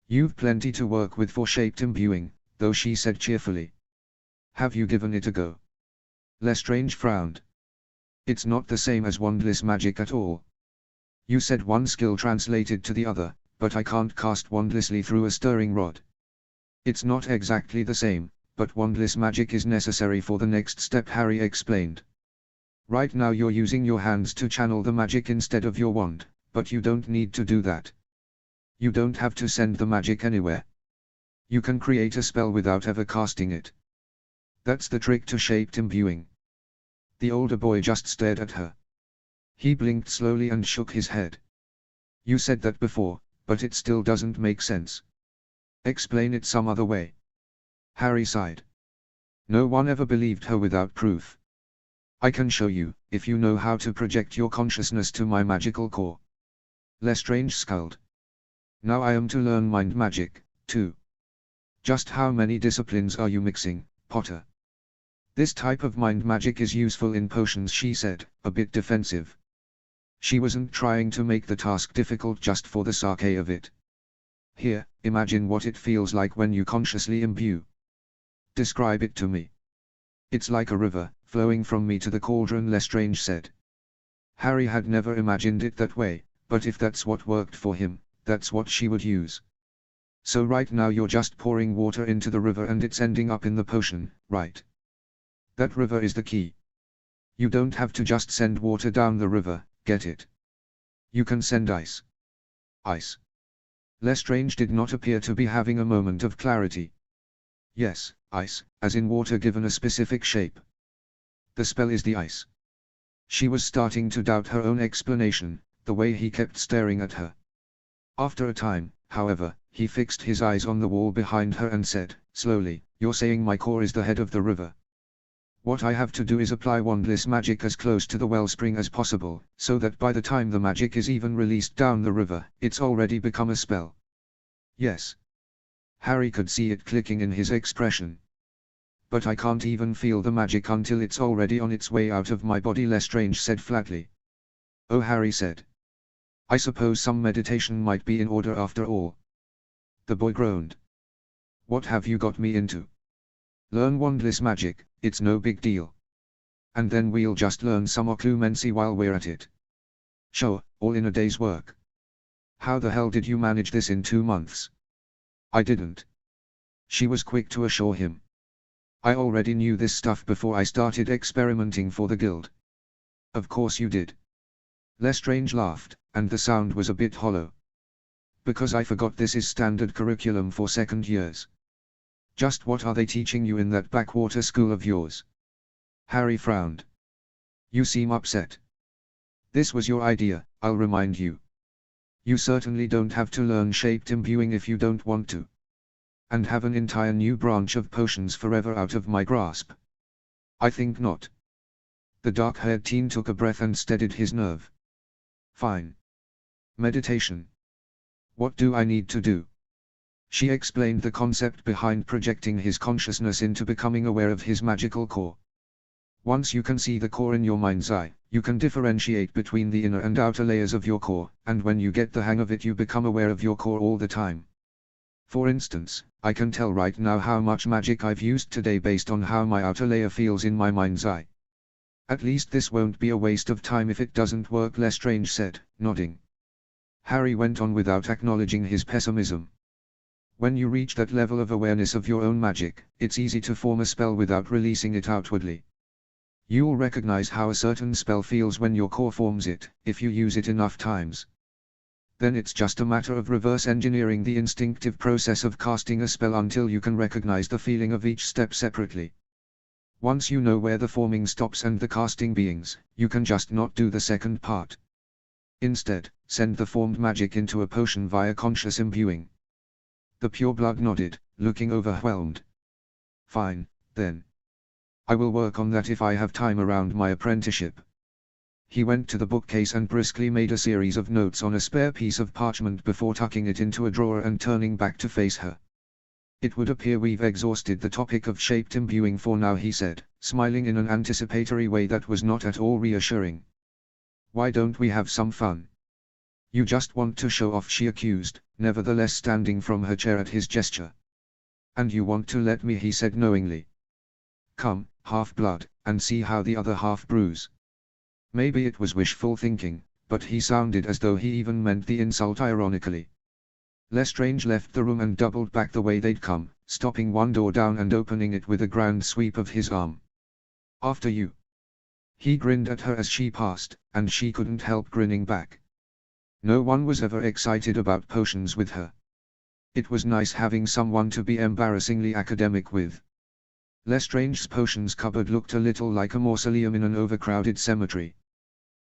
"You've plenty to work with for shaped imbuing, though," she said cheerfully. "Have you given it a go?" Lestrange frowned. "It's not the same as wandless magic at all. You said one skill translated to the other, but I can't cast wandlessly through a stirring rod." "It's not exactly the same, but wandless magic is necessary for the next step," Harry explained. "Right now you're using your hands to channel the magic instead of your wand, but you don't need to do that. You don't have to send the magic anywhere. You can create a spell without ever casting it. That's the trick to shaped imbuing." The older boy just stared at her. He blinked slowly and shook his head. "You said that before, but it still doesn't make sense. Explain it some other way." Harry sighed. No one ever believed her without proof. "I can show you, if you know how to project your consciousness to my magical core." Lestrange scowled. "Now I am to learn mind magic, too. Just how many disciplines are you mixing, Potter?" "This type of mind magic is useful in potions," she said, a bit defensive. She wasn't trying to make the task difficult just for the sake of it. "Here, imagine what it feels like when you consciously imbue." "Describe it to me." "It's like a river, flowing from me to the cauldron," Lestrange said. Harry had never imagined it that way, but if that's what worked for him, that's what she would use. "So right now you're just pouring water into the river and it's ending up in the potion, right? That river is the key. You don't have to just send water down the river, get it? You can send ice." "Ice?" Lestrange did not appear to be having a moment of clarity. "Yes, ice, as in water given a specific shape. The spell is the ice." She was starting to doubt her own explanation, the way he kept staring at her. After a time, however, he fixed his eyes on the wall behind her and said, slowly, "You're saying my core is the head of the river. What I have to do is apply wandless magic as close to the wellspring as possible, so that by the time the magic is even released down the river, it's already become a spell." "Yes." Harry could see it clicking in his expression. "But I can't even feel the magic until it's already on its way out of my body," Lestrange said flatly. "Oh," Harry said. "I suppose some meditation might be in order after all." The boy groaned. "What have you got me into? Learn wandless magic, it's no big deal. And then we'll just learn some occlumency while we're at it. Sure, all in a day's work. How the hell did you manage this in 2 months?" "I didn't." She was quick to assure him. "I already knew this stuff before I started experimenting for the guild." "Of course you did." Lestrange laughed, and the sound was a bit hollow. "Because I forgot this is standard curriculum for second years." "Just what are they teaching you in that backwater school of yours?" Harry frowned. "You seem upset." "This was your idea, I'll remind you. You certainly don't have to learn shaped imbuing if you don't want to. And have an entire new branch of potions forever out of my grasp." "I think not." The dark-haired teen took a breath and steadied his nerve. "Fine. Meditation. What do I need to do?" She explained the concept behind projecting his consciousness into becoming aware of his magical core. Once you can see the core in your mind's eye, you can differentiate between the inner and outer layers of your core, and when you get the hang of it you become aware of your core all the time. For instance, I can tell right now how much magic I've used today based on how my outer layer feels in my mind's eye. At least this won't be a waste of time if it doesn't work, Lestrange said, nodding. Harry went on without acknowledging his pessimism. When you reach that level of awareness of your own magic, it's easy to form a spell without releasing it outwardly. You'll recognize how a certain spell feels when your core forms it, if you use it enough times. Then it's just a matter of reverse engineering the instinctive process of casting a spell until you can recognize the feeling of each step separately. Once you know where the forming stops and the casting begins, you can just not do the second part. Instead, send the formed magic into a potion via conscious imbuing. The pureblood nodded, looking overwhelmed. Fine, then. I will work on that if I have time around my apprenticeship. He went to the bookcase and briskly made a series of notes on a spare piece of parchment before tucking it into a drawer and turning back to face her. It would appear we've exhausted the topic of shaped imbuing for now, he said, smiling in an anticipatory way that was not at all reassuring. Why don't we have some fun? You just want to show off, she accused, nevertheless standing from her chair at his gesture. And you want to let me, he said knowingly. Come, half-blood, and see how the other half brews. Maybe it was wishful thinking, but he sounded as though he even meant the insult ironically. Lestrange left the room and doubled back the way they'd come, stopping one door down and opening it with a grand sweep of his arm. After you. He grinned at her as she passed, and she couldn't help grinning back. No one was ever excited about potions with her. It was nice having someone to be embarrassingly academic with. Lestrange's potions cupboard looked a little like a mausoleum in an overcrowded cemetery.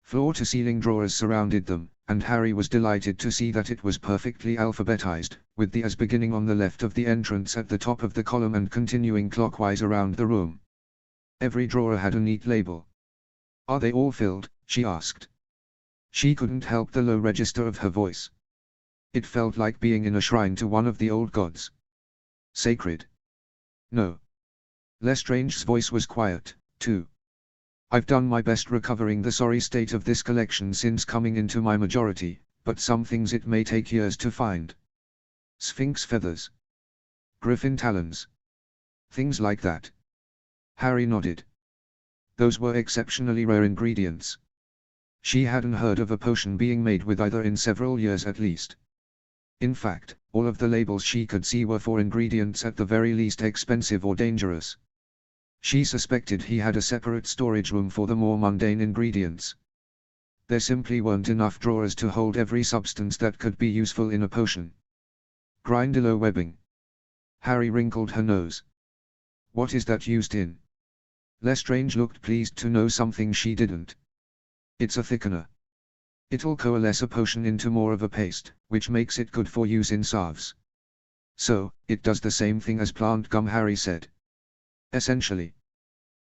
Floor-to-ceiling drawers surrounded them, and Harry was delighted to see that it was perfectly alphabetized, with the As beginning on the left of the entrance at the top of the column and continuing clockwise around the room. Every drawer had a neat label. Are they all filled? She asked. She couldn't help the low register of her voice. It felt like being in a shrine to one of the old gods. Sacred. No. Lestrange's voice was quiet, too. I've done my best recovering the sorry state of this collection since coming into my majority, but some things it may take years to find. Sphinx feathers. Griffin talons. Things like that. Harry nodded. Those were exceptionally rare ingredients. She hadn't heard of a potion being made with either in several years at least. In fact, all of the labels she could see were for ingredients at the very least expensive or dangerous. She suspected he had a separate storage room for the more mundane ingredients. There simply weren't enough drawers to hold every substance that could be useful in a potion. Grindilo webbing. Harry wrinkled her nose. What is that used in? Lestrange looked pleased to know something she didn't. It's a thickener. It'll coalesce a potion into more of a paste, which makes it good for use in salves. So, it does the same thing as plant gum, Harry said. Essentially.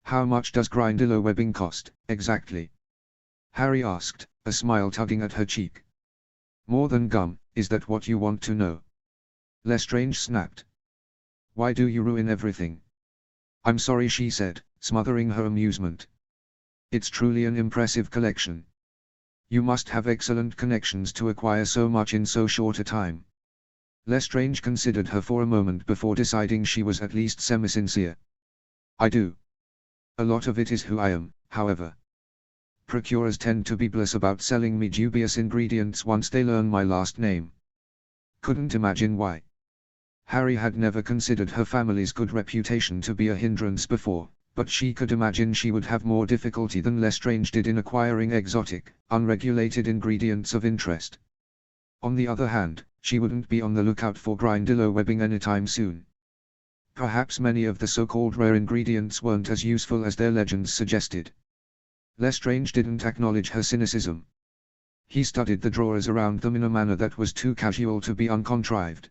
How much does Grindilo webbing cost, exactly? Harry asked, a smile tugging at her cheek. More than gum, is that what you want to know? Lestrange snapped. Why do you ruin everything? I'm sorry, she said, smothering her amusement. It's truly an impressive collection. You must have excellent connections to acquire so much in so short a time. Lestrange considered her for a moment before deciding she was at least semi-sincere. I do. A lot of it is who I am, however. Procurers tend to be bliss about selling me dubious ingredients once they learn my last name. Couldn't imagine why. Harry had never considered her family's good reputation to be a hindrance before, but she could imagine she would have more difficulty than Lestrange did in acquiring exotic, unregulated ingredients of interest. On the other hand, she wouldn't be on the lookout for Grindilo webbing anytime soon. Perhaps many of the so-called rare ingredients weren't as useful as their legends suggested. Lestrange didn't acknowledge her cynicism. He studied the drawers around them in a manner that was too casual to be uncontrived.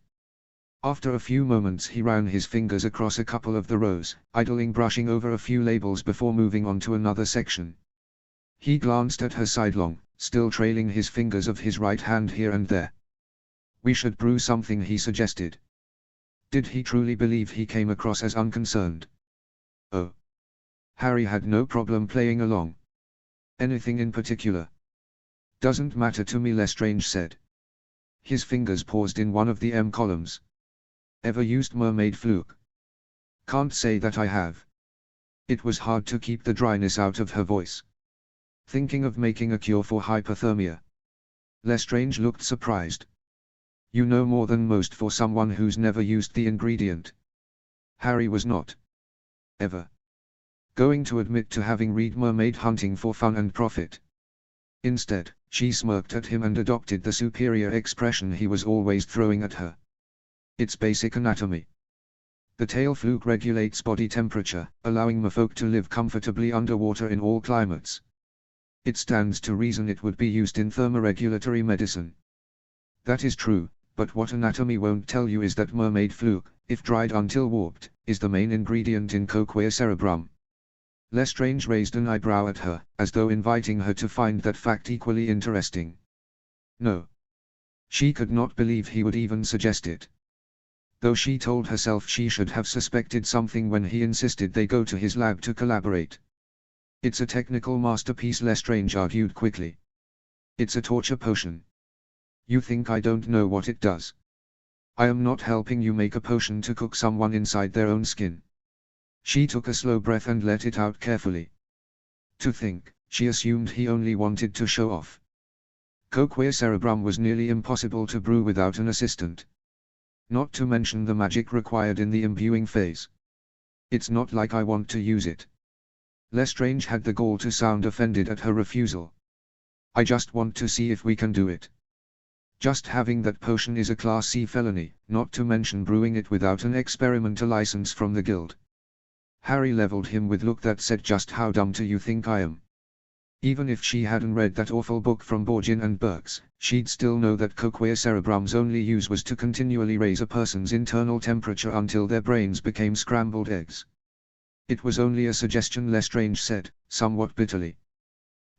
After a few moments he ran his fingers across a couple of the rows, idling brushing over a few labels before moving on to another section. He glanced at her sidelong, still trailing his fingers of his right hand here and there. We should brew something, he suggested. Did he truly believe he came across as unconcerned? Oh. Harry had no problem playing along. Anything in particular? Doesn't matter to me, Lestrange said. His fingers paused in one of the columns. Ever used mermaid fluke? Can't say that I have. It was hard to keep the dryness out of her voice. Thinking of making a cure for hypothermia? Lestrange looked surprised. You know more than most for someone who's never used the ingredient. Harry was not ever going to admit to having read mermaid hunting for fun and profit. Instead, she smirked at him and adopted the superior expression he was always throwing at her. It's basic anatomy. The tail fluke regulates body temperature, allowing merfolk to live comfortably underwater in all climates. It stands to reason it would be used in thermoregulatory medicine. That is true, but what anatomy won't tell you is that mermaid fluke, if dried until warped, is the main ingredient in coquia cerebrum. Lestrange raised an eyebrow at her, as though inviting her to find that fact equally interesting. No. She could not believe he would even suggest it. Though she told herself she should have suspected something when he insisted they go to his lab to collaborate. It's a technical masterpiece, Lestrange argued quickly. It's a torture potion. You think I don't know what it does? I am not helping you make a potion to cook someone inside their own skin. She took a slow breath and let it out carefully. To think, she assumed he only wanted to show off. Coquia cerebrum was nearly impossible to brew without an assistant. Not to mention the magic required in the imbuing phase. It's not like I want to use it. Lestrange had the gall to sound offended at her refusal. I just want to see if we can do it. Just having that potion is a Class C felony, not to mention brewing it without an experimental license from the guild. Harry leveled him with look that said, just how dumb do you think I am? Even if she hadn't read that awful book from Borgin and Burks, she'd still know that coquia cerebrum's only use was to continually raise a person's internal temperature until their brains became scrambled eggs. It was only a suggestion, Lestrange said, somewhat bitterly.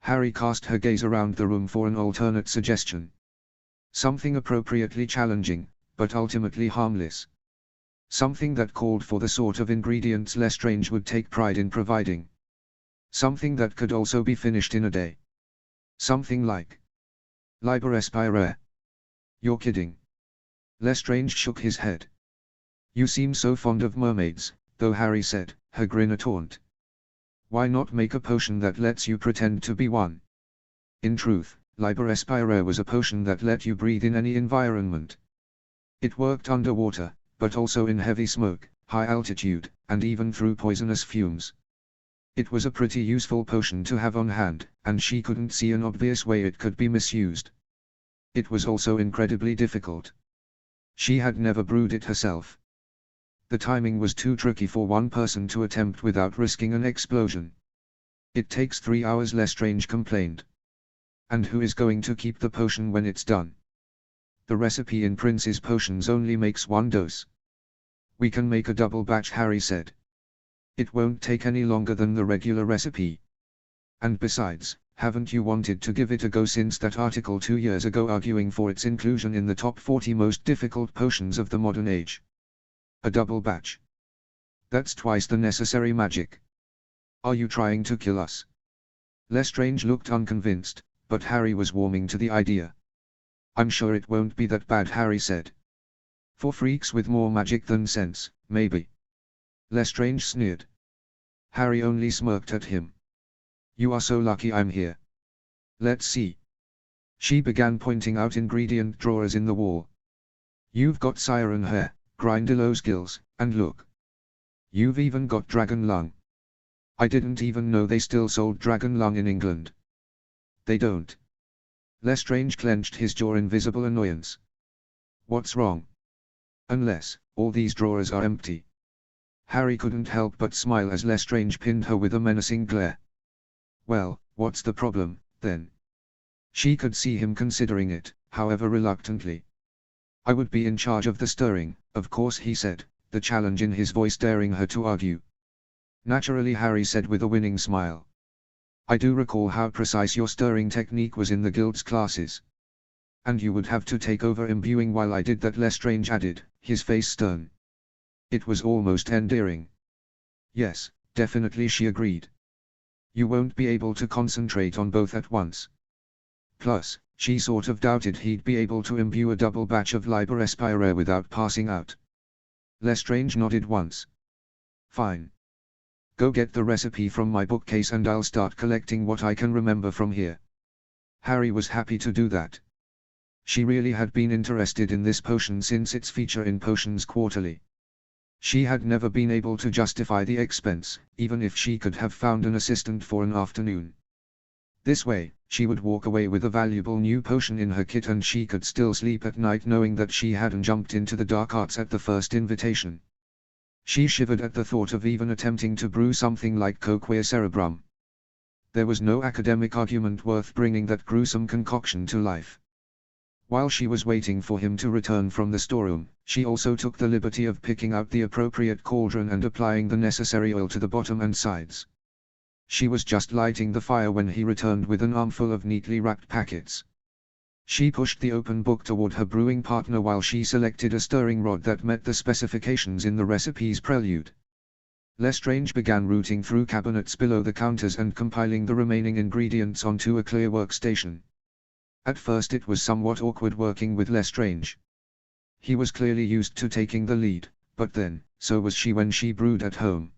Harry cast her gaze around the room for an alternate suggestion. Something appropriately challenging, but ultimately harmless. Something that called for the sort of ingredients Lestrange would take pride in providing. Something that could also be finished in a day. Something like Liber Espire. You're kidding. Lestrange shook his head. You seem so fond of mermaids, though, Harry said, her grin a taunt. Why not make a potion that lets you pretend to be one? In truth, Liber Espire was a potion that let you breathe in any environment. It worked underwater, but also in heavy smoke, high altitude, and even through poisonous fumes. It was a pretty useful potion to have on hand, and she couldn't see an obvious way it could be misused. It was also incredibly difficult. She had never brewed it herself. The timing was too tricky for one person to attempt without risking an explosion. It takes 3 hours, Lestrange complained. And who is going to keep the potion when it's done? The recipe in Prince's potions only makes 1 dose. We can make a double batch, Harry said. It won't take any longer than the regular recipe. And besides, haven't you wanted to give it a go since that article 2 years ago arguing for its inclusion in the top 40 most difficult potions of the modern age? A double batch. That's twice the necessary magic. Are you trying to kill us? Lestrange looked unconvinced, but Harry was warming to the idea. I'm sure it won't be that bad, Harry said. For freaks with more magic than sense, maybe. Lestrange sneered. Harry only smirked at him. You are so lucky I'm here. Let's see. She began pointing out ingredient drawers in the wall. You've got siren hair, Grindelow skills, and look. You've even got dragon lung. I didn't even know they still sold dragon lung in England. They don't. Lestrange clenched his jaw in visible annoyance. What's wrong? Unless, all these drawers are empty. Harry couldn't help but smile as Lestrange pinned her with a menacing glare. Well, what's the problem, then? She could see him considering it, however reluctantly. I would be in charge of the stirring, of course, he said, the challenge in his voice daring her to argue. Naturally, Harry said with a winning smile. I do recall how precise your stirring technique was in the guild's classes. And you would have to take over imbuing while I did that, Lestrange added, his face stern. It was almost endearing. Yes, definitely, she agreed. You won't be able to concentrate on both at once. Plus, she sort of doubted he'd be able to imbue a double batch of Liber Respire without passing out. Lestrange nodded once. Fine. Go get the recipe from my bookcase and I'll start collecting what I can remember from here. Harry was happy to do that. She really had been interested in this potion since its feature in Potions Quarterly. She had never been able to justify the expense, even if she could have found an assistant for an afternoon. This way, she would walk away with a valuable new potion in her kit and she could still sleep at night knowing that she hadn't jumped into the dark arts at the first invitation. She shivered at the thought of even attempting to brew something like coquia cerebrum. There was no academic argument worth bringing that gruesome concoction to life. While she was waiting for him to return from the storeroom, she also took the liberty of picking out the appropriate cauldron and applying the necessary oil to the bottom and sides. She was just lighting the fire when he returned with an armful of neatly wrapped packets. She pushed the open book toward her brewing partner while she selected a stirring rod that met the specifications in the recipe's prelude. Lestrange began rooting through cabinets below the counters and compiling the remaining ingredients onto a clear workstation. At first it was somewhat awkward working with Lestrange. He was clearly used to taking the lead, but then, so was she when she brewed at home.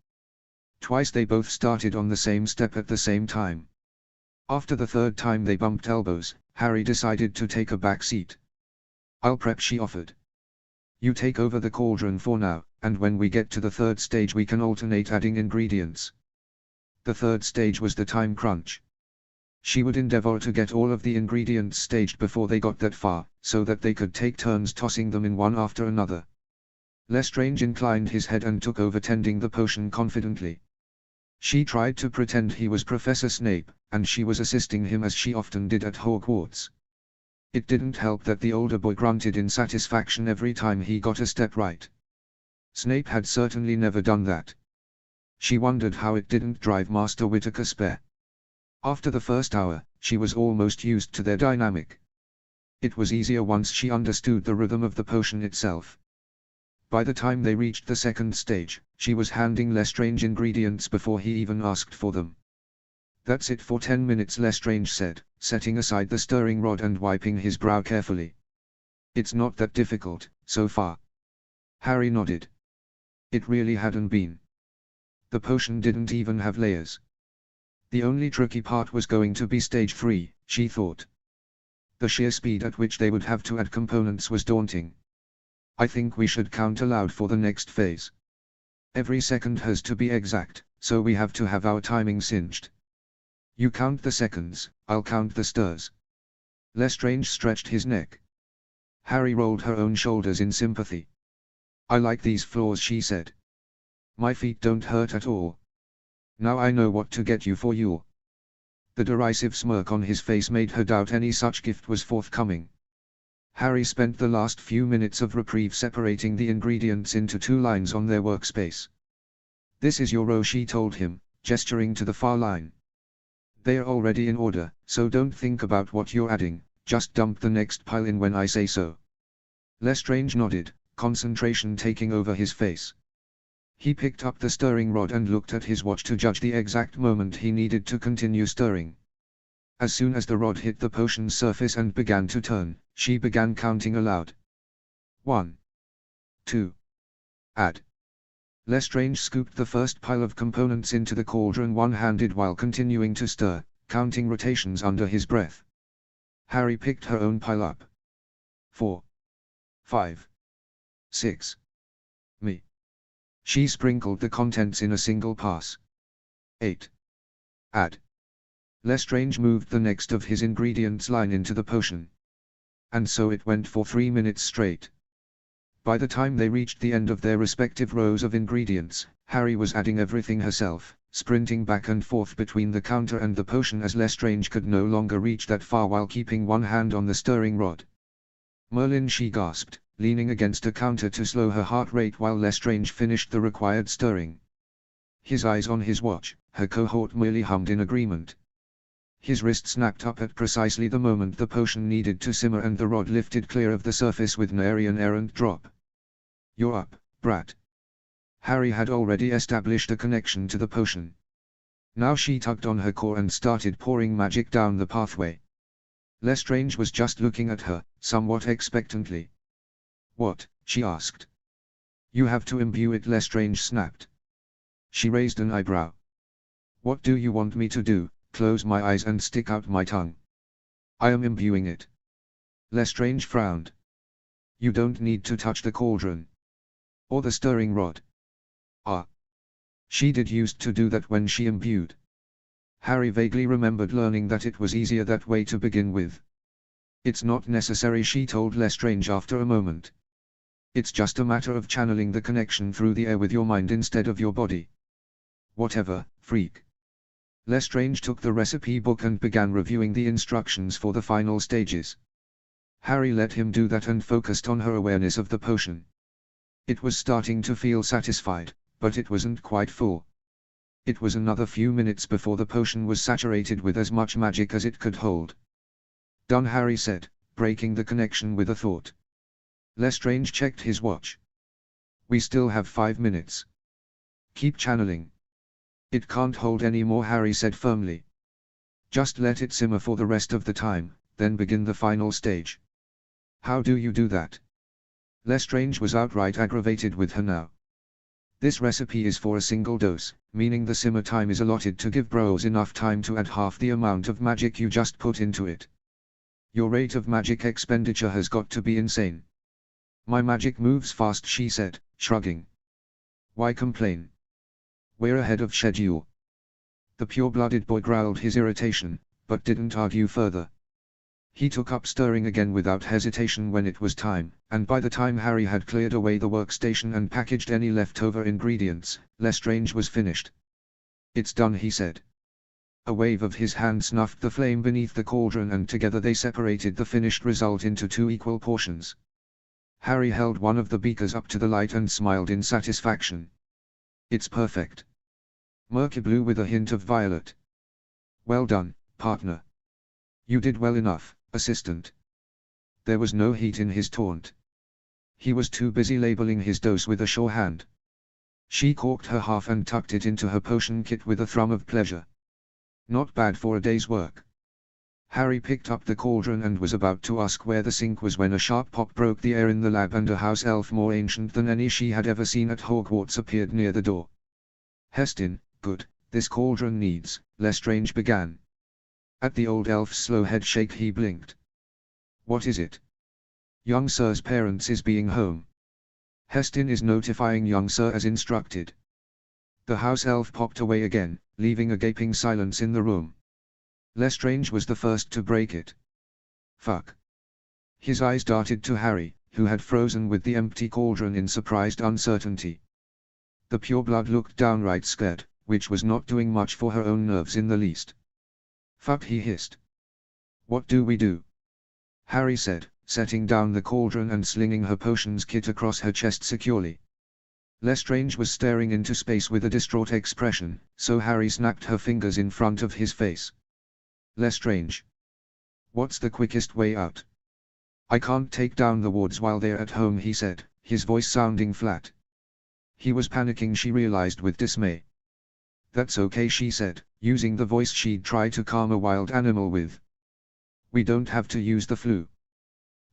Twice they both started on the same step at the same time. After the third time they bumped elbows, Harry decided to take a back seat. I'll prep, she offered. You take over the cauldron for now, and when we get to the third stage we can alternate adding ingredients. The third stage was the time crunch. She would endeavor to get all of the ingredients staged before they got that far, so that they could take turns tossing them in one after another. Lestrange inclined his head and took over tending the potion confidently. She tried to pretend he was Professor Snape, and she was assisting him as she often did at Hogwarts. It didn't help that the older boy grunted in satisfaction every time he got a step right. Snape had certainly never done that. She wondered how it didn't drive Master Whittaker spare. After the first hour, she was almost used to their dynamic. It was easier once she understood the rhythm of the potion itself. By the time they reached the second stage, she was handing Lestrange ingredients before he even asked for them. That's it for 10 minutes, Lestrange said, setting aside the stirring rod and wiping his brow carefully. It's not that difficult, so far. Harry nodded. It really hadn't been. The potion didn't even have layers. The only tricky part was going to be stage 3, she thought. The sheer speed at which they would have to add components was daunting. I think we should count aloud for the next phase. Every second has to be exact, so we have to have our timing cinched. You count the seconds, I'll count the stirs. Lestrange stretched his neck. Harry rolled her own shoulders in sympathy. I like these floors, she said. My feet don't hurt at all. Now I know what to get you for Yule. The derisive smirk on his face made her doubt any such gift was forthcoming. Harry spent the last few minutes of reprieve separating the ingredients into 2 lines on their workspace. This is your row, she told him, gesturing to the far line. They are already in order, so don't think about what you're adding, just dump the next pile in when I say so. Lestrange nodded, concentration taking over his face. He picked up the stirring rod and looked at his watch to judge the exact moment he needed to continue stirring. As soon as the rod hit the potion's surface and began to turn, she began counting aloud. 1. 2. Add. Lestrange scooped the first pile of components into the cauldron one-handed while continuing to stir, counting rotations under his breath. Harry picked her own pile up. 4. 5. 6. Me. She sprinkled the contents in a single pass. 8. Add. Lestrange moved the next of his ingredients line into the potion. And so it went for 3 minutes straight. By the time they reached the end of their respective rows of ingredients, Harry was adding everything herself, sprinting back and forth between the counter and the potion as Lestrange could no longer reach that far while keeping one hand on the stirring rod. Merlin, she gasped, leaning against a counter to slow her heart rate while Lestrange finished the required stirring. His eyes on his watch, her cohort merely hummed in agreement. His wrist snapped up at precisely the moment the potion needed to simmer and the rod lifted clear of the surface with nary an errant drop. You're up, brat. Harry had already established a connection to the potion. Now she tugged on her core and started pouring magic down the pathway. Lestrange was just looking at her, somewhat expectantly. "What?" she asked. "You have to imbue it," Lestrange snapped. She raised an eyebrow. "What do you want me to do, close my eyes and stick out my tongue?" "I am imbuing it." Lestrange frowned. "You don't need to touch the cauldron. Or the stirring rod." "Ah. She did used to do that when she imbued." Harry vaguely remembered learning that it was easier that way to begin with. "It's not necessary," she told Lestrange after a moment. "It's just a matter of channeling the connection through the air with your mind instead of your body." "Whatever, freak." Lestrange took the recipe book and began reviewing the instructions for the final stages. Harry let him do that and focused on her awareness of the potion. It was starting to feel satisfied, but it wasn't quite full. It was another few minutes before the potion was saturated with as much magic as it could hold. "Done," Harry said, breaking the connection with a thought. Lestrange checked his watch. "We still have 5 minutes. Keep channeling." "It can't hold any more," Harry said firmly. "Just let it simmer for the rest of the time, then begin the final stage." "How do you do that?" Lestrange was outright aggravated with her now. "This recipe is for a single dose, meaning the simmer time is allotted to give bros enough time to add half the amount of magic you just put into it. Your rate of magic expenditure has got to be insane." "My magic moves fast," she said, shrugging. "Why complain? We're ahead of schedule." The pure-blooded boy growled his irritation, but didn't argue further. He took up stirring again without hesitation when it was time, and by the time Harry had cleared away the workstation and packaged any leftover ingredients, Lestrange was finished. "It's done," he said. A wave of his hand snuffed the flame beneath the cauldron and together they separated the finished result into 2 equal portions. Harry held one of the beakers up to the light and smiled in satisfaction. "It's perfect. Murky blue with a hint of violet. Well done, partner." "You did well enough, assistant." There was no heat in his taunt. He was too busy labeling his dose with a sure hand. She corked her half and tucked it into her potion kit with a thrum of pleasure. "Not bad for a day's work." Harry picked up the cauldron and was about to ask where the sink was when a sharp pop broke the air in the lab and a house elf more ancient than any she had ever seen at Hogwarts appeared near the door. "Hestin, good, this cauldron needs," Lestrange began. At the old elf's slow head shake he blinked. "What is it?" "Young sir's parents is being home. Hestin is notifying young sir as instructed." The house elf popped away again, leaving a gaping silence in the room. Lestrange was the first to break it. "Fuck." His eyes darted to Harry, who had frozen with the empty cauldron in surprised uncertainty. The pureblood looked downright scared, which was not doing much for her own nerves in the least. "Fuck," he hissed. "What do we do?" Harry said, setting down the cauldron and slinging her potions kit across her chest securely. Lestrange was staring into space with a distraught expression, so Harry snapped her fingers in front of his face. "Lestrange. What's the quickest way out?" "I can't take down the wards while they're at home," he said, his voice sounding flat. He was panicking, she realized with dismay. "That's okay," she said, using the voice she'd tried to calm a wild animal with. "We don't have to use the flu.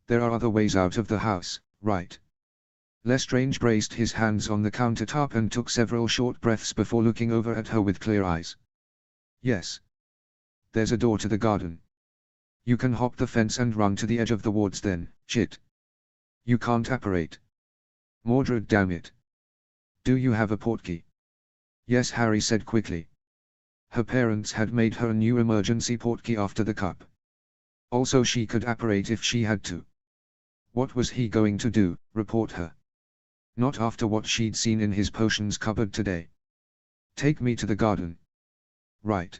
There are other ways out of the house, right?" Lestrange braced his hands on the countertop and took several short breaths before looking over at her with clear eyes. "Yes. There's a door to the garden. You can hop the fence and run to the edge of the wards then, shit. You can't apparate. Mordred, damn it. Do you have a portkey?" "Yes," Harry said quickly. Her parents had made her a new emergency portkey after the cup. Also she could apparate if she had to. What was he going to do, report her? Not after what she'd seen in his potions cupboard today. "Take me to the garden." "Right.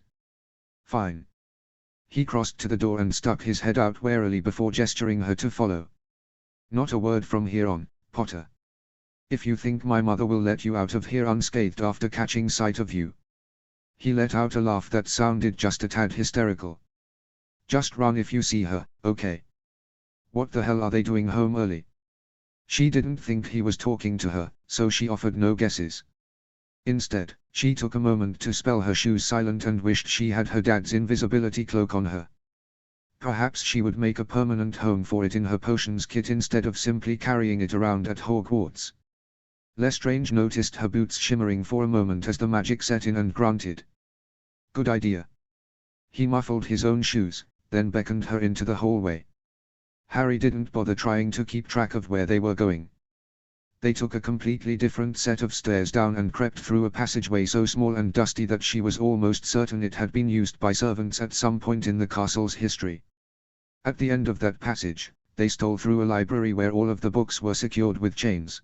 Fine." He crossed to the door and stuck his head out warily before gesturing her to follow. "Not a word from here on, Potter. If you think my mother will let you out of here unscathed after catching sight of you." He let out a laugh that sounded just a tad hysterical. "Just run if you see her, okay? What the hell are they doing home early?" She didn't think he was talking to her, so she offered no guesses. Instead, she took a moment to spell her shoes silent and wished she had her dad's invisibility cloak on her. Perhaps she would make a permanent home for it in her potions kit instead of simply carrying it around at Hogwarts. Lestrange noticed her boots shimmering for a moment as the magic set in and grunted. Good idea. He muffled his own shoes, then beckoned her into the hallway. Harry didn't bother trying to keep track of where they were going. They took a completely different set of stairs down and crept through a passageway so small and dusty that she was almost certain it had been used by servants at some point in the castle's history. At the end of that passage, they stole through a library where all of the books were secured with chains.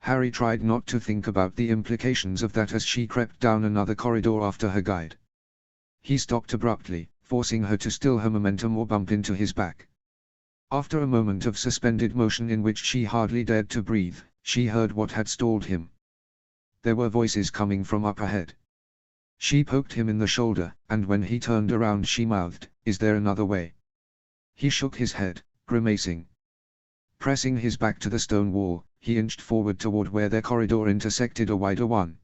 Harry tried not to think about the implications of that as she crept down another corridor after her guide. He stopped abruptly, forcing her to still her momentum or bump into his back. After a moment of suspended motion in which she hardly dared to breathe, she heard what had stalled him. There were voices coming from up ahead. She poked him in the shoulder, and when he turned around she mouthed, "Is there another way?" He shook his head, grimacing. Pressing his back to the stone wall, he inched forward toward where their corridor intersected a wider one.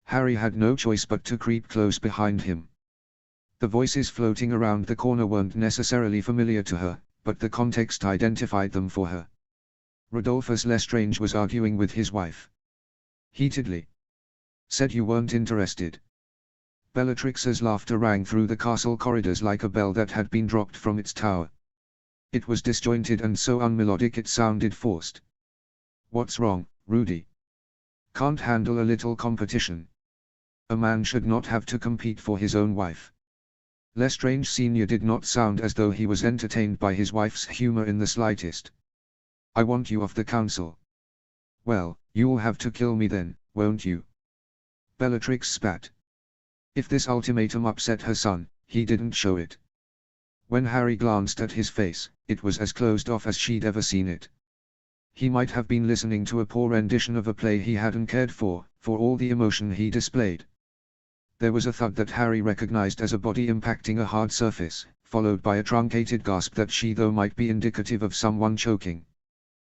Harry had no choice but to creep close behind him. The voices floating around the corner weren't necessarily familiar to her, but the context identified them for her. Rodolphus Lestrange was arguing with his wife. Heatedly. Said you weren't interested. Bellatrix's laughter rang through the castle corridors like a bell that had been dropped from its tower. It was disjointed and so unmelodic it sounded forced. What's wrong, Rudy? Can't handle a little competition? A man should not have to compete for his own wife. Lestrange Sr. did not sound as though he was entertained by his wife's humor in the slightest. I want you off the council. Well, you'll have to kill me then, won't you? Bellatrix spat. If this ultimatum upset her son, he didn't show it. When Harry glanced at his face, it was as closed off as she'd ever seen it. He might have been listening to a poor rendition of a play he hadn't cared for all the emotion he displayed. There was a thud that Harry recognized as a body impacting a hard surface, followed by a truncated gasp that she thought might be indicative of someone choking.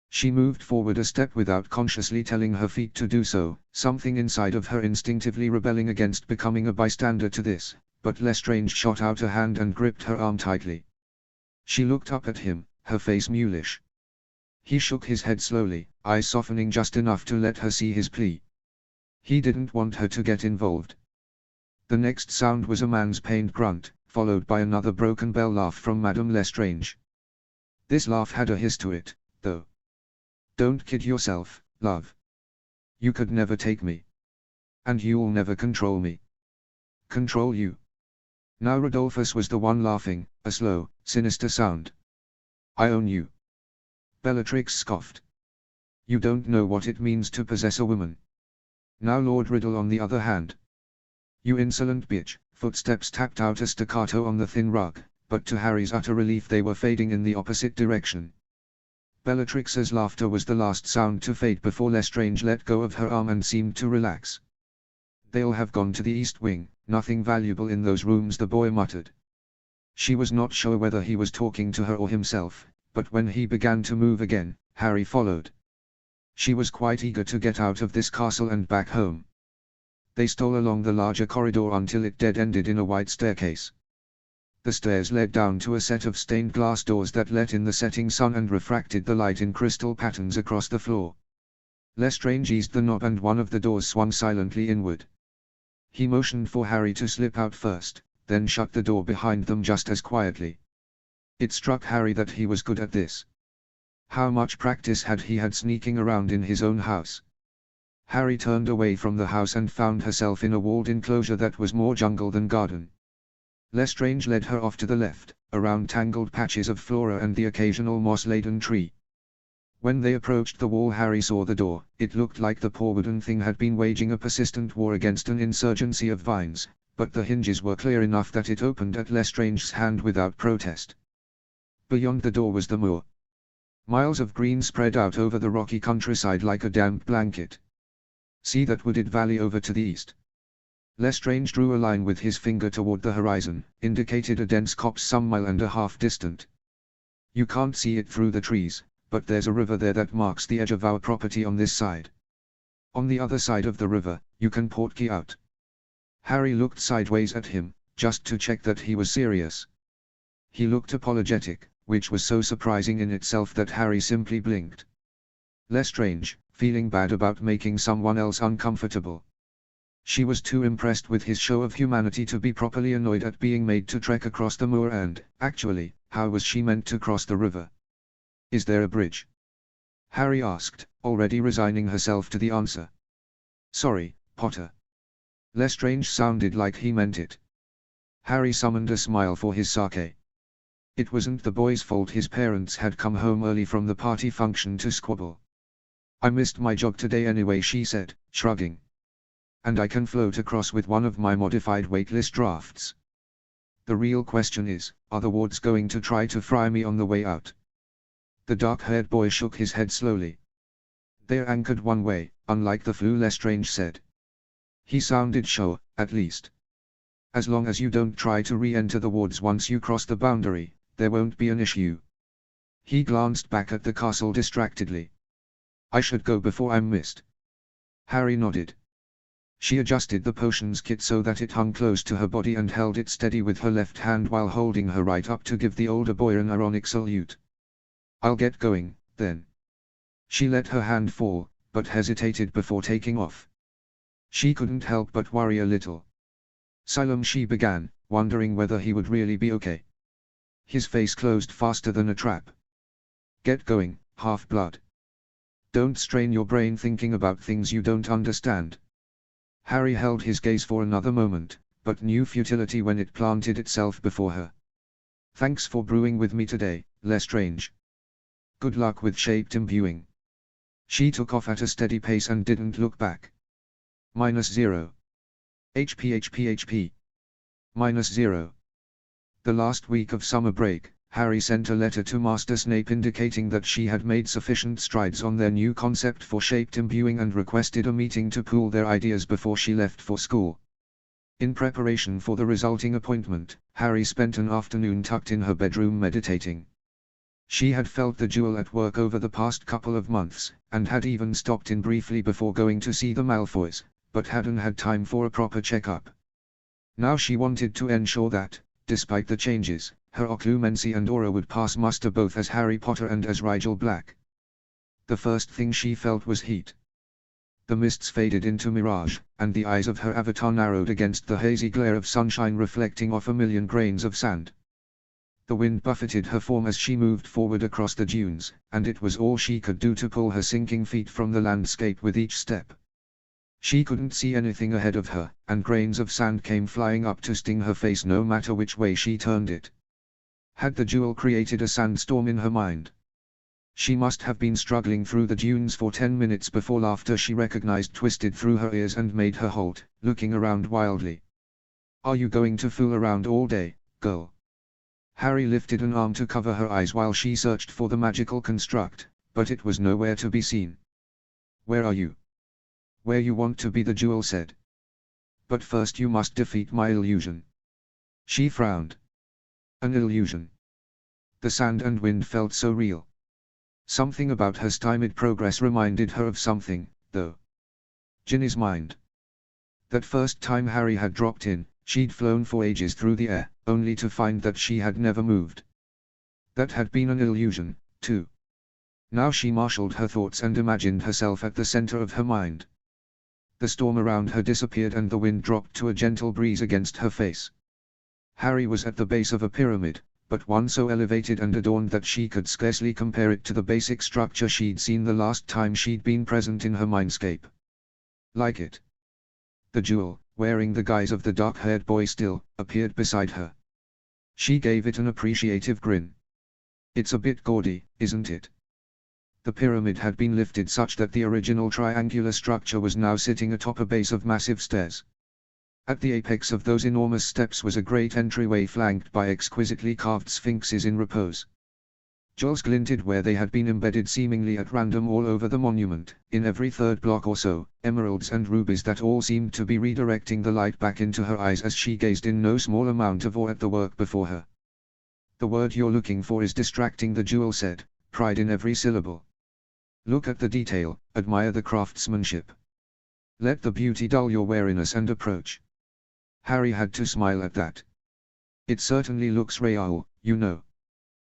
She moved forward a step without consciously telling her feet to do so, something inside of her instinctively rebelling against becoming a bystander to this, but Lestrange shot out a hand and gripped her arm tightly. She looked up at him, her face mulish. He shook his head slowly, eyes softening just enough to let her see his plea. He didn't want her to get involved. The next sound was a man's pained grunt, followed by another broken bell laugh from Madame Lestrange. This laugh had a hiss to it, though. Don't kid yourself, love. You could never take me. And you'll never control me. Control you. Now Rodolphus was the one laughing, a slow, sinister sound. I own you. Bellatrix scoffed. You don't know what it means to possess a woman. Now Lord Riddle on the other hand. You insolent bitch. Footsteps tapped out a staccato on the thin rug, but to Harry's utter relief they were fading in the opposite direction. Bellatrix's laughter was the last sound to fade before Lestrange let go of her arm and seemed to relax. They'll have gone to the East Wing, nothing valuable in those rooms, the boy muttered. She was not sure whether he was talking to her or himself, but when he began to move again, Harry followed. She was quite eager to get out of this castle and back home. They stole along the larger corridor until it dead-ended in a wide staircase. The stairs led down to a set of stained glass doors that let in the setting sun and refracted the light in crystal patterns across the floor. Lestrange eased the knob and one of the doors swung silently inward. He motioned for Harry to slip out first, then shut the door behind them just as quietly. It struck Harry that he was good at this. How much practice had he had sneaking around in his own house? Harry turned away from the house and found herself in a walled enclosure that was more jungle than garden. Lestrange led her off to the left, around tangled patches of flora and the occasional moss-laden tree. When they approached the wall, Harry saw the door. It looked like the poor wooden thing had been waging a persistent war against an insurgency of vines, but the hinges were clear enough that it opened at Lestrange's hand without protest. Beyond the door was the moor. Miles of green spread out over the rocky countryside like a damp blanket. See that wooded valley over to the east. Lestrange drew a line with his finger toward the horizon, indicated a dense copse some mile and a half distant. You can't see it through the trees, but there's a river there that marks the edge of our property on this side. On the other side of the river, you can portkey out. Harry looked sideways at him, just to check that he was serious. He looked apologetic, which was so surprising in itself that Harry simply blinked. Lestrange, feeling bad about making someone else uncomfortable. She was too impressed with his show of humanity to be properly annoyed at being made to trek across the moor and, actually, how was she meant to cross the river? Is there a bridge? Harry asked, already resigning herself to the answer. Sorry, Potter. Lestrange sounded like he meant it. Harry summoned a smile for his sake. It wasn't the boy's fault his parents had come home early from the party function to squabble. I missed my jog today anyway, she said, shrugging. And I can float across with one of my modified weightless drafts. The real question is, are the wards going to try to fry me on the way out? The dark-haired boy shook his head slowly. They're anchored one way, unlike the flu, Lestrange said. He sounded sure, at least. As long as you don't try to re-enter the wards once you cross the boundary, there won't be an issue. He glanced back at the castle distractedly. I should go before I'm missed. Harry nodded. She adjusted the potions kit so that it hung close to her body and held it steady with her left hand while holding her right up to give the older boy an ironic salute. I'll get going, then. She let her hand fall, but hesitated before taking off. She couldn't help but worry a little. Siloam, she began, wondering whether he would really be okay. His face closed faster than a trap. Get going, half-blood. Don't strain your brain thinking about things you don't understand. Harry held his gaze for another moment, but knew futility when it planted itself before her. Thanks for brewing with me today, Lestrange. Good luck with shaped imbuing. She took off at a steady pace and didn't look back. -0. HP. -0. The last week of summer break, Harry sent a letter to Master Snape indicating that she had made sufficient strides on their new concept for shaped imbuing and requested a meeting to pool their ideas before she left for school. In preparation for the resulting appointment, Harry spent an afternoon tucked in her bedroom meditating. She had felt the jewel at work over the past couple of months, and had even stopped in briefly before going to see the Malfoys, but hadn't had time for a proper checkup. Now she wanted to ensure that, despite the changes, her occlumency and aura would pass muster both as Harry Potter and as Rigel Black. The first thing she felt was heat. The mists faded into mirage, and the eyes of her avatar narrowed against the hazy glare of sunshine reflecting off a million grains of sand. The wind buffeted her form as she moved forward across the dunes, and it was all she could do to pull her sinking feet from the landscape with each step. She couldn't see anything ahead of her, and grains of sand came flying up to sting her face no matter which way she turned it. Had the jewel created a sandstorm in her mind? She must have been struggling through the dunes for 10 minutes before laughter she recognized twisted through her ears and made her halt, looking around wildly. Are you going to fool around all day, girl? Harry lifted an arm to cover her eyes while she searched for the magical construct, but it was nowhere to be seen. Where are you? Where you want to be, the jewel said. But first you must defeat my illusion. She frowned. An illusion. The sand and wind felt so real. Something about her stymied progress reminded her of something, though. Ginny's mind. That first time Harry had dropped in, she'd flown for ages through the air, only to find that she had never moved. That had been an illusion, too. Now she marshaled her thoughts and imagined herself at the center of her mind. The storm around her disappeared and the wind dropped to a gentle breeze against her face. Harry was at the base of a pyramid, but one so elevated and adorned that she could scarcely compare it to the basic structure she'd seen the last time she'd been present in her mindscape. Like it. The jewel, wearing the guise of the dark-haired boy still, appeared beside her. She gave it an appreciative grin. It's a bit gaudy, isn't it? The pyramid had been lifted such that the original triangular structure was now sitting atop a base of massive stairs. At the apex of those enormous steps was a great entryway flanked by exquisitely carved sphinxes in repose. Jewels glinted where they had been embedded seemingly at random all over the monument, in every third block or so, emeralds and rubies that all seemed to be redirecting the light back into her eyes as she gazed in no small amount of awe at the work before her. The word you're looking for is distracting, the jewel said, pride in every syllable. Look at the detail, admire the craftsmanship. Let the beauty dull your wariness and approach. Harry had to smile at that. It certainly looks real, you know.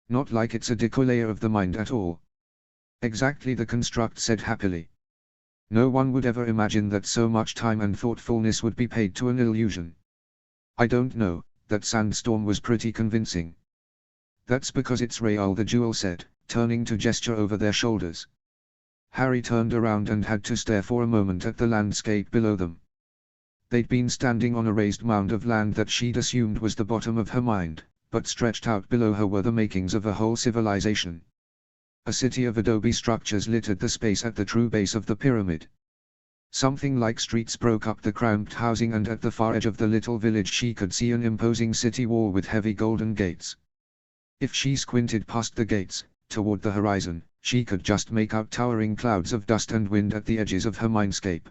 Not like it's a décolleté of the mind at all. Exactly, the construct said happily. No one would ever imagine that so much time and thoughtfulness would be paid to an illusion. I don't know, that sandstorm was pretty convincing. That's because it's real, the jewel said, turning to gesture over their shoulders. Harry turned around and had to stare for a moment at the landscape below them. They'd been standing on a raised mound of land that she'd assumed was the bottom of her mind, but stretched out below her were the makings of a whole civilization. A city of adobe structures littered the space at the true base of the pyramid. Something like streets broke up the cramped housing, and at the far edge of the little village she could see an imposing city wall with heavy golden gates. If she squinted past the gates, toward the horizon, she could just make out towering clouds of dust and wind at the edges of her mindscape.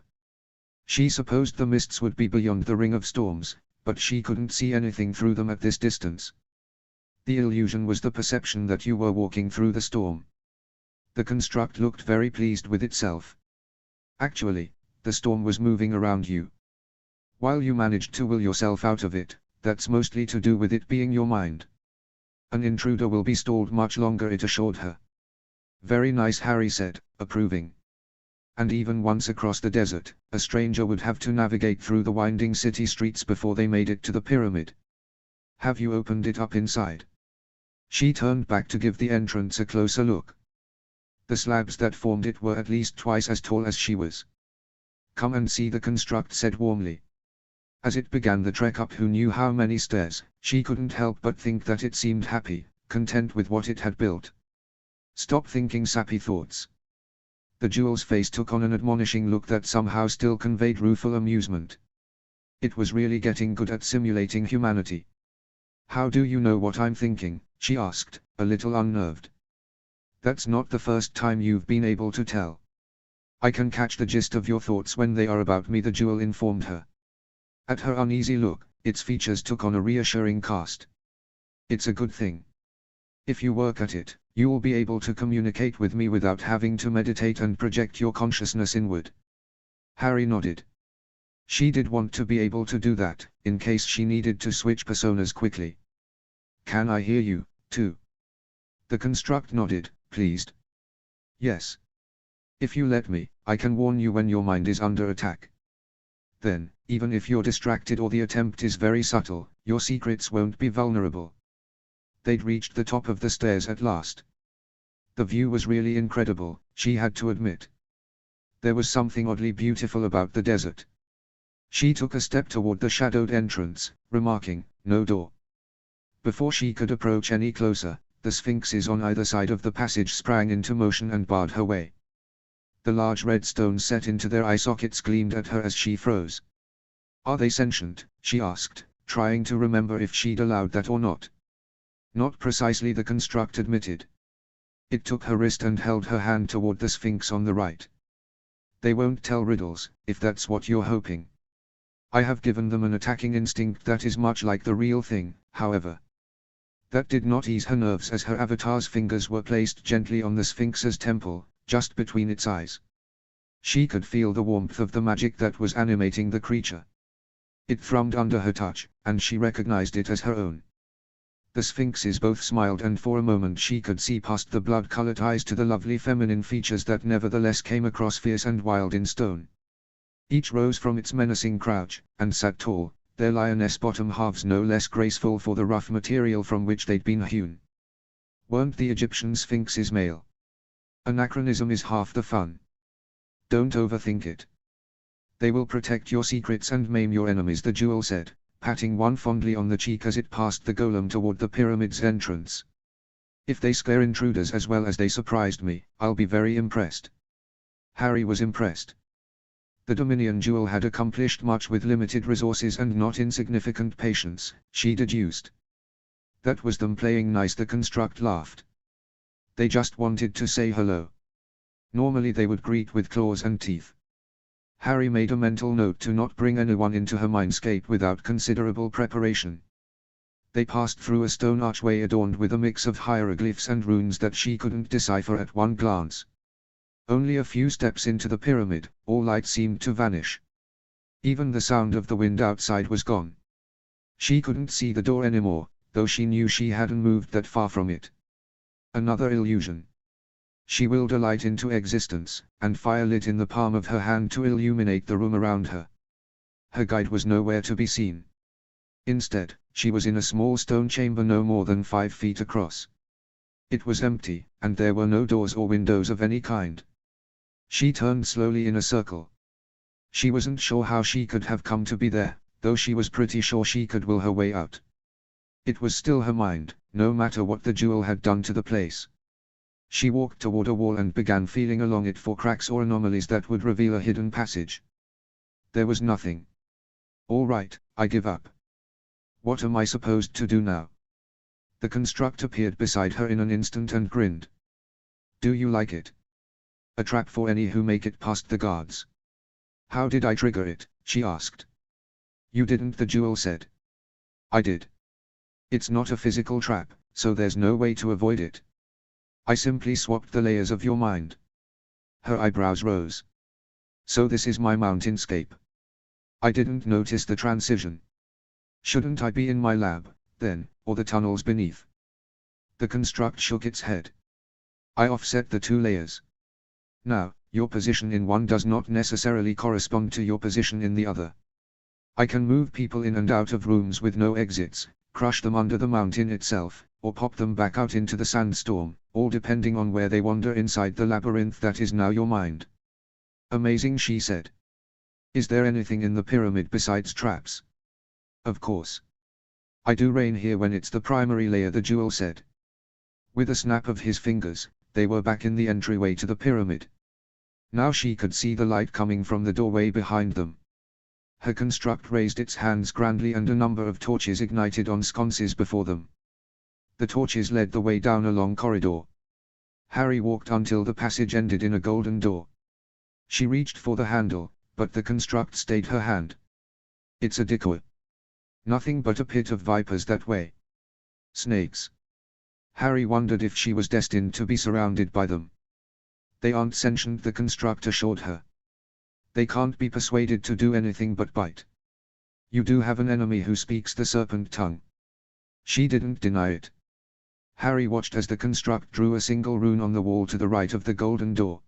She supposed the mists would be beyond the ring of storms, but she couldn't see anything through them at this distance. The illusion was the perception that you were walking through the storm. The construct looked very pleased with itself. Actually, the storm was moving around you. While you managed to will yourself out of it, that's mostly to do with it being your mind. An intruder will be stalled much longer, it assured her. Very nice, Harry said, approving. And even once across the desert, a stranger would have to navigate through the winding city streets before they made it to the pyramid. Have you opened it up inside? She turned back to give the entrance a closer look. The slabs that formed it were at least twice as tall as she was. Come and see, the construct said warmly. As it began the trek up who knew how many stairs, she couldn't help but think that it seemed happy, content with what it had built. Stop thinking sappy thoughts. The jewel's face took on an admonishing look that somehow still conveyed rueful amusement. It was really getting good at simulating humanity. How do you know what I'm thinking? She asked, a little unnerved. That's not the first time you've been able to tell. I can catch the gist of your thoughts when they are about me, the jewel informed her. At her uneasy look, its features took on a reassuring cast. It's a good thing. If you work at it, you will be able to communicate with me without having to meditate and project your consciousness inward. Harry nodded. She did want to be able to do that, in case she needed to switch personas quickly. Can I hear you, too? The construct nodded, pleased. Yes. If you let me, I can warn you when your mind is under attack. Then, even if you're distracted or the attempt is very subtle, your secrets won't be vulnerable. They'd reached the top of the stairs at last. The view was really incredible, she had to admit. There was something oddly beautiful about the desert. She took a step toward the shadowed entrance, remarking, no door. Before she could approach any closer, the sphinxes on either side of the passage sprang into motion and barred her way. The large red stones set into their eye sockets gleamed at her as she froze. Are they sentient? She asked, trying to remember if she'd allowed that or not. Not precisely, the construct admitted. It took her wrist and held her hand toward the sphinx on the right. They won't tell riddles, if that's what you're hoping. I have given them an attacking instinct that is much like the real thing, however. That did not ease her nerves as her avatar's fingers were placed gently on the sphinx's temple, just between its eyes. She could feel the warmth of the magic that was animating the creature. It thrummed under her touch, and she recognized it as her own. The sphinxes both smiled, and for a moment she could see past the blood-colored eyes to the lovely feminine features that nevertheless came across fierce and wild in stone. Each rose from its menacing crouch, and sat tall, their lioness bottom halves no less graceful for the rough material from which they'd been hewn. Weren't the Egyptian sphinxes male? Anachronism is half the fun. Don't overthink it. They will protect your secrets and maim your enemies, the jewel said, patting one fondly on the cheek as it passed the golem toward the pyramid's entrance. If they scare intruders as well as they surprised me, I'll be very impressed. Harry was impressed. The Dominion jewel had accomplished much with limited resources and not insignificant patience, she deduced. That was them playing nice, the construct laughed. They just wanted to say hello. Normally they would greet with claws and teeth. Harry made a mental note to not bring anyone into her mindscape without considerable preparation. They passed through a stone archway adorned with a mix of hieroglyphs and runes that she couldn't decipher at one glance. Only a few steps into the pyramid, all light seemed to vanish. Even the sound of the wind outside was gone. She couldn't see the door anymore, though she knew she hadn't moved that far from it. Another illusion. She willed a light into existence, and fire lit in the palm of her hand to illuminate the room around her. Her guide was nowhere to be seen. Instead, she was in a small stone chamber no more than 5 feet across. It was empty, and there were no doors or windows of any kind. She turned slowly in a circle. She wasn't sure how she could have come to be there, though she was pretty sure she could will her way out. It was still her mind, no matter what the jewel had done to the place. She walked toward a wall and began feeling along it for cracks or anomalies that would reveal a hidden passage. There was nothing. All right, I give up. What am I supposed to do now? The construct appeared beside her in an instant and grinned. Do you like it? A trap for any who make it past the guards. How did I trigger it? She asked. You didn't, the jewel said. I did. It's not a physical trap, so there's no way to avoid it. I simply swapped the layers of your mind. Her eyebrows rose. So this is my mountainscape. I didn't notice the transition. Shouldn't I be in my lab, then, or the tunnels beneath? The construct shook its head. I offset the 2 layers. Now, your position in one does not necessarily correspond to your position in the other. I can move people in and out of rooms with no exits, crush them under the mountain itself, or pop them back out into the sandstorm, all depending on where they wander inside the labyrinth that is now your mind. Amazing, she said. Is there anything in the pyramid besides traps? Of course. I do rain here when it's the primary layer, the jewel said. With a snap of his fingers, they were back in the entryway to the pyramid. Now she could see the light coming from the doorway behind them. Her construct raised its hands grandly and a number of torches ignited on sconces before them. The torches led the way down a long corridor. Harry walked until the passage ended in a golden door. She reached for the handle, but the construct stayed her hand. It's a decoy. Nothing but a pit of vipers that way. Snakes. Harry wondered if she was destined to be surrounded by them. They aren't sentient, the construct assured her. They can't be persuaded to do anything but bite. You do have an enemy who speaks the serpent tongue. She didn't deny it. Harry watched as the construct drew a single rune on the wall to the right of the golden door.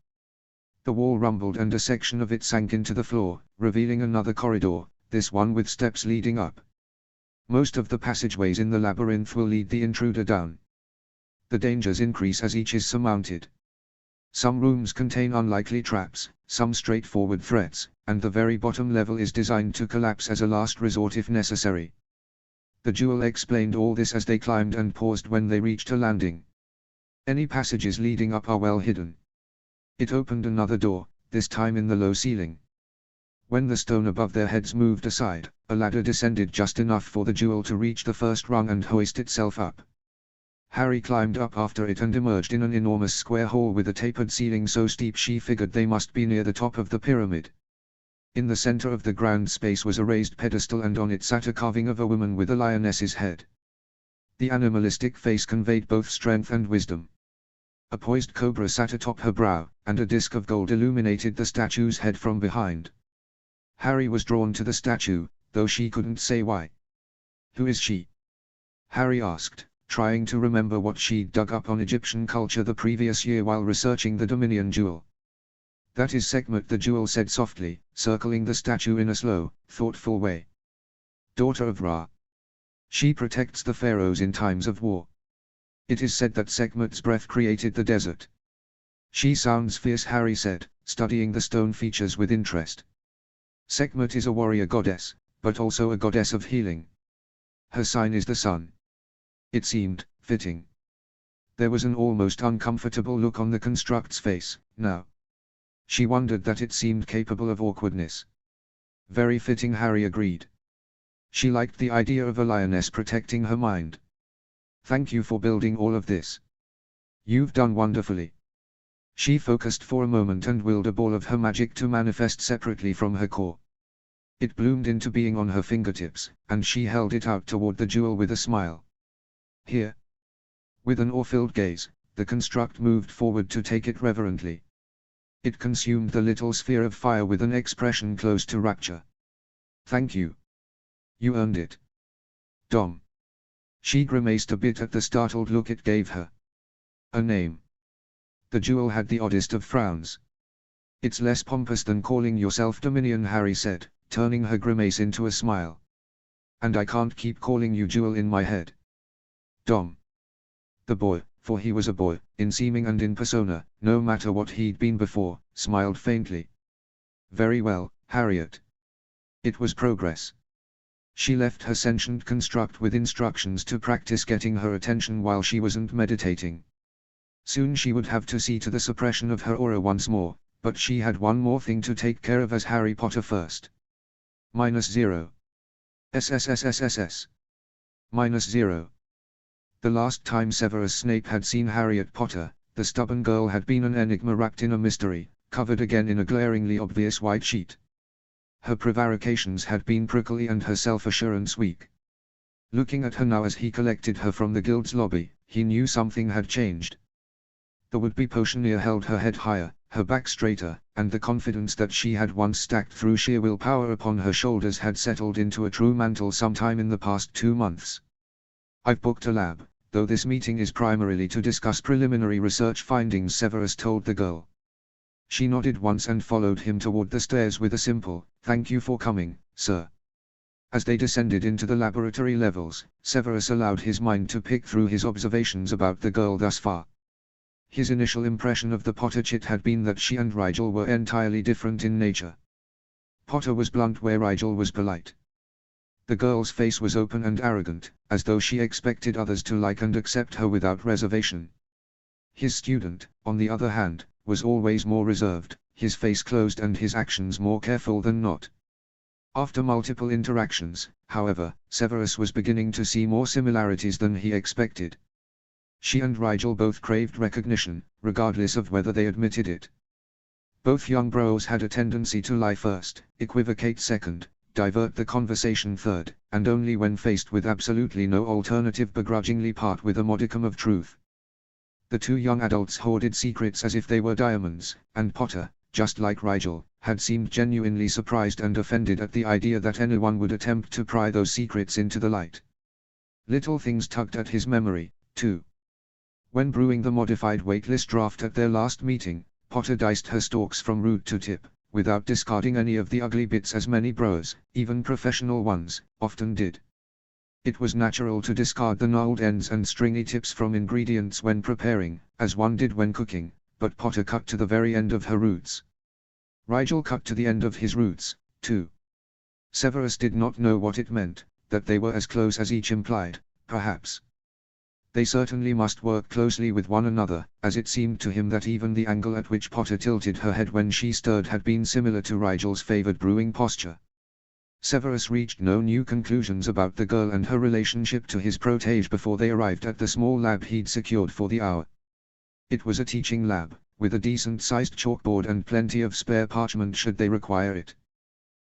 The wall rumbled and a section of it sank into the floor, revealing another corridor, this one with steps leading up. Most of the passageways in the labyrinth will lead the intruder down. The dangers increase as each is surmounted. Some rooms contain unlikely traps, some straightforward threats, and the very bottom level is designed to collapse as a last resort if necessary. The jewel explained all this as they climbed and paused when they reached a landing. Any passages leading up are well hidden. It opened another door, this time in the low ceiling. When the stone above their heads moved aside, a ladder descended just enough for the jewel to reach the first rung and hoist itself up. Harry climbed up after it and emerged in an enormous square hall with a tapered ceiling so steep she figured they must be near the top of the pyramid. In the center of the grand space was a raised pedestal and on it sat a carving of a woman with a lioness's head. The animalistic face conveyed both strength and wisdom. A poised cobra sat atop her brow, and a disk of gold illuminated the statue's head from behind. Harry was drawn to the statue, though she couldn't say why. Who is she? Harry asked, trying to remember what she'd dug up on Egyptian culture the previous year while researching the Dominion jewel. That is Sekhmet, the jewel said softly, circling the statue in a slow, thoughtful way. Daughter of Ra. She protects the pharaohs in times of war. It is said that Sekhmet's breath created the desert. She sounds fierce, Harry said, studying the stone features with interest. Sekhmet is a warrior goddess, but also a goddess of healing. Her sign is the sun. It seemed fitting. There was an almost uncomfortable look on the construct's face, now. She wondered that it seemed capable of awkwardness. Very fitting, Harry agreed. She liked the idea of a lioness protecting her mind. Thank you for building all of this. You've done wonderfully. She focused for a moment and willed a ball of her magic to manifest separately from her core. It bloomed into being on her fingertips, and she held it out toward the jewel with a smile. Here. With an awe-filled gaze, the construct moved forward to take it reverently. It consumed the little sphere of fire with an expression close to rapture. Thank you. You earned it. Dom. She grimaced a bit at the startled look it gave her. A name. The jewel had the oddest of frowns. It's less pompous than calling yourself Dominion, Harry said, turning her grimace into a smile. And I can't keep calling you Jewel in my head. Dom. The boy, for he was a boy, in seeming and in persona, no matter what he'd been before, smiled faintly. Very well, Harriet. It was progress. She left her sentient construct with instructions to practice getting her attention while she wasn't meditating. Soon she would have to see to the suppression of her aura once more, but she had one more thing to take care of as Harry Potter first. -0. SSSSSS. -0. The last time Severus Snape had seen Harriet Potter, the stubborn girl had been an enigma wrapped in a mystery, covered again in a glaringly obvious white sheet. Her prevarications had been prickly and her self-assurance weak. Looking at her now as he collected her from the guild's lobby, he knew something had changed. The would-be potioneer held her head higher, her back straighter, and the confidence that she had once stacked through sheer willpower upon her shoulders had settled into a true mantle sometime in the past 2 months. I've booked a lab, though this meeting is primarily to discuss preliminary research findings, Severus told the girl. She nodded once and followed him toward the stairs with a simple, "Thank you for coming, sir." As they descended into the laboratory levels, Severus allowed his mind to pick through his observations about the girl thus far. His initial impression of the Potter chit had been that she and Rigel were entirely different in nature. Potter was blunt where Rigel was polite. The girl's face was open and arrogant, as though she expected others to like and accept her without reservation. His student, on the other hand, was always more reserved, his face closed and his actions more careful than not. After multiple interactions, however, Severus was beginning to see more similarities than he expected. She and Rigel both craved recognition, regardless of whether they admitted it. Both young bros had a tendency to lie first, equivocate second, divert the conversation third, and only when faced with absolutely no alternative begrudgingly part with a modicum of truth. The two young adults hoarded secrets as if they were diamonds, and Potter, just like Rigel, had seemed genuinely surprised and offended at the idea that anyone would attempt to pry those secrets into the light. Little things tugged at his memory, too. When brewing the modified waitlist draft at their last meeting, Potter diced her stalks from root to tip, without discarding any of the ugly bits as many bros, even professional ones, often did. It was natural to discard the gnarled ends and stringy tips from ingredients when preparing, as one did when cooking, but Potter cut to the very end of her roots. Rigel cut to the end of his roots, too. Severus did not know what it meant, that they were as close as each implied, perhaps. They certainly must work closely with one another, as it seemed to him that even the angle at which Potter tilted her head when she stirred had been similar to Rigel's favored brewing posture. Severus reached no new conclusions about the girl and her relationship to his protégé before they arrived at the small lab he'd secured for the hour. It was a teaching lab, with a decent-sized chalkboard and plenty of spare parchment should they require it.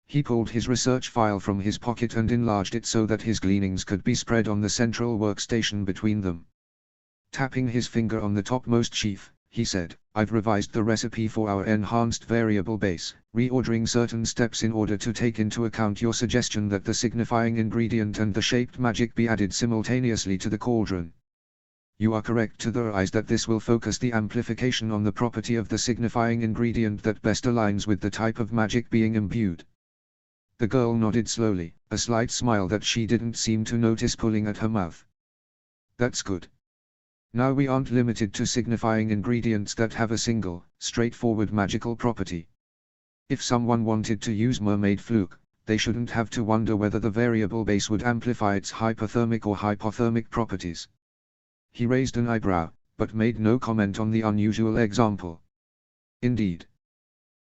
He pulled his research file from his pocket and enlarged it so that his gleanings could be spread on the central workstation between them. Tapping his finger on the topmost sheaf, he said, "I've revised the recipe for our enhanced variable base, reordering certain steps in order to take into account your suggestion that the signifying ingredient and the shaped magic be added simultaneously to the cauldron. You are correct to theorize that this will focus the amplification on the property of the signifying ingredient that best aligns with the type of magic being imbued." The girl nodded slowly, a slight smile that she didn't seem to notice pulling at her mouth. "That's good. Now we aren't limited to signifying ingredients that have a single, straightforward magical property. If someone wanted to use mermaid fluke, they shouldn't have to wonder whether the variable base would amplify its hyperthermic or hypothermic properties." He raised an eyebrow, but made no comment on the unusual example. "Indeed.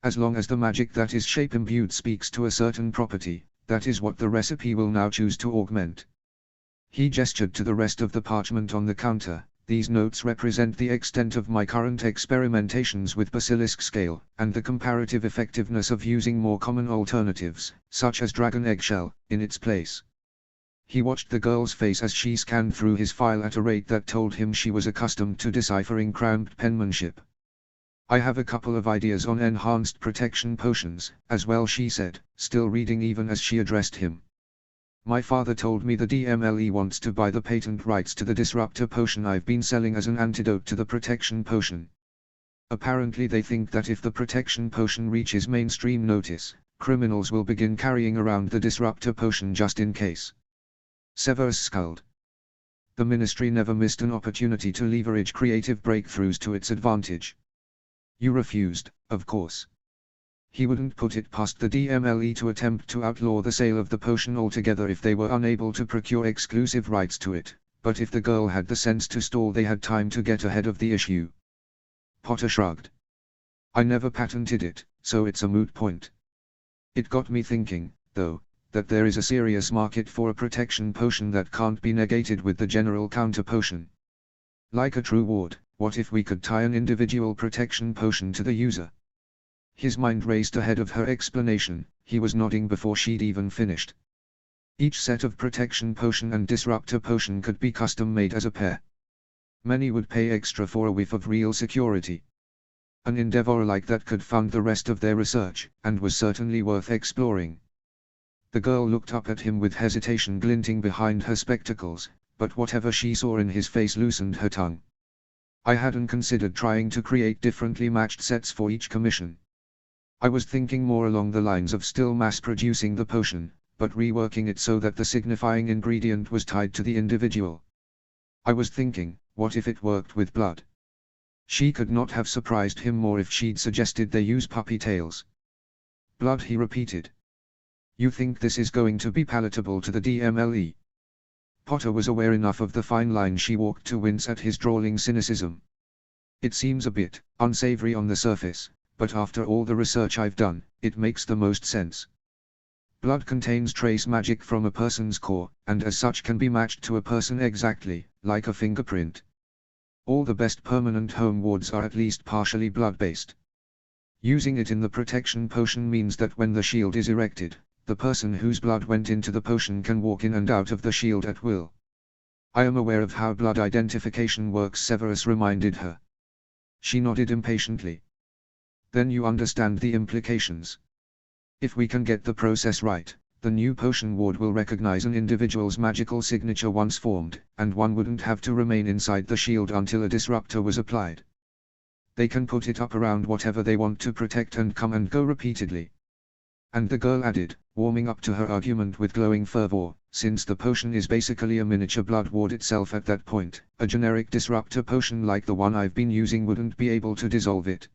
As long as the magic that is shape-imbued speaks to a certain property, that is what the recipe will now choose to augment." He gestured to the rest of the parchment on the counter, These notes represent the extent of my current experimentations with basilisk scale, and the comparative effectiveness of using more common alternatives, such as dragon eggshell, in its place. He watched the girl's face as she scanned through his file at a rate that told him she was accustomed to deciphering cramped penmanship. I have a couple of ideas on enhanced protection potions, as well, she said, still reading even as she addressed him. My father told me the DMLE wants to buy the patent rights to the disruptor potion I've been selling as an antidote to the protection potion. Apparently they think that if the protection potion reaches mainstream notice, criminals will begin carrying around the disruptor potion just in case. Severus scowled. The ministry never missed an opportunity to leverage creative breakthroughs to its advantage. You refused, of course. He wouldn't put it past the DMLE to attempt to outlaw the sale of the potion altogether if they were unable to procure exclusive rights to it, but if the girl had the sense to stall, they had time to get ahead of the issue. Potter shrugged. I never patented it, so it's a moot point. It got me thinking, though, that there is a serious market for a protection potion that can't be negated with the general counter potion. Like a true ward, what if we could tie an individual protection potion to the user? His mind raced ahead of her explanation. He was nodding before she'd even finished. Each set of protection potion and disruptor potion could be custom made as a pair. Many would pay extra for a whiff of real security. An endeavor like that could fund the rest of their research, and was certainly worth exploring. The girl looked up at him with hesitation glinting behind her spectacles, but whatever she saw in his face loosened her tongue. I hadn't considered trying to create differently matched sets for each commission. I was thinking more along the lines of still mass-producing the potion, but reworking it so that the signifying ingredient was tied to the individual. I was thinking, what if it worked with blood? She could not have surprised him more if she'd suggested they use puppy tails. Blood, he repeated. You think this is going to be palatable to the DMLE? Potter was aware enough of the fine line she walked to wince at his drawling cynicism. It seems a bit unsavory on the surface, but after all the research I've done, it makes the most sense. Blood contains trace magic from a person's core, and as such can be matched to a person exactly, like a fingerprint. All the best permanent home wards are at least partially blood-based. Using it in the protection potion means that when the shield is erected, the person whose blood went into the potion can walk in and out of the shield at will. I am aware of how blood identification works, Severus reminded her. She nodded impatiently. Then you understand the implications. If we can get the process right, the new potion ward will recognize an individual's magical signature once formed, and one wouldn't have to remain inside the shield until a disruptor was applied. They can put it up around whatever they want to protect and come and go repeatedly. And the girl added, warming up to her argument with glowing fervor, since the potion is basically a miniature blood ward itself at that point, a generic disruptor potion like the one I've been using wouldn't be able to dissolve it.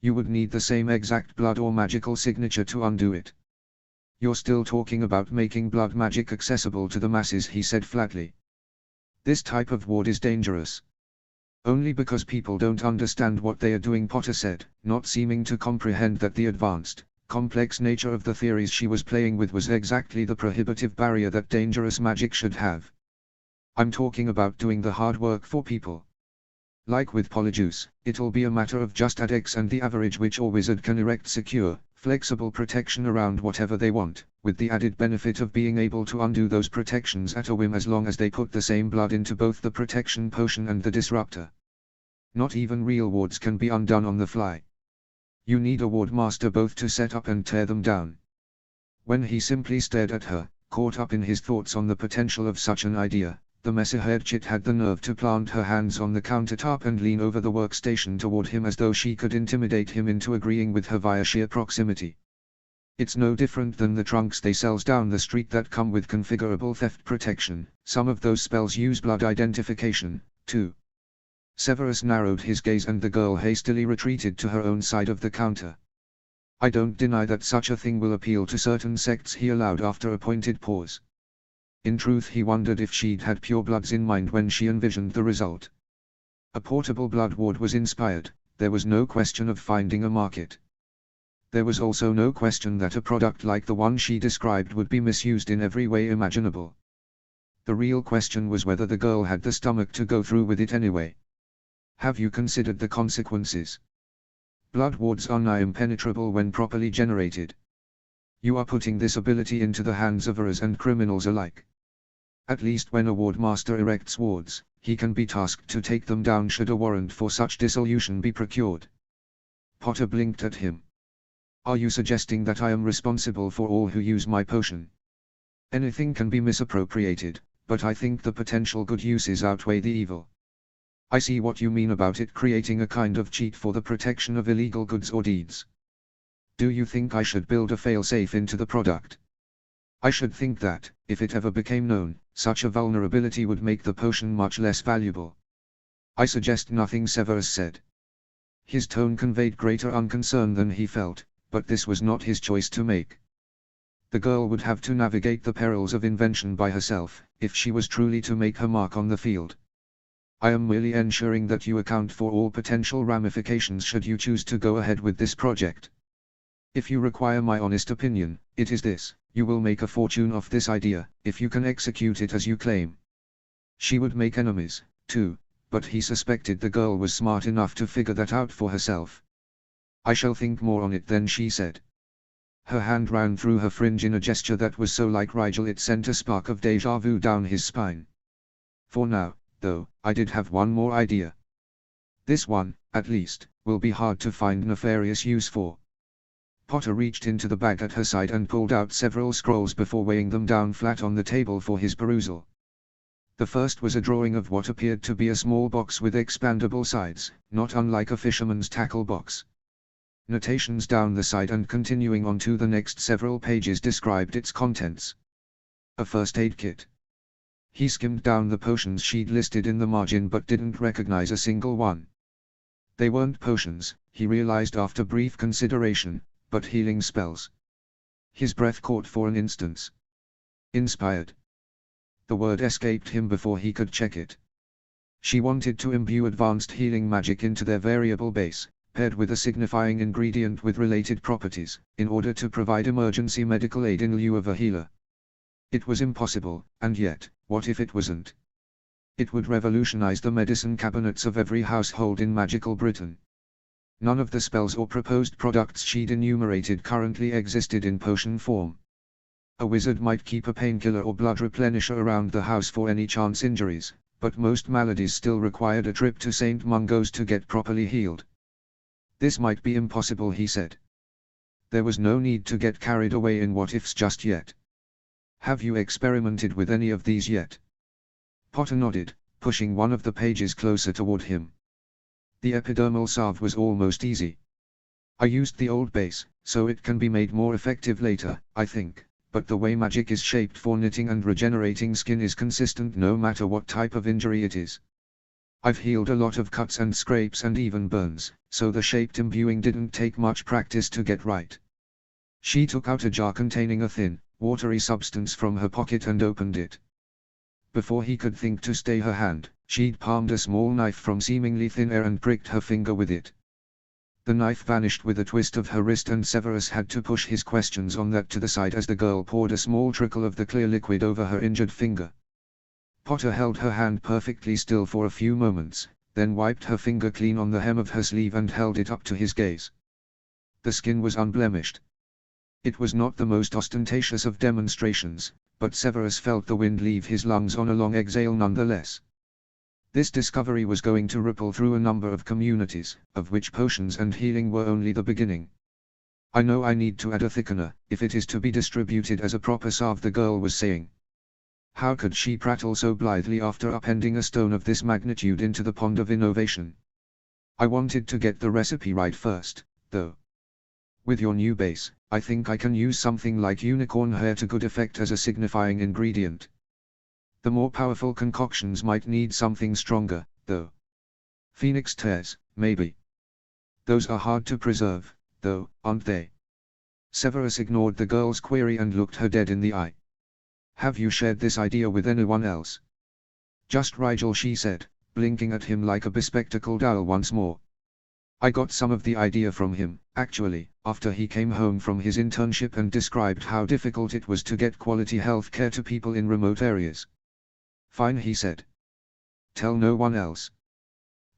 You would need the same exact blood or magical signature to undo it. You're still talking about making blood magic accessible to the masses, he said flatly. This type of ward is dangerous. Only because people don't understand what they are doing, Potter said, not seeming to comprehend that the advanced, complex nature of the theories she was playing with was exactly the prohibitive barrier that dangerous magic should have. I'm talking about doing the hard work for people. Like with Polyjuice, it'll be a matter of just add X and the average witch or wizard can erect secure, flexible protection around whatever they want, with the added benefit of being able to undo those protections at a whim as long as they put the same blood into both the protection potion and the disruptor. Not even real wards can be undone on the fly. You need a ward master both to set up and tear them down. When he simply stared at her, caught up in his thoughts on the potential of such an idea, the messy-haired chit had the nerve to plant her hands on the countertop and lean over the workstation toward him as though she could intimidate him into agreeing with her via sheer proximity. It's no different than the trunks they sells down the street that come with configurable theft protection. Some of those spells use blood identification, too. Severus narrowed his gaze and the girl hastily retreated to her own side of the counter. I don't deny that such a thing will appeal to certain sects, he allowed after a pointed pause. In truth, he wondered if she'd had purebloods in mind when she envisioned the result. A portable blood ward was inspired, there was no question of finding a market. There was also no question that a product like the one she described would be misused in every way imaginable. The real question was whether the girl had the stomach to go through with it anyway. Have you considered the consequences? Blood wards are nigh impenetrable when properly generated. You are putting this ability into the hands of errors and criminals alike. At least when a ward master erects wards, he can be tasked to take them down should a warrant for such dissolution be procured. Potter blinked at him. Are you suggesting that I am responsible for all who use my potion? Anything can be misappropriated, but I think the potential good uses outweigh the evil. I see what you mean about it creating a kind of cheat for the protection of illegal goods or deeds. Do you think I should build a failsafe into the product? I should think that, if it ever became known, such a vulnerability would make the potion much less valuable. I suggest nothing, Severus said. His tone conveyed greater unconcern than he felt, but this was not his choice to make. The girl would have to navigate the perils of invention by herself, if she was truly to make her mark on the field. I am merely ensuring that you account for all potential ramifications should you choose to go ahead with this project. If you require my honest opinion, it is this: you will make a fortune off this idea, if you can execute it as you claim. She would make enemies, too, but he suspected the girl was smart enough to figure that out for herself. I shall think more on it then, she said. Her hand ran through her fringe in a gesture that was so like Rigel it sent a spark of déjà vu down his spine. For now, though, I did have one more idea. This one, at least, will be hard to find nefarious use for. Potter reached into the bag at her side and pulled out several scrolls before weighing them down flat on the table for his perusal. The first was a drawing of what appeared to be a small box with expandable sides, not unlike a fisherman's tackle box. Notations down the side and continuing on to the next several pages described its contents. A first aid kit. He skimmed down the potions she'd listed in the margin but didn't recognize a single one. They weren't potions, he realized after brief consideration, but healing spells. His breath caught for an instant. Inspired. The word escaped him before he could check it. She wanted to imbue advanced healing magic into their variable base, paired with a signifying ingredient with related properties, in order to provide emergency medical aid in lieu of a healer. It was impossible, and yet, what if it wasn't? It would revolutionize the medicine cabinets of every household in magical Britain. None of the spells or proposed products she'd enumerated currently existed in potion form. A wizard might keep a painkiller or blood replenisher around the house for any chance injuries, but most maladies still required a trip to St. Mungo's to get properly healed. This might be impossible, he said. There was no need to get carried away in what-ifs just yet. Have you experimented with any of these yet? Potter nodded, pushing one of the pages closer toward him. The epidermal salve was almost easy. I used the old base, so it can be made more effective later, I think, but the way magic is shaped for knitting and regenerating skin is consistent no matter what type of injury it is. I've healed a lot of cuts and scrapes and even burns, so the shaped imbuing didn't take much practice to get right. She took out a jar containing a thin, watery substance from her pocket and opened it. Before he could think to stay her hand, she'd palmed a small knife from seemingly thin air and pricked her finger with it. The knife vanished with a twist of her wrist and Severus had to push his questions on that to the side as the girl poured a small trickle of the clear liquid over her injured finger. Potter held her hand perfectly still for a few moments, then wiped her finger clean on the hem of her sleeve and held it up to his gaze. The skin was unblemished. It was not the most ostentatious of demonstrations, but Severus felt the wind leave his lungs on a long exhale nonetheless. This discovery was going to ripple through a number of communities, of which potions and healing were only the beginning. I know I need to add a thickener, if it is to be distributed as a proper salve, the girl was saying. How could she prattle so blithely after upending a stone of this magnitude into the pond of innovation? I wanted to get the recipe right first, though. With your new base, I think I can use something like unicorn hair to good effect as a signifying ingredient. The more powerful concoctions might need something stronger, though. Phoenix tears, maybe. Those are hard to preserve, though, aren't they? Severus ignored the girl's query and looked her dead in the eye. Have you shared this idea with anyone else? Just Rigel, she said, blinking at him like a bespectacled owl once more. I got some of the idea from him, actually, after he came home from his internship and described how difficult it was to get quality health care to people in remote areas. Fine, he said. Tell no one else.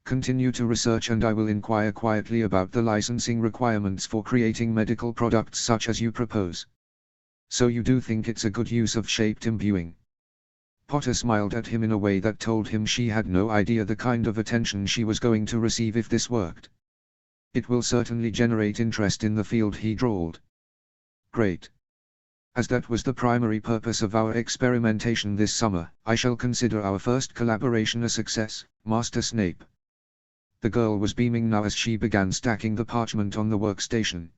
Continue to research and I will inquire quietly about the licensing requirements for creating medical products such as you propose. So you do think it's a good use of shaped imbuing? Potter smiled at him in a way that told him she had no idea the kind of attention she was going to receive if this worked. It will certainly generate interest in the field, he drawled. Great. As that was the primary purpose of our experimentation this summer, I shall consider our first collaboration a success, Master Snape. The girl was beaming now as she began stacking the parchment on the workstation.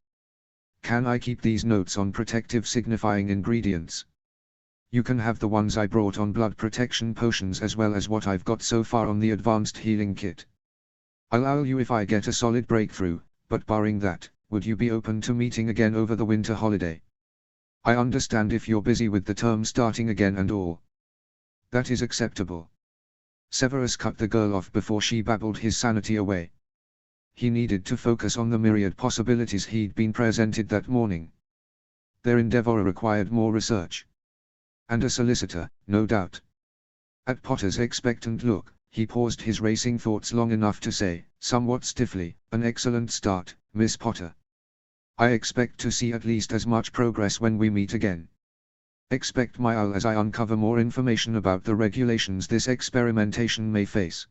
Can I keep these notes on protective signifying ingredients? You can have the ones I brought on blood protection potions as well as what I've got so far on the advanced healing kit. I'll owe you if I get a solid breakthrough, but barring that, would you be open to meeting again over the winter holiday? I understand if you're busy with the term starting again and all. That is acceptable. Severus cut the girl off before she babbled his sanity away. He needed to focus on the myriad possibilities he'd been presented that morning. Their endeavor required more research. And a solicitor, no doubt. At Potter's expectant look, he paused his racing thoughts long enough to say, somewhat stiffly, an excellent start, Miss Potter. I expect to see at least as much progress when we meet again. Expect my owl as I uncover more information about the regulations this experimentation may face.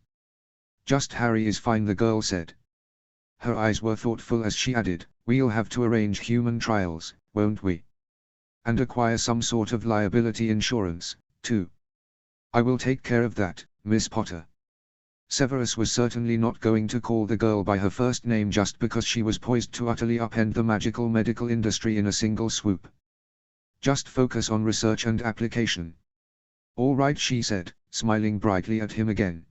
Just Harry is fine, the girl said. Her eyes were thoughtful as she added, we'll have to arrange human trials, won't we? And acquire some sort of liability insurance, too. I will take care of that, Miss Potter. Severus was certainly not going to call the girl by her first name just because she was poised to utterly upend the magical medical industry in a single swoop. Just focus on research and application. All right, she said, smiling brightly at him again.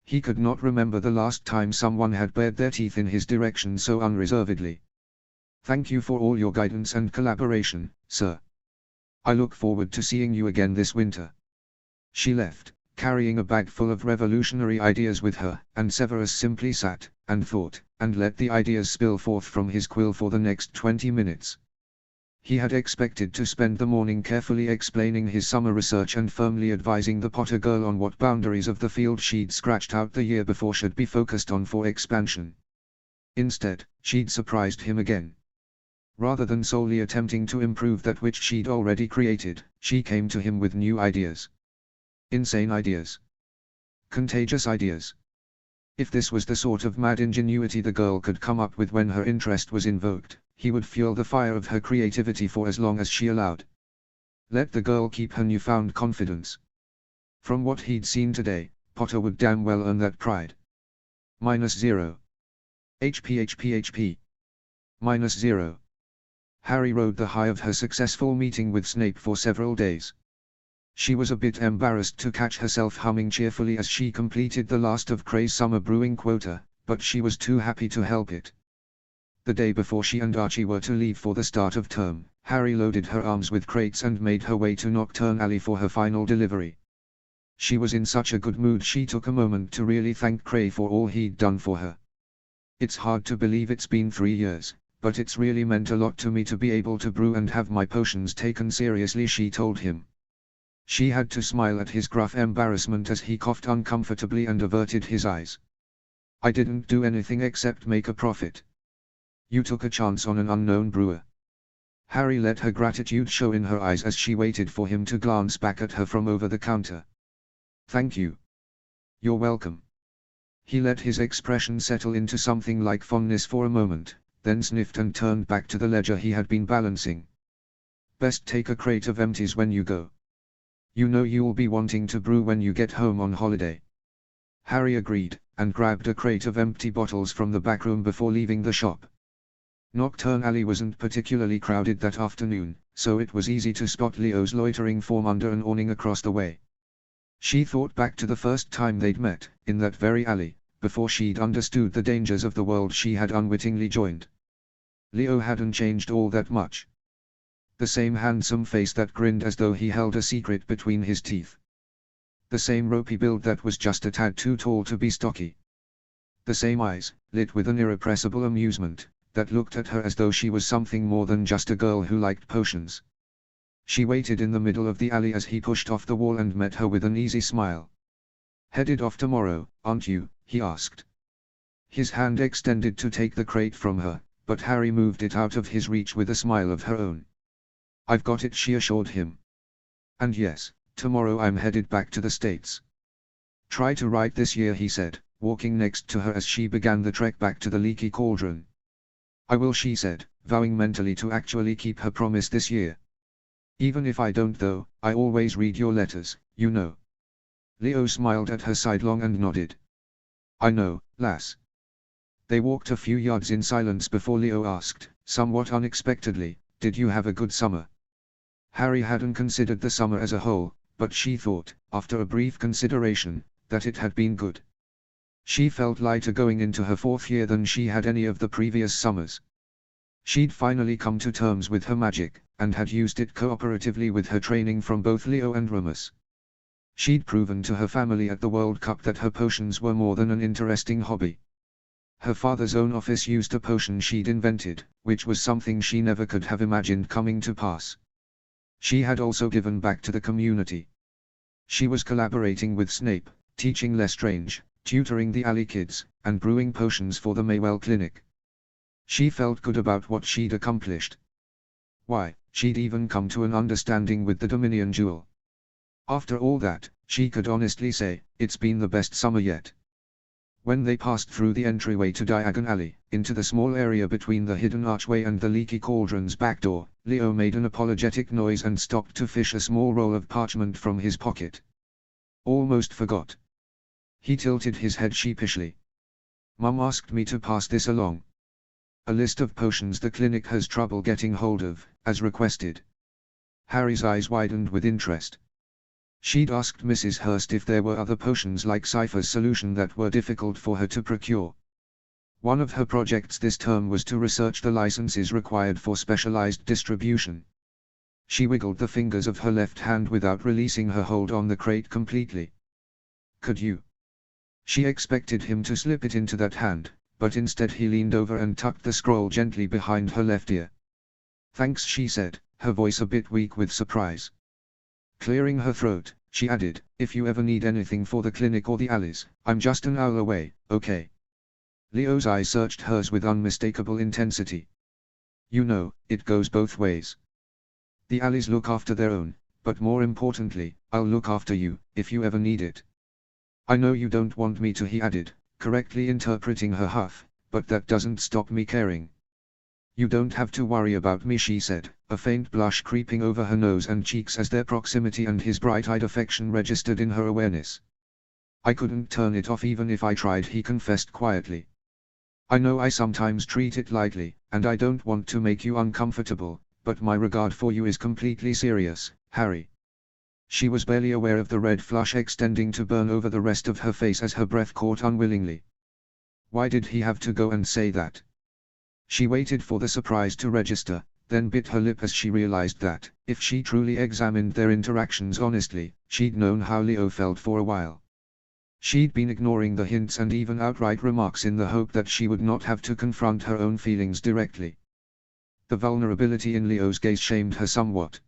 He could not remember the last time someone had bared their teeth in his direction so unreservedly. Thank you for all your guidance and collaboration, sir. I look forward to seeing you again this winter. She left, carrying a bag full of revolutionary ideas with her, and Severus simply sat, and thought, and let the ideas spill forth from his quill for the next 20 minutes. He had expected to spend the morning carefully explaining his summer research and firmly advising the Potter girl on what boundaries of the field she'd scratched out the year before should be focused on for expansion. Instead, she'd surprised him again. Rather than solely attempting to improve that which she'd already created, she came to him with new ideas. Insane ideas. Contagious ideas. If this was the sort of mad ingenuity the girl could come up with when her interest was invoked, he would fuel the fire of her creativity for as long as she allowed. Let the girl keep her newfound confidence. From what he'd seen today, Potter would damn well earn that pride. -0. HP. -0. Harry rode the high of her successful meeting with Snape for several days. She was a bit embarrassed to catch herself humming cheerfully as she completed the last of Cray's summer brewing quota, but she was too happy to help it. The day before she and Archie were to leave for the start of term, Harry loaded her arms with crates and made her way to Nocturne Alley for her final delivery. She was in such a good mood she took a moment to really thank Cray for all he'd done for her. It's hard to believe it's been 3 years, but it's really meant a lot to me to be able to brew and have my potions taken seriously, she told him. She had to smile at his gruff embarrassment as he coughed uncomfortably and averted his eyes. I didn't do anything except make a profit. You took a chance on an unknown brewer. Harry let her gratitude show in her eyes as she waited for him to glance back at her from over the counter. Thank you. You're welcome. He let his expression settle into something like fondness for a moment, then sniffed and turned back to the ledger he had been balancing. Best take a crate of empties when you go. You know you'll be wanting to brew when you get home on holiday. Harry agreed, and grabbed a crate of empty bottles from the back room before leaving the shop. Nocturne Alley wasn't particularly crowded that afternoon, so it was easy to spot Leo's loitering form under an awning across the way. She thought back to the first time they'd met, in that very alley, before she'd understood the dangers of the world she had unwittingly joined. Leo hadn't changed all that much. The same handsome face that grinned as though he held a secret between his teeth. The same ropey build that was just a tad too tall to be stocky. The same eyes, lit with an irrepressible amusement, that looked at her as though she was something more than just a girl who liked potions. She waited in the middle of the alley as he pushed off the wall and met her with an easy smile. "Headed off tomorrow, aren't you?" he asked. His hand extended to take the crate from her, but Harry moved it out of his reach with a smile of her own. "I've got it," she assured him. "And yes, tomorrow I'm headed back to the States. Try to write this year," he said, walking next to her as she began the trek back to the leaky cauldron. "I will," she said, vowing mentally to actually keep her promise this year. "Even if I don't though, I always read your letters, you know." Leo smiled at her sidelong and nodded. "I know, lass." They walked a few yards in silence before Leo asked, somewhat unexpectedly, "Did you have a good summer?" Harry hadn't considered the summer as a whole, but she thought, after a brief consideration, that it had been good. She felt lighter going into her 4th year than she had any of the previous summers. She'd finally come to terms with her magic, and had used it cooperatively with her training from both Leo and Remus. She'd proven to her family at the World Cup that her potions were more than an interesting hobby. Her father's own office used a potion she'd invented, which was something she never could have imagined coming to pass. She had also given back to the community. She was collaborating with Snape, teaching Lestrange, tutoring the alley kids, and brewing potions for the Maywell Clinic. She felt good about what she'd accomplished. Why, she'd even come to an understanding with the Dominion Jewel. After all that, she could honestly say, it's been the best summer yet. When they passed through the entryway to Diagon Alley, into the small area between the hidden archway and the leaky cauldron's back door, Leo made an apologetic noise and stopped to fish a small roll of parchment from his pocket. "Almost forgot." He tilted his head sheepishly. "Mum asked me to pass this along. A list of potions the clinic has trouble getting hold of, as requested." Harry's eyes widened with interest. She'd asked Mrs. Hurst if there were other potions like Cypher's solution that were difficult for her to procure. One of her projects this term was to research the licenses required for specialized distribution. She wiggled the fingers of her left hand without releasing her hold on the crate completely. "Could you?" She expected him to slip it into that hand, but instead he leaned over and tucked the scroll gently behind her left ear. "Thanks," she said, her voice a bit weak with surprise. Clearing her throat, she added, "If you ever need anything for the clinic or the alleys, I'm just an hour away, okay?" Leo's eyes searched hers with unmistakable intensity. "You know, it goes both ways. The alleys look after their own, but more importantly, I'll look after you, if you ever need it." "I know you don't want me to," he added, correctly interpreting her huff, "but that doesn't stop me caring." "You don't have to worry about me," she said, a faint blush creeping over her nose and cheeks as their proximity and his bright-eyed affection registered in her awareness. "I couldn't turn it off even if I tried," he confessed quietly. "I know I sometimes treat it lightly, and I don't want to make you uncomfortable, but my regard for you is completely serious, Harry." She was barely aware of the red flush extending to burn over the rest of her face as her breath caught unwillingly. Why did he have to go and say that? She waited for the surprise to register, then bit her lip as she realized that, if she truly examined their interactions honestly, she'd known how Leo felt for a while. She'd been ignoring the hints and even outright remarks in the hope that she would not have to confront her own feelings directly. The vulnerability in Leo's gaze shamed her somewhat.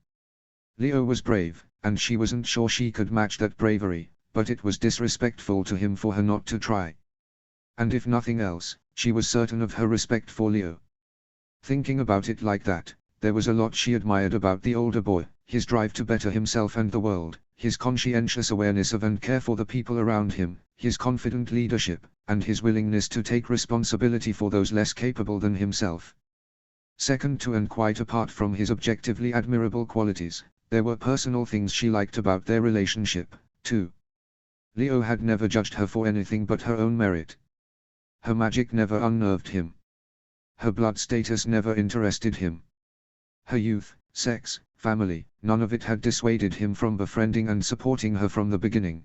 Leo was brave, and she wasn't sure she could match that bravery, but it was disrespectful to him for her not to try. And if nothing else, she was certain of her respect for Leo. Thinking about it like that, there was a lot she admired about the older boy, his drive to better himself and the world, his conscientious awareness of and care for the people around him, his confident leadership, and his willingness to take responsibility for those less capable than himself. Second to and quite apart from his objectively admirable qualities, there were personal things she liked about their relationship, too. Leo had never judged her for anything but her own merit. Her magic never unnerved him. Her blood status never interested him. Her youth, sex, family, none of it had dissuaded him from befriending and supporting her from the beginning.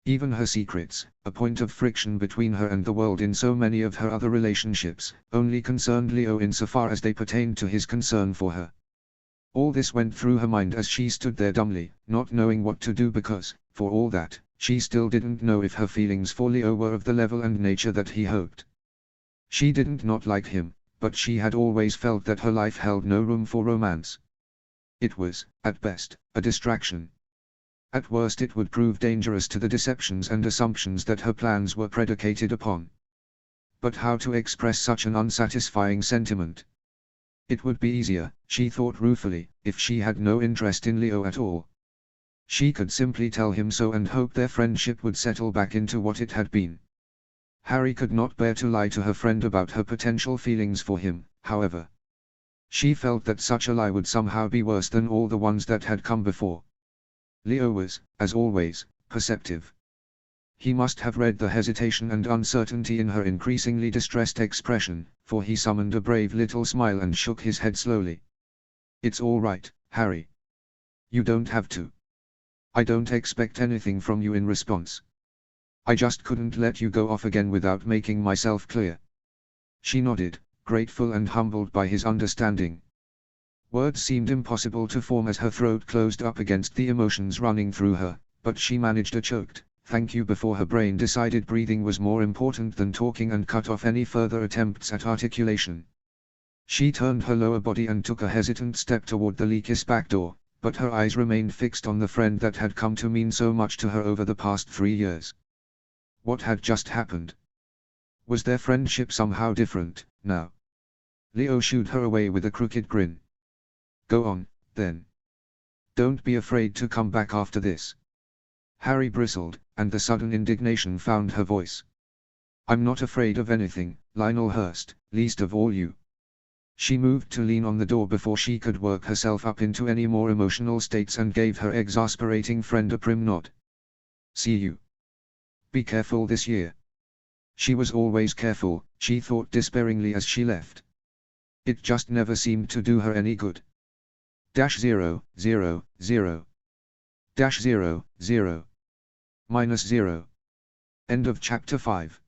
Even her secrets, a point of friction between her and the world in so many of her other relationships, only concerned Leo insofar as they pertained to his concern for her. All this went through her mind as she stood there dumbly, not knowing what to do because, for all that, she still didn't know if her feelings for Leo were of the level and nature that he hoped. She didn't not like him, but she had always felt that her life held no room for romance. It was, at best, a distraction. At worst it would prove dangerous to the deceptions and assumptions that her plans were predicated upon. But how to express such an unsatisfying sentiment? It would be easier, she thought ruefully, if she had no interest in Leo at all. She could simply tell him so and hope their friendship would settle back into what it had been. Harry could not bear to lie to her friend about her potential feelings for him, however. She felt that such a lie would somehow be worse than all the ones that had come before. Leo was, as always, perceptive. He must have read the hesitation and uncertainty in her increasingly distressed expression, for he summoned a brave little smile and shook his head slowly. "It's all right, Harry. You don't have to. I don't expect anything from you in response. I just couldn't let you go off again without making myself clear." She nodded, grateful and humbled by his understanding. Words seemed impossible to form as her throat closed up against the emotions running through her, but she managed a choked "thank you" before her brain decided breathing was more important than talking and cut off any further attempts at articulation. She turned her lower body and took a hesitant step toward the Leakis back door, but her eyes remained fixed on the friend that had come to mean so much to her over the past 3 years. What had just happened? Was their friendship somehow different, now? Leo shooed her away with a crooked grin. "Go on, then. Don't be afraid to come back after this." Harry bristled, and the sudden indignation found her voice. "I'm not afraid of anything, Lionel Hurst, least of all you." She moved to lean on the door before she could work herself up into any more emotional states and gave her exasperating friend a prim nod. "See you. Be careful this year." She was always careful, she thought despairingly as she left. It just never seemed to do her any good. -0, 0, 0. -0, 0. -0. End of chapter 5.